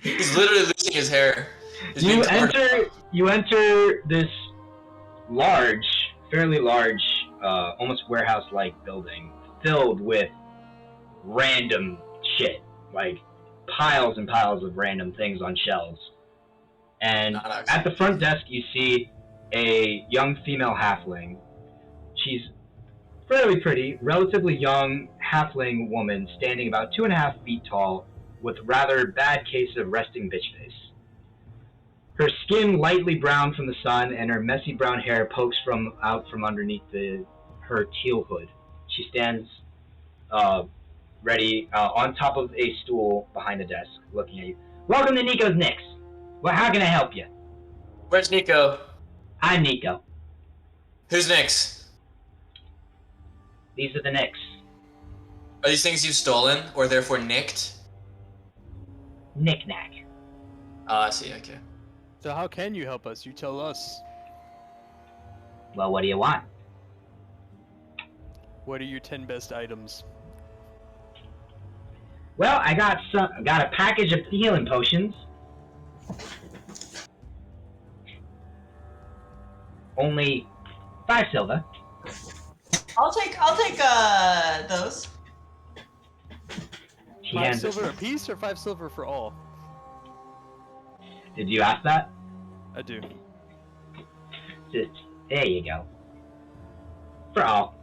He's literally losing his hair. He's You being covered- enter this large, fairly large, almost warehouse-like building filled with random shit, like piles and piles of random things on shelves. And at the front desk, you see a young female halfling. She's fairly pretty, relatively young halfling woman, standing about 2.5 feet tall, with a rather bad case of resting bitch face. Her skin lightly brown from the sun, and her messy brown hair pokes out from underneath her teal hood. She stands ready on top of a stool behind the desk, looking at you. Welcome to Nico's Nicks. Well, how can I help you? Where's Nico? I'm Nico. Who's Nicks? These are the Nicks. Are these things you've stolen, or therefore nicked? Knick-knack. Oh, I see, okay. So how can you help us? You tell us. Well, what do you want? What are your 10 best items? Well, I got a package of healing potions. Only 5 silver. I'll take those. 5 silver a piece or 5 silver for all? Did you ask that? I do. Just, there you go. For all.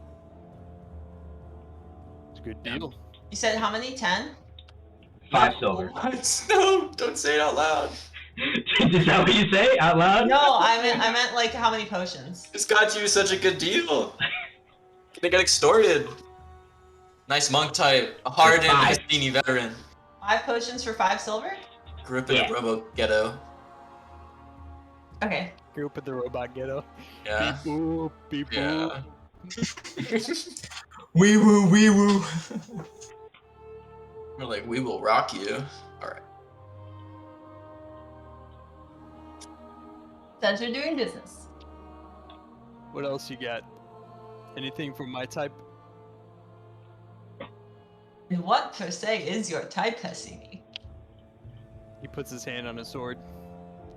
It's a good deal. You said how many? 10? 5 silver. No, don't say it out loud. Is that what you say out loud? No, I meant like how many potions? This got you such a good deal. They got extorted. Nice monk type, a hardened Hastini veteran. 5 potions for 5 silver? Grew up in a robo ghetto. Okay. Grew up in the robot ghetto. Yeah. Beep boop, beep boop. Yeah. Wee woo, wee woo. We're like, we will rock you. Alright. Since you're doing business. What else you got? Anything from my type? And what per se is your type, Cassini? He puts his hand on his sword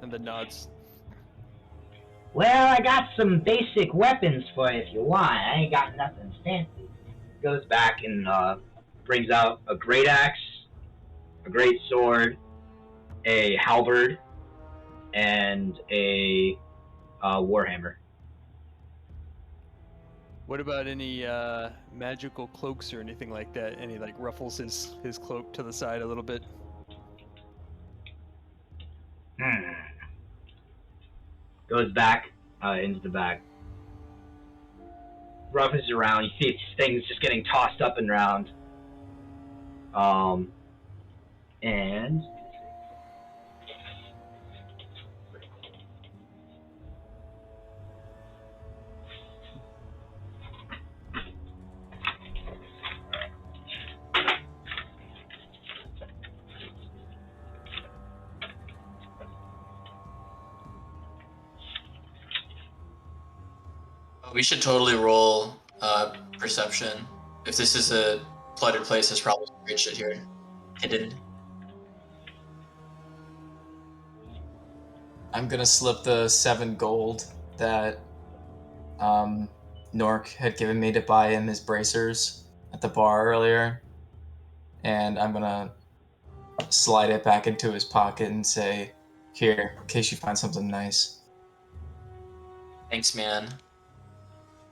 and then nods. Well, I got some basic weapons for you if you want. I ain't got nothing fancy. Goes back and brings out a great axe, a great sword, a halberd, and a warhammer. What about any magical cloaks or anything like that? Any like ruffles his cloak to the side a little bit? Goes back into the back. Roughs around. You see things just getting tossed up and around. And We should totally roll perception. If this is a flooded place, there's probably some great shit here. Hidden. I'm gonna slip the 7 gold that Nork had given me to buy him his bracers at the bar earlier, and I'm gonna slide it back into his pocket and say, Here, in case you find something nice. Thanks, man.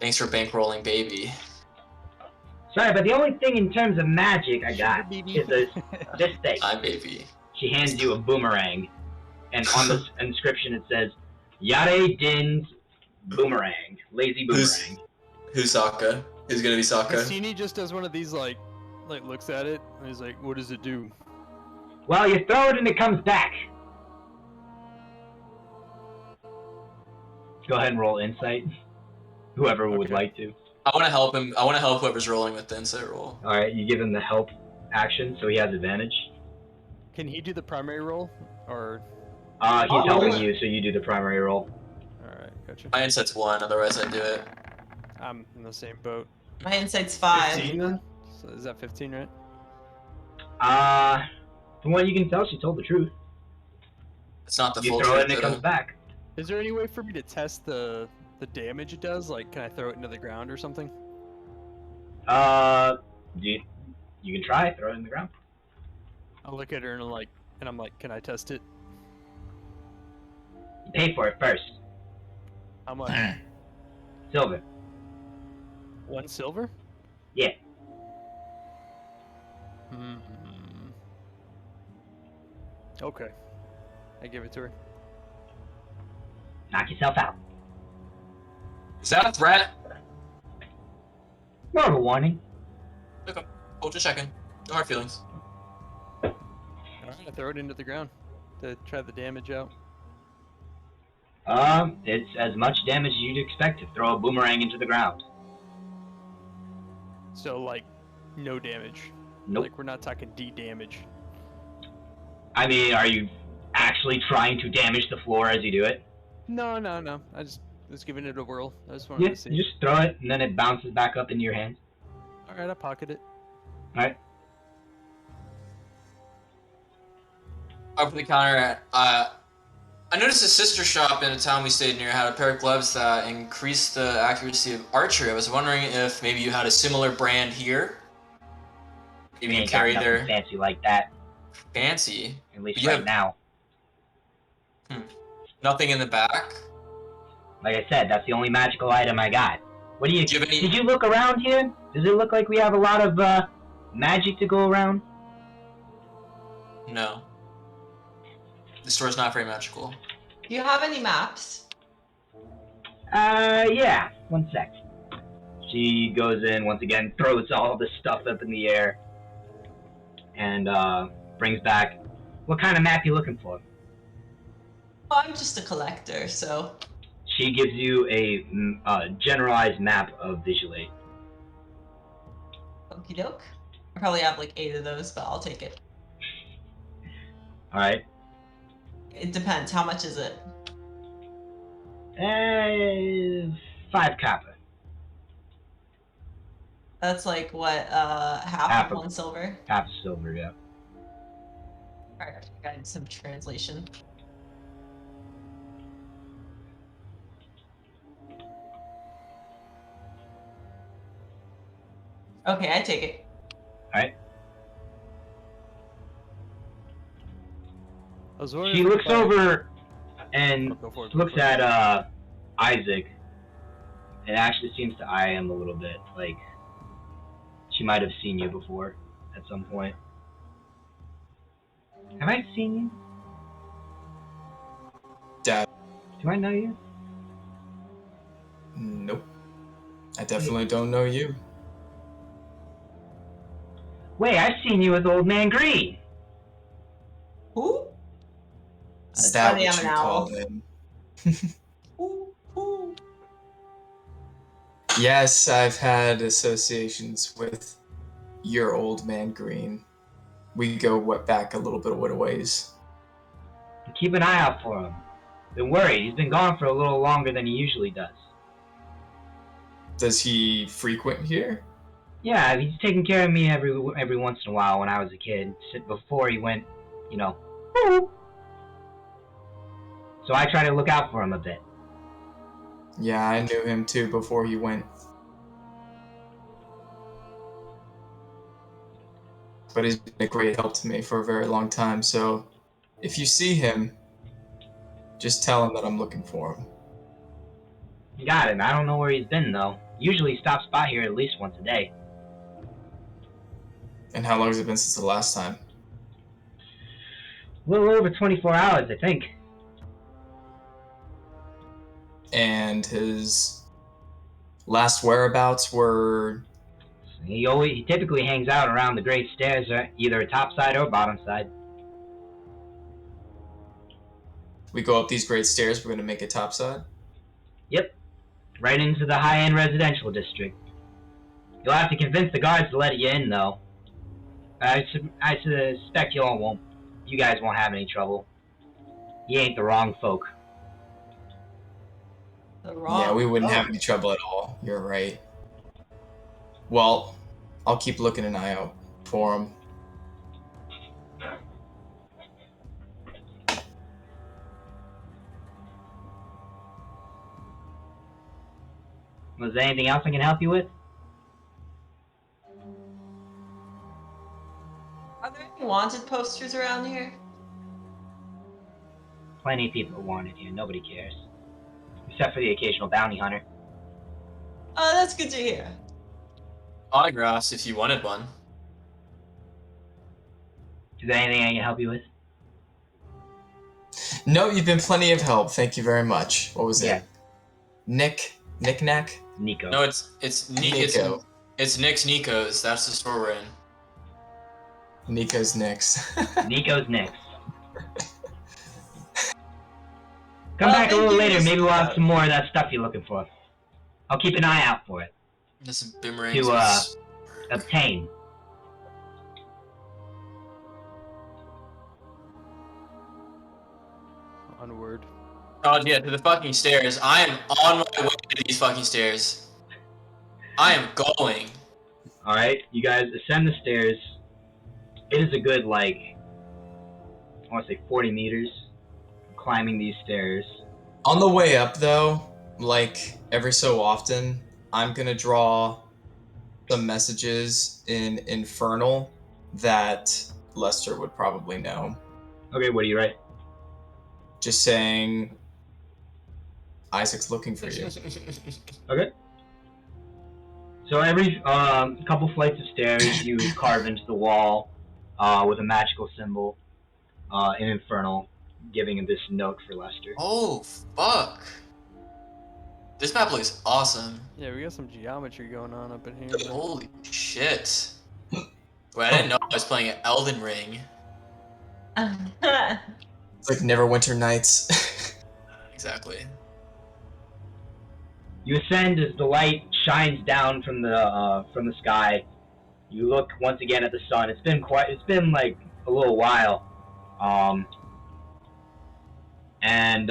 Thanks for bankrolling, baby. Sorry, but the only thing in terms of magic I got is this thing. Hi, baby. She hands you a boomerang, and on the inscription it says, Yare Din's boomerang. Lazy boomerang. Who's Sokka? Who's gonna be Sokka? Cassini just does one of these, like looks at it, and he's like, what does it do? Well, you throw it and it comes back. Go ahead and roll insight. Whoever would like to. I want to help him. I want to help whoever's rolling with the insight roll. Alright, you give him the help action, so he has advantage. Can he do the primary roll, or? He's helping you, so you do the primary roll. Alright, gotcha. My insight's 1, otherwise I'd do it. I'm in the same boat. My insight's 5. 15 then? So is that 15, right? From what you can tell, she told the truth. It's not the You full throw truth, it and it though. comes back. Is there any way for me to test the damage it does? Like, can I throw it into the ground or something? You can try, throw it in the ground. I'll look at her and I'm like, can I test it? You pay for it first. How much? Silver. 1 silver? Yeah. Okay. I give it to her. Knock yourself out. Is that a threat? More of a warning. Okay. Cool, just checking. No hard feelings. Alright, I throw it into the ground to try the damage out. It's as much damage as you'd expect to throw a boomerang into the ground. So, like, no damage. Nope. Like, we're not talking D damage. I mean, are you actually trying to damage the floor as you do it? No. I just was giving it a whirl. I just wanted Yeah, to see. you just throw it, and then it bounces back up into your hand. Alright, I pocket it. Alright. Over the counter, I noticed a sister shop in a town we stayed near had a pair of gloves that increased the accuracy of archery. I was wondering if maybe you had a similar brand here. Maybe you Ain't carry got their nothing fancy like that, fancy. at least You right have- now. Nothing in the back. Like I said, that's the only magical item I got. What do you? Do you have any- Did you look around here? Does it look like we have a lot of magic to go around? No. The store's not very magical. Do you have any maps? Yeah. 1 sec. She goes in once again, throws all this stuff up in the air, and brings back. What kind of map you looking for? Well, I'm just a collector, so. She gives you a generalized map of Visual Aid. Okie doke. I probably have like 8 of those, but I'll take it. All right. It depends. How much is it? 5 copper. That's like what, half Half of of- 1 silver? Half silver, yeah. Alright, I got some translation. Okay, I take it. Alright. I was wondering She if looks I- over and Go for it, looks go for it. at Isaac. It actually seems to eye him a little bit, like she might have seen you before at some point. Have I seen you? Dad. Do I know you? Nope. I definitely don't know you. Wait, I've seen you with Old Man Green. Who? Is that funny, what I'm you an call owl. him? Who? Yes, I've had associations with your old man Green. We go back a little bit of ways. Keep an eye out for him. Been worried. He's been gone for a little longer than he usually does. Does he frequent here? Yeah, he's taking care of me every once in a while when I was a kid. Before he went, you know. So I try to look out for him a bit. Yeah, I knew him too before he went. But he's been a great help to me for a very long time, so if you see him, Just tell him that I'm looking for him. Got it. I don't know where he's been, though. Usually he stops by here at least once a day. And how long has it been since the last time? A little over 24 hours, I think. And his last whereabouts were... He typically hangs out around the Great Stairs, either top side or bottom side. We go up these great stairs, we're going to make it topside? Yep. Right into the high-end residential district. You'll have to convince the guards to let you in, though. I suspect you guys won't have any trouble. You ain't the wrong folk. Yeah, we wouldn't have any trouble at all. You're right. Well, I'll keep looking an eye out for him. Was there anything else I can help you with? Are there any wanted posters around here? Plenty of people are wanted here. Nobody cares. Except for the occasional bounty hunter. Oh, that's good to hear. Autographs if you wanted one. Is there anything I can help you with? No, you've been plenty of help. Thank you very much. What was it? Knick-knack? Nico. No, it's Nico. It's Nick's Nico's. That's the store we're in. Nico's Nicks. Nico's Nicks. Come back a little later. Maybe we'll have some more of that stuff you're looking for. I'll keep an eye out for it. This boomerang. To obtain. Onward. Oh yeah, to the fucking stairs. I am on my way to these fucking stairs. I am going. Alright, you guys ascend the stairs. It is a good, like, I want to say 40 meters climbing these stairs. On the way up, though, like, every so often, I'm gonna draw some messages in Infernal that Lester would probably know. Okay, what do you write? Just saying, Isaac's looking for you. Okay. So every couple flights of stairs, you carve into the wall with a magical symbol in Infernal, giving this note for Lester. Oh, fuck. This map looks awesome. Yeah, we got some geometry going on up in here. Holy shit. Wait, I didn't know I was playing Elden Ring. It's like Neverwinter Nights. Exactly. You ascend as the light shines down from the sky. You look once again at the sun. It's been like a little while, and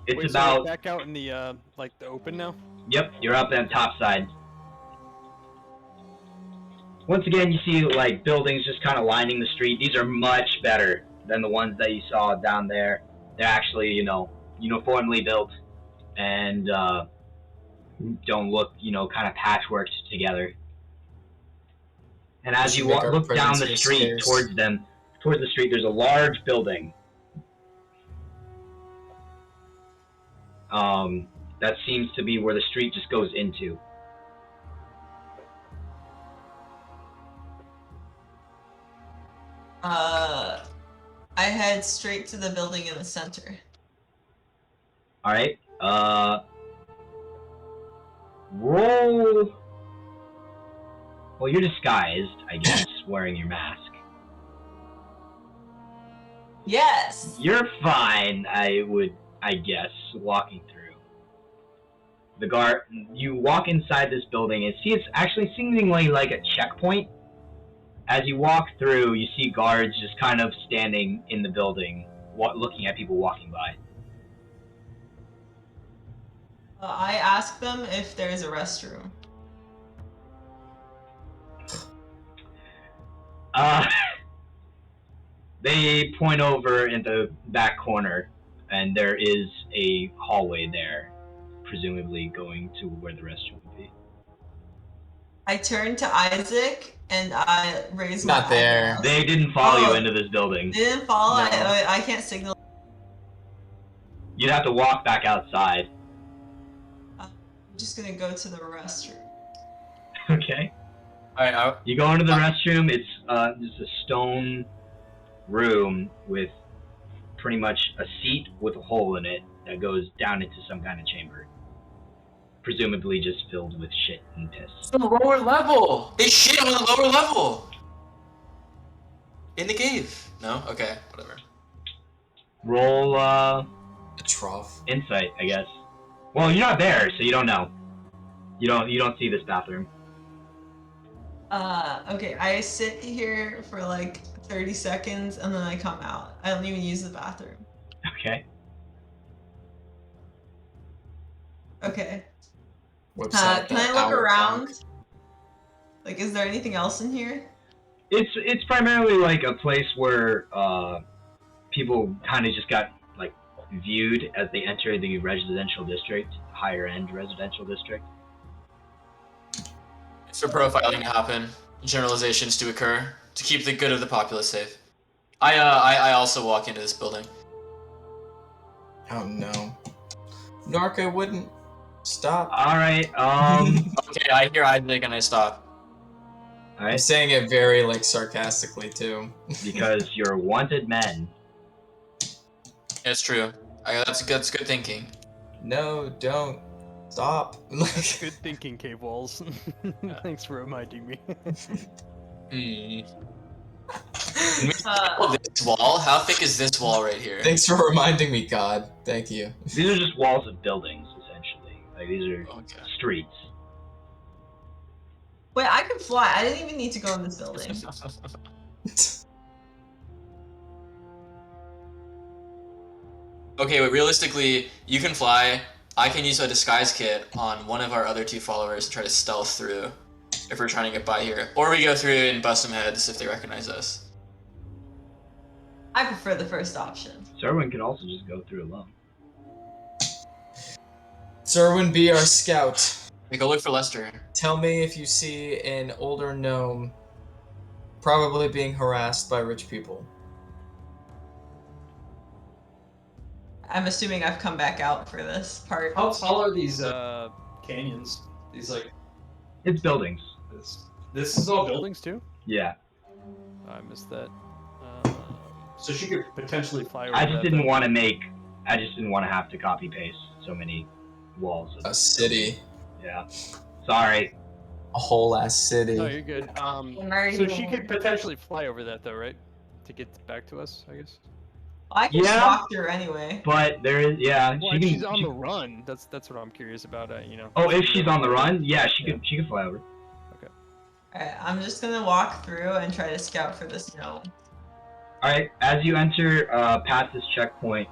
it's Wait, about. So we're back out in the like the open now. Yep, you're up on top side. Once again, you see like buildings just kind of lining the street. These are much better than the ones that you saw down there. They're actually, uniformly built, and don't look, kind of patchworked together. And as you look down the street towards the street, there's a large building. That seems to be where the street just goes into. I head straight to the building in the center. Alright, roll. Well, you're disguised, I guess, wearing your mask. Yes! You're fine, I guess, walking through. You walk inside this building and see it's actually seemingly like a checkpoint. As you walk through, you see guards just kind of standing in the building, looking at people walking by. I ask them if there's a restroom. They point over in the back corner, and there is a hallway there, presumably going to where the restroom would be. I turn to Isaac and I raise my Not there. eyebrows. They didn't follow you into this building. They didn't follow? No. I can't signal. You'd have to walk back outside. I'm just gonna go to the restroom. Okay. Alright, You go into the restroom. It's just a stone room with pretty much a seat with a hole in it that goes down into some kind of chamber. Presumably just filled with shit and piss. it's the lower level! They shit on the lower level! In the cave. No? Okay, whatever. Roll, A trough. insight, I guess. Well, you're not there, so you don't know. You don't see this bathroom. Okay, I sit here for like 30 seconds and then I come out. I don't even use the bathroom. Okay. Okay. Whips out Can I that look hour around? clock. Like, is there anything else in here? It's primarily like a place where people kind of just got like viewed as they enter the residential district, higher end residential district. It's for profiling to happen, generalizations to occur, to keep the good of the populace safe. I also walk into this building. Oh no. Narca wouldn't stop. All right. Okay, I hear Isaac and I stop. All I'm right. saying it very like sarcastically too. Because you're wanted men. It's true. That's good thinking. No, don't. Stop. Good thinking, cave walls. Thanks for reminding me. This wall? How thick is this wall right here? Thanks for reminding me, God. Thank you. These are just walls of buildings, essentially. Like these are Okay. streets. Wait, I can fly. I didn't even need to go in this building. Okay, but realistically, you can fly. I can use a disguise kit on one of our other two followers to try to stealth through if we're trying to get by here. Or we go through and bust some heads if they recognize us. I prefer the first option. Serwin can also just go through alone. Serwin, be our scout. We go look for Lester. Tell me if you see an older gnome probably being harassed by rich people. I'm assuming I've come back out for this part. How tall are these canyons? These like It's buildings. this is all building. Buildings too? Yeah. I missed that. So she could Potentially fly over I just that didn't then. want to have to copy paste so many walls. A city. Yeah. Sorry. A whole ass city. No, you're good. So she could potentially fly over that though, right? To get back to us, I guess. I can just Yeah. walk through anyway. But there is, yeah. Well, she if can, she's on the run. That's what I'm curious about. You know. Oh, if she's on the run, yeah, she could fly over. Alright, I'm just gonna walk through and try to scout for this gnome. All right. As you enter past this checkpoint,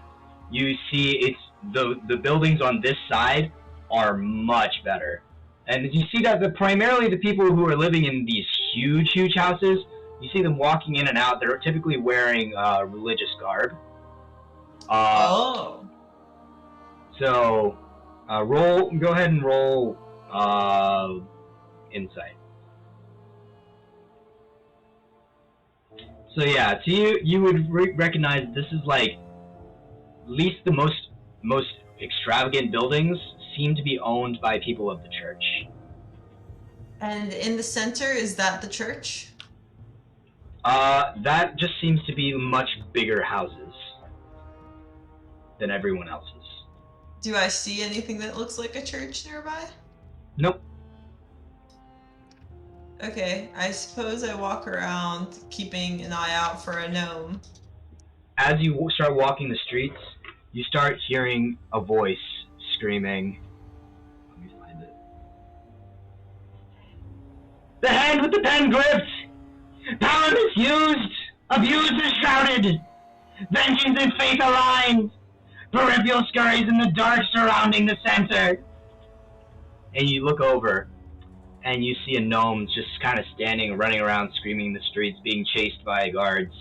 you see it's the buildings on this side are much better, and you see that primarily the people who are living in these huge houses, you see them walking in and out. They're typically wearing religious garb. Oh. So, go ahead and roll insight. So yeah, so you would recognize this is like, at least the most extravagant buildings seem to be owned by people of the church. And in the center, is that the church? That just seems to be much bigger houses than everyone else's. Do I see anything that looks like a church nearby? Nope. Okay, I suppose I walk around keeping an eye out for a gnome. As you start walking the streets, you start hearing a voice screaming. Let me find it. The hand with the pen gripped! Power misused! Abuse is shouted! Vengeance and faith aligned! Peripheral scurries in the dark surrounding the center! And you look over, and you see a gnome just kind of standing, running around, screaming in the streets, being chased by guards.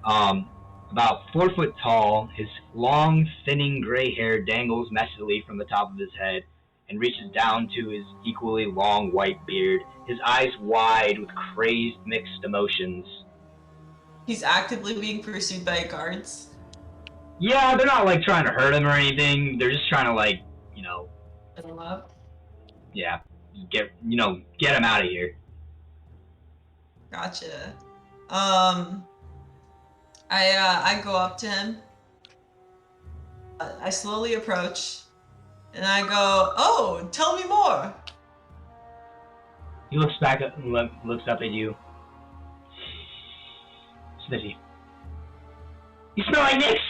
About 4 foot tall, his long, thinning gray hair dangles messily from the top of his head and reaches down to his equally long white beard, his eyes wide with crazed mixed emotions. He's actively being pursued by guards. Yeah, they're not like trying to hurt him or anything. They're just trying to like, you know, Put him up. yeah, get him out of here. Gotcha. I go up to him. I slowly approach, and I go, "Oh, tell me more." He looks back up, looks up at you. Smitty. You smell like Nix!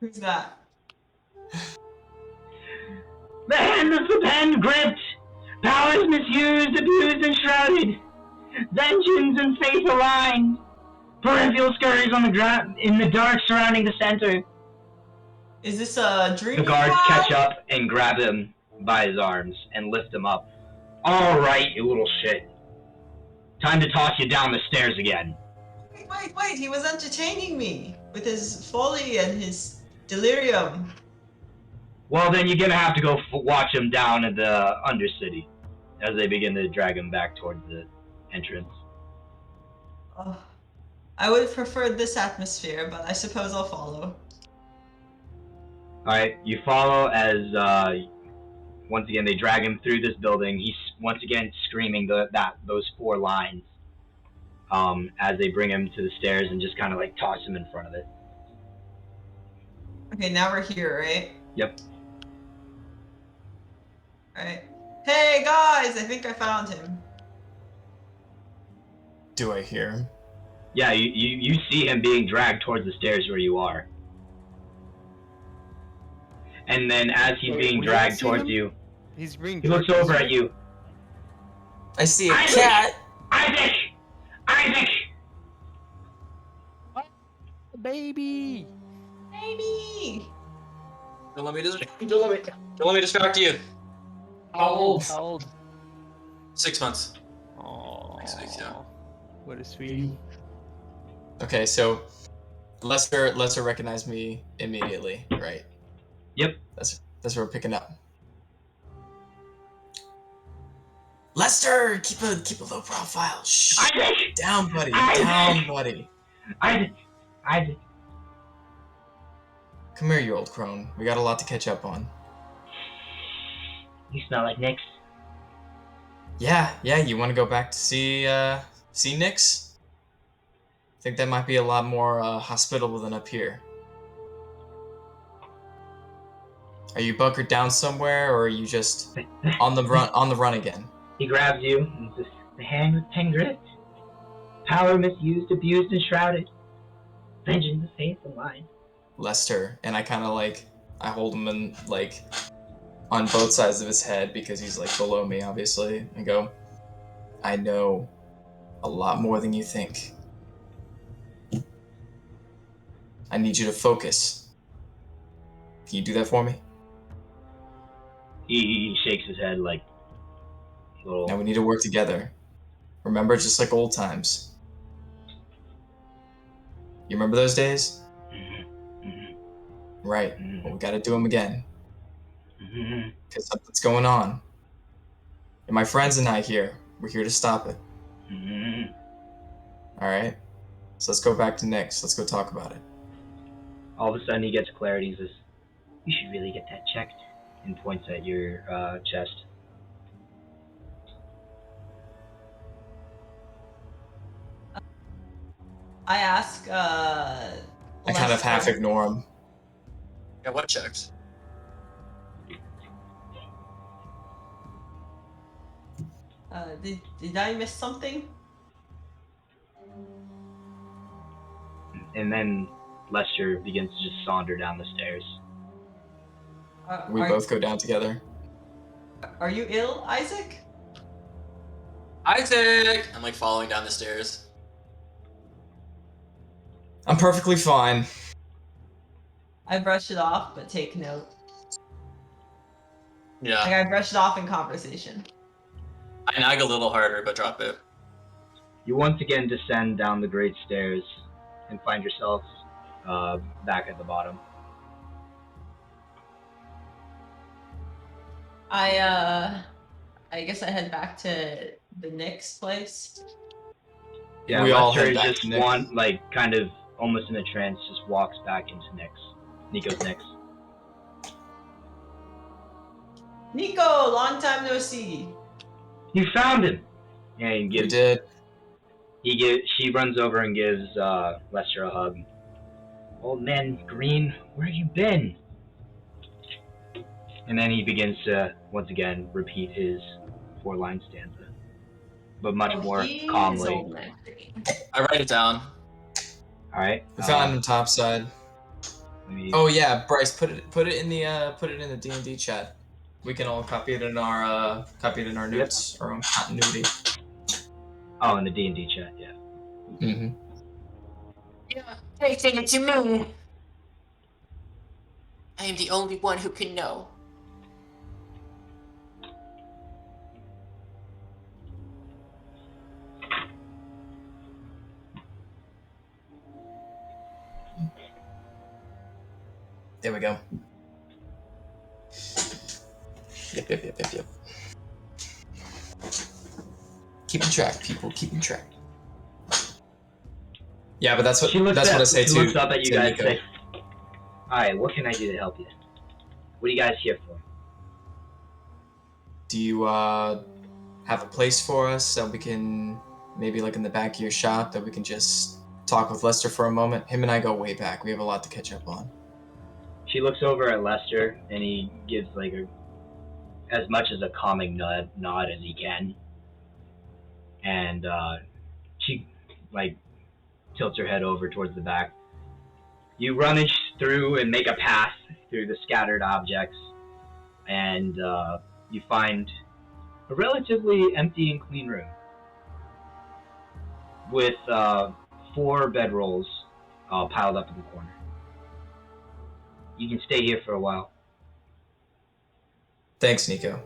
Who's that? The hand is the pen gripped! Powers misused, abused, and shrouded! Vengeance and faith aligned! Peripheral scurries on the ground in the dark surrounding the center. Is this a dream? The guards catch up and grab him by his arms and lift him up. Alright, you little shit. Time to toss you down the stairs again. Wait, he was entertaining me with his folly and his delirium. Well, then you're gonna have to go watch him down at the Undercity as they begin to drag him back towards the entrance. I would have preferred this atmosphere, but I suppose I'll follow. Alright, you follow as, once again, they drag him through this building. He's once again screaming those 4 lines as they bring him to the stairs and just kind of like toss him in front of it. Okay, now we're here, right? Yep. Alright. Hey guys, I think I found him. Do I hear him? Yeah, you see him being dragged towards the stairs where you are. And then as he's being dragged towards you, he looks over at you. I see a cat! Isaac! Isaac! Baby! Baby! Don't let me distract you. How old? How old? 6 months. Oh, 6 weeks, yeah. what a sweetie. Okay, so Lester recognized me immediately, right? Yep. That's what we're picking up. Lester, keep a low profile. Shh. Isaac! Down, buddy. Isaac! Down, buddy. Isaac. Come here, you old crone. We got a lot to catch up on. You smell like Nix. Yeah. You want to go back to see Nyx? I think that might be a lot more hospitable than up here. Are you bunkered down somewhere, or are you just on the run again? He grabs you and says, "The hand with 10 gripped. Power misused, abused, and shrouded. Vengeance, faith, and line." Lester, and I kind of I hold him in on both sides of his head because he's below me, obviously, and go, "I know a lot more than you think. I need you to focus. Can you do that for me?" He shakes his head like a little. Now we need to work together. Remember, just like old times. You remember those days? Right. Well, we gotta do them again. Because something's going on. And my friends and I here, we're here to stop it. Alright? So let's go back to Nyx. Let's go talk about it. All of a sudden he gets clarity and says, "You should really get that checked," and points at your chest. I ask, I kind of half ignore him. Yeah, what checks? Did I miss something? And then Lester begins to just saunter down the stairs. We both go down together. Are you ill, Isaac? Isaac! I'm following down the stairs. I'm perfectly fine. I brush it off, but take note. Yeah. I brush it off in conversation. I nag a little harder, but drop it. You once again descend down the great stairs and find yourselves back at the bottom. I guess I head back to the Nyx place. Yeah, we all Lester head back just to Nyx. kind of almost in a trance, just walks back into Nico's next. Nico, long time no see. You found him! And We did. She runs over and gives Lester a hug. Old man Green, where you been? And then he begins to, once again, repeat his 4-line stanza. But much more calmly. I write it down. Alright. We found him topside. Oh yeah, Bryce, put it in the D&D chat. We can all copy it in our notes, our own continuity. Oh, in the D&D chat, yeah. Mm-hmm. Yeah, taking it to me. I am the only one who can know. There we go. Yep. Keeping track, people. Keeping track. Yeah, but that's what what I say too. She looks up at you guys and Nico. says, "Alright, what can I do to help you? What are you guys here for?" Do you have a place for us that we can maybe like in the back of your shop that we can just talk with Lester for a moment? Him and I go way back. We have a lot to catch up on. She looks over at Lester and he gives like as much as a calming nod as he can. And she like tilts her head over towards the back. You rummage through and make a path through the scattered objects, and you find a relatively empty and clean room with 4 bedrolls piled up in the corner. You can stay here for a while. Thanks, Nico.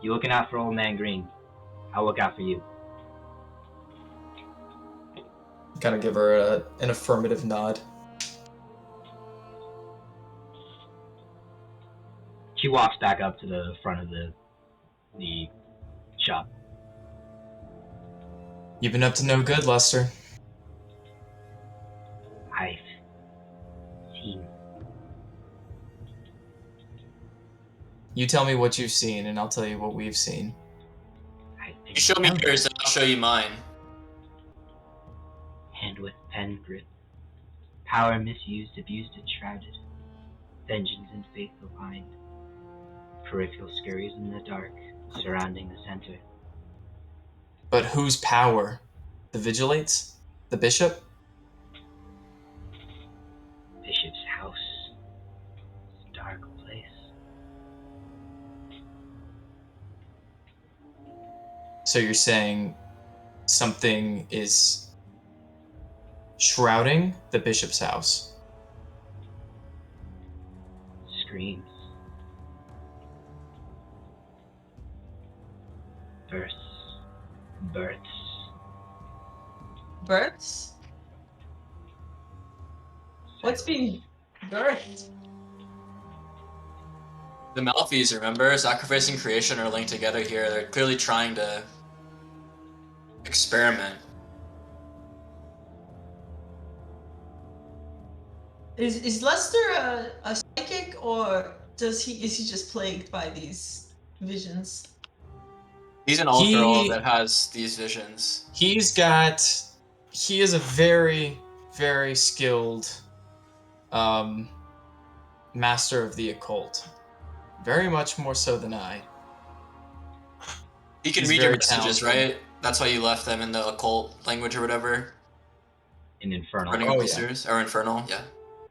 You looking out for old man Green? I'll look out for you. Kind of give her an affirmative nod. She walks back up to the front of the shop. You've been up to no good, Lester. I've seen. You tell me what you've seen, and I'll tell you what we've seen. You show me yours, and I'll show you mine. Hand with pen grip. Power misused, abused, and shrouded. Vengeance and faith aligned. Peripheral scurries in the dark, surrounding the center. But whose power? The Vigilates? The Bishop? Bishop's house. It's a dark place. So you're saying something is shrouding the Bishop's house? Screams. Births. Births? What's being birthed? The Malphys, remember? Sacrifice and creation are linked together here. They're clearly trying to experiment. Is Lester a psychic, or is he just plagued by these visions? He's an all-girl that has these visions. He is a very, very skilled master of the occult. Very much more so than I. He can read your messages, right? That's why you left them in the occult language or whatever. In Infernal. Or Infernal, yeah.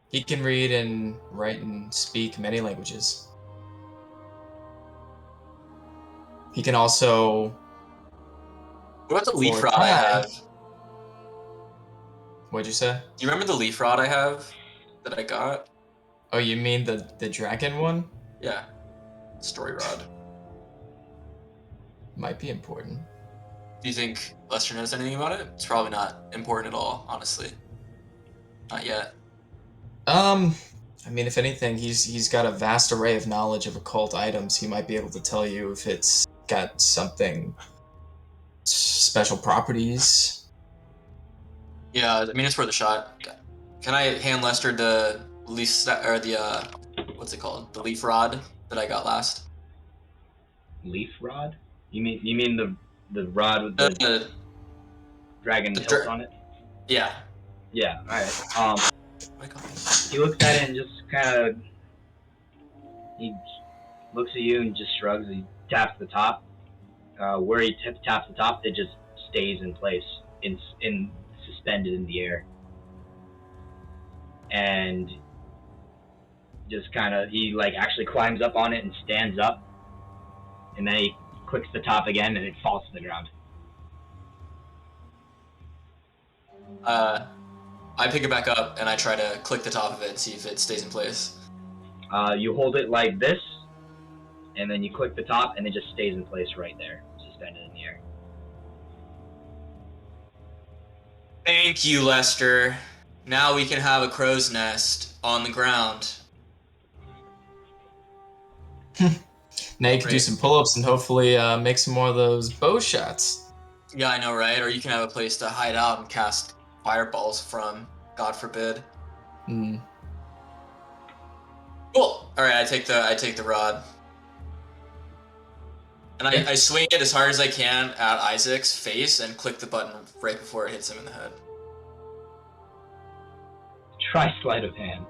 He can read and write and speak many languages. He can also... What about the leaf rod I have? What'd you say? Do you remember the leaf rod I have that I got? Oh, you mean the dragon one? Yeah. Story rod. Might be important. Do you think Lester knows anything about it? It's probably not important at all, honestly. Not yet. I mean, if anything, he's got a vast array of knowledge of occult items. He might be able to tell you if it's got something special properties. Yeah, I mean it's worth a shot. Can I hand Lester the or the what's it called? The leaf rod that I got last. Leaf rod? You mean the rod with the dragon hilt on it? Yeah. Yeah. All right. He looks at it and just kind of he looks at you and just shrugs. He taps the top. Where he taps the top, it just stays in place, in suspended in the air, and just kind of he like actually climbs up on it and stands up, and then he clicks the top again and it falls to the ground. I pick it back up and I try to click the top of it and see if it stays in place. You hold it like this, and then you click the top, and it just stays in place right there, suspended in the air. Thank you, Lester. Now we can have a crow's nest on the ground. Now you can do some pull-ups and hopefully make some more of those bow shots. Yeah, I know, right? Or you can have a place to hide out and cast fireballs from, God forbid. Mm. Cool. All right, I take the rod, and I swing it as hard as I can at Isaac's face and click the button right before it hits him in the head. Try sleight of hand.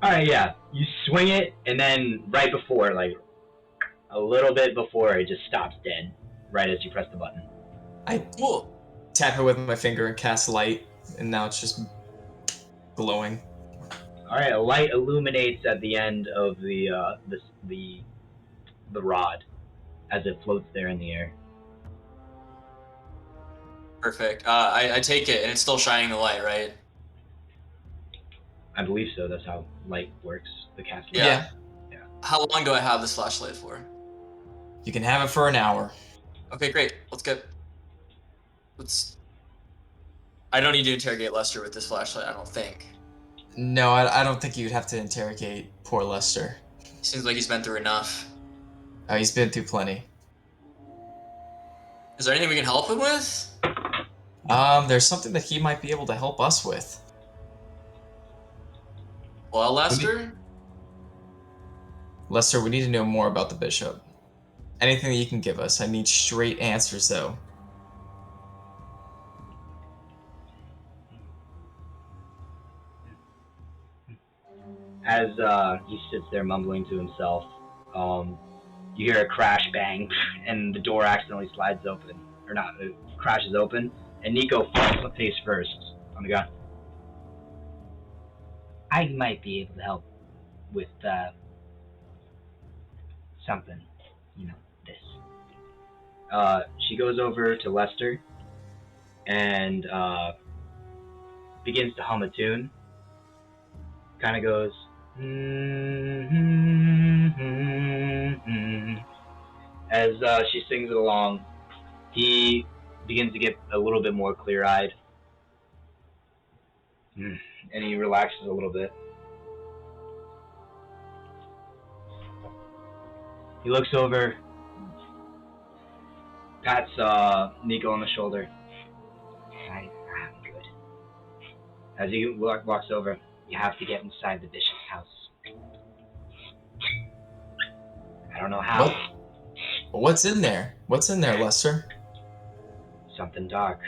Alright, yeah. You swing it, and then right before, like, a little bit before, it just stops dead, right as you press the button. I tap it with my finger and cast light, and now it's just glowing. Alright, a light illuminates at the end of the rod, as it floats there in the air. Perfect. I take it, and it's still shining the light, right? I believe so. That's how light works. The cast light. Yeah. How long do I have this flashlight for? You can have it for an hour. Okay, great. Let's. I don't need to interrogate Lester with this flashlight, I don't think. No, I don't think you'd have to interrogate poor Lester. Seems like he's been through enough. Oh, he's been through plenty. Is there anything we can help him with? There's something that he might be able to help us with. Well, Lester? Lester, we need to know more about the bishop. Anything that you can give us. I need straight answers, though. As he sits there mumbling to himself, you hear a crash bang, and the door accidentally slides open. Or not, it crashes open, and Nico falls face first on the ground. I might be able to help with something, this. She goes over to Lester and begins to hum a tune. Kind of goes, as she sings it along. He begins to get a little bit more clear-eyed, and he relaxes a little bit. He looks over, pats Nico on the shoulder. I'm good. As he walks over, you have to get inside the bishop's house. I don't know how. What's in there? What's in there, Lester? Something dark.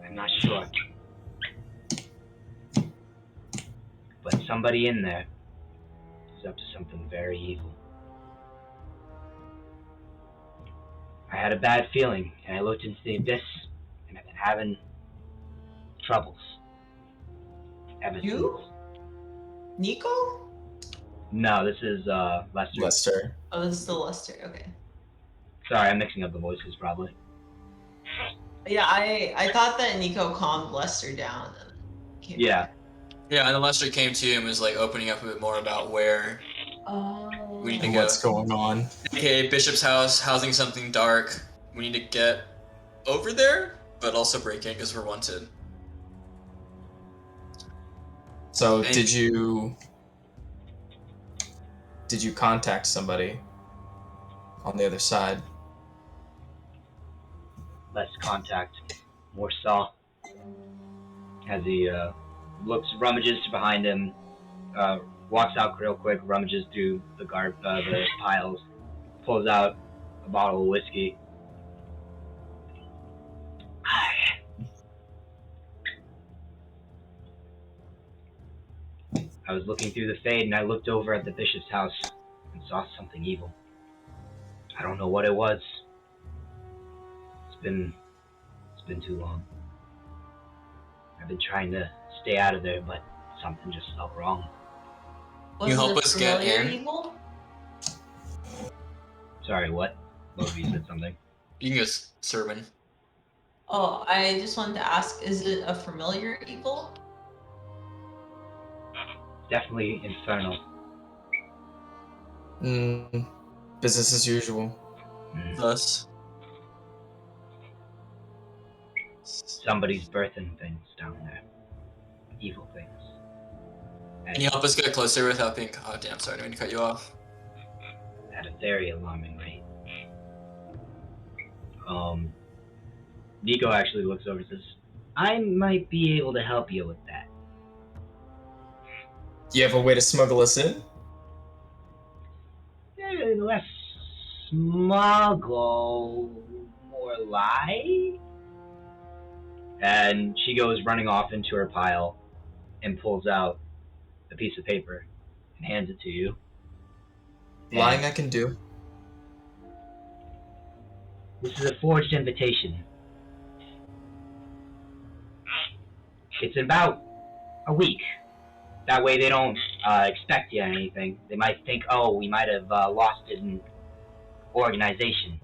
I'm not sure. But somebody in there is up to something very evil. I had a bad feeling, and I looked into the abyss, and I've been having troubles. You? Nico? No, this is Lester. Lester. Oh, this is the Lester. Okay. Sorry, I'm mixing up the voices probably. Yeah, I thought that Nico calmed Lester down. Yeah. Yeah, and then Lester came to him and was like opening up a bit more about where we need to go. What's going on? Okay, Bishop's house, housing something dark. We need to get over there, but also break in because we're wanted. So did you contact somebody? on the other side. Less contact, more saw. As he rummages behind him, walks out real quick, rummages through the piles, pulls out a bottle of whiskey. I was looking through the fade and I looked over at the bishop's house and saw something evil. I don't know what it was. It's been too long. I've been trying to stay out of there, but something just felt wrong. Can you help us get in? Evil? Sorry, what? Logie said something. You can go, Sermon. Oh, I just wanted to ask, is it a familiar evil? Definitely infernal. Business as usual. Thus. Somebody's birthing things down there. Evil things. Can you help us get closer without being... Oh, damn, sorry, I didn't mean to cut you off. At a very alarming rate. Nico actually looks over and says, I might be able to help you with that. Do you have a way to smuggle us in? Less smuggle, more lie. And she goes running off into her pile and pulls out a piece of paper and hands it to you. Lying I can do. This is a forged invitation. It's in about a week. That way they don't expect you anything. They might think, oh, we might have lost it in organization.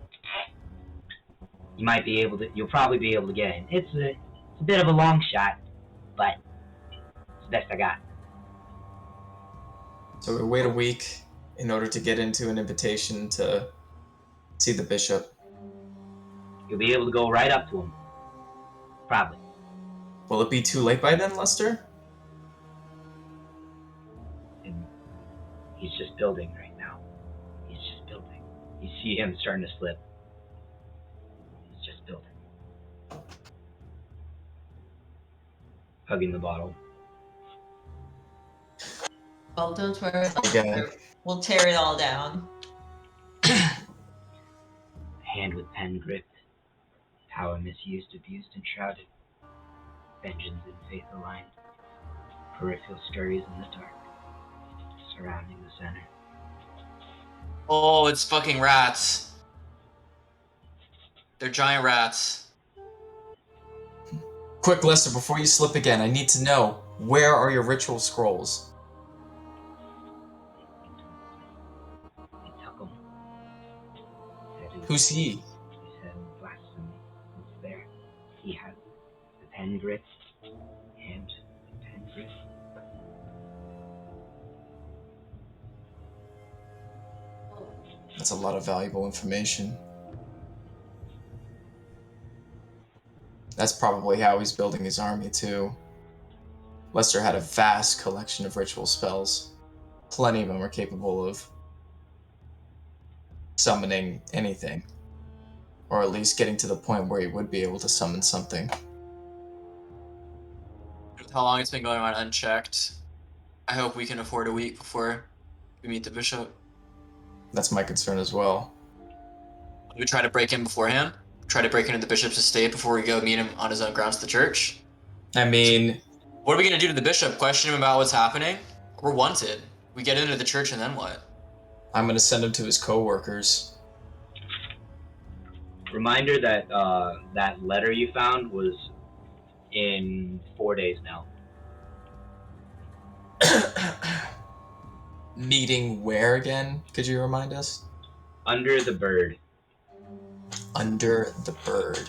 You'll probably be able to get in. It's a bit of a long shot, but it's the best I got. So we wait a week in order to get into an invitation to see the bishop. You'll be able to go right up to him. Probably. Will it be too late by then, Lester? He's just building right now. He's just building. You see him starting to slip. He's just building. Hugging the bottle. Well, don't worry. Again. We'll tear it all down. Hand with pen gripped. Power misused, abused, and shrouded. Vengeance and faith aligned. Peripheral scurries in the dark. Surrounding the center. Oh, it's fucking rats. They're giant rats. Quick, Lester, before you slip again, I need to know, where are your ritual scrolls? They took them. Who's he? He said blasphemy. It's there. He has the pen grip and the pen grip. That's a lot of valuable information. That's probably how he's building his army, too. Lester had a vast collection of ritual spells. Plenty of them were capable of summoning anything. Or at least getting to the point where he would be able to summon something. With how long it's been going on unchecked, I hope we can afford a week before we meet the bishop. That's my concern as well. We try to break in beforehand? Try to break into the bishop's estate before we go meet him on his own grounds at the church? I mean... What are we going to do to the bishop? Question him about what's happening? We're wanted. We get into the church and then what? I'm going to send him to his co-workers. Reminder that that letter you found was in 4 days now. Meeting where again? Could you remind us? Under the bird. Under the bird.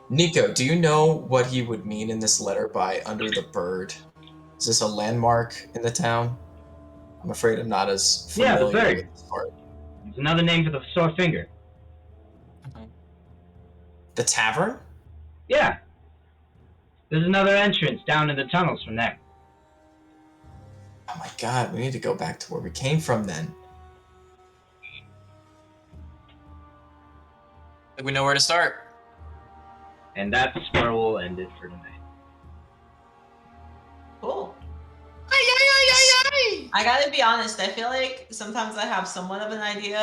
Nico, do you know what he would mean in this letter by under the bird? Is this a landmark in the town? I'm afraid I'm not as familiar the bird. with this part. It's another name for the sore finger. The tavern? Yeah. There's another entrance down in the tunnels from there. Oh my god, we need to go back to where we came from then. think we know where to start. And that's where we'll end it for tonight. Cool. Ay, ay, ay, ay, ay. I gotta be honest, I feel like sometimes I have somewhat of an idea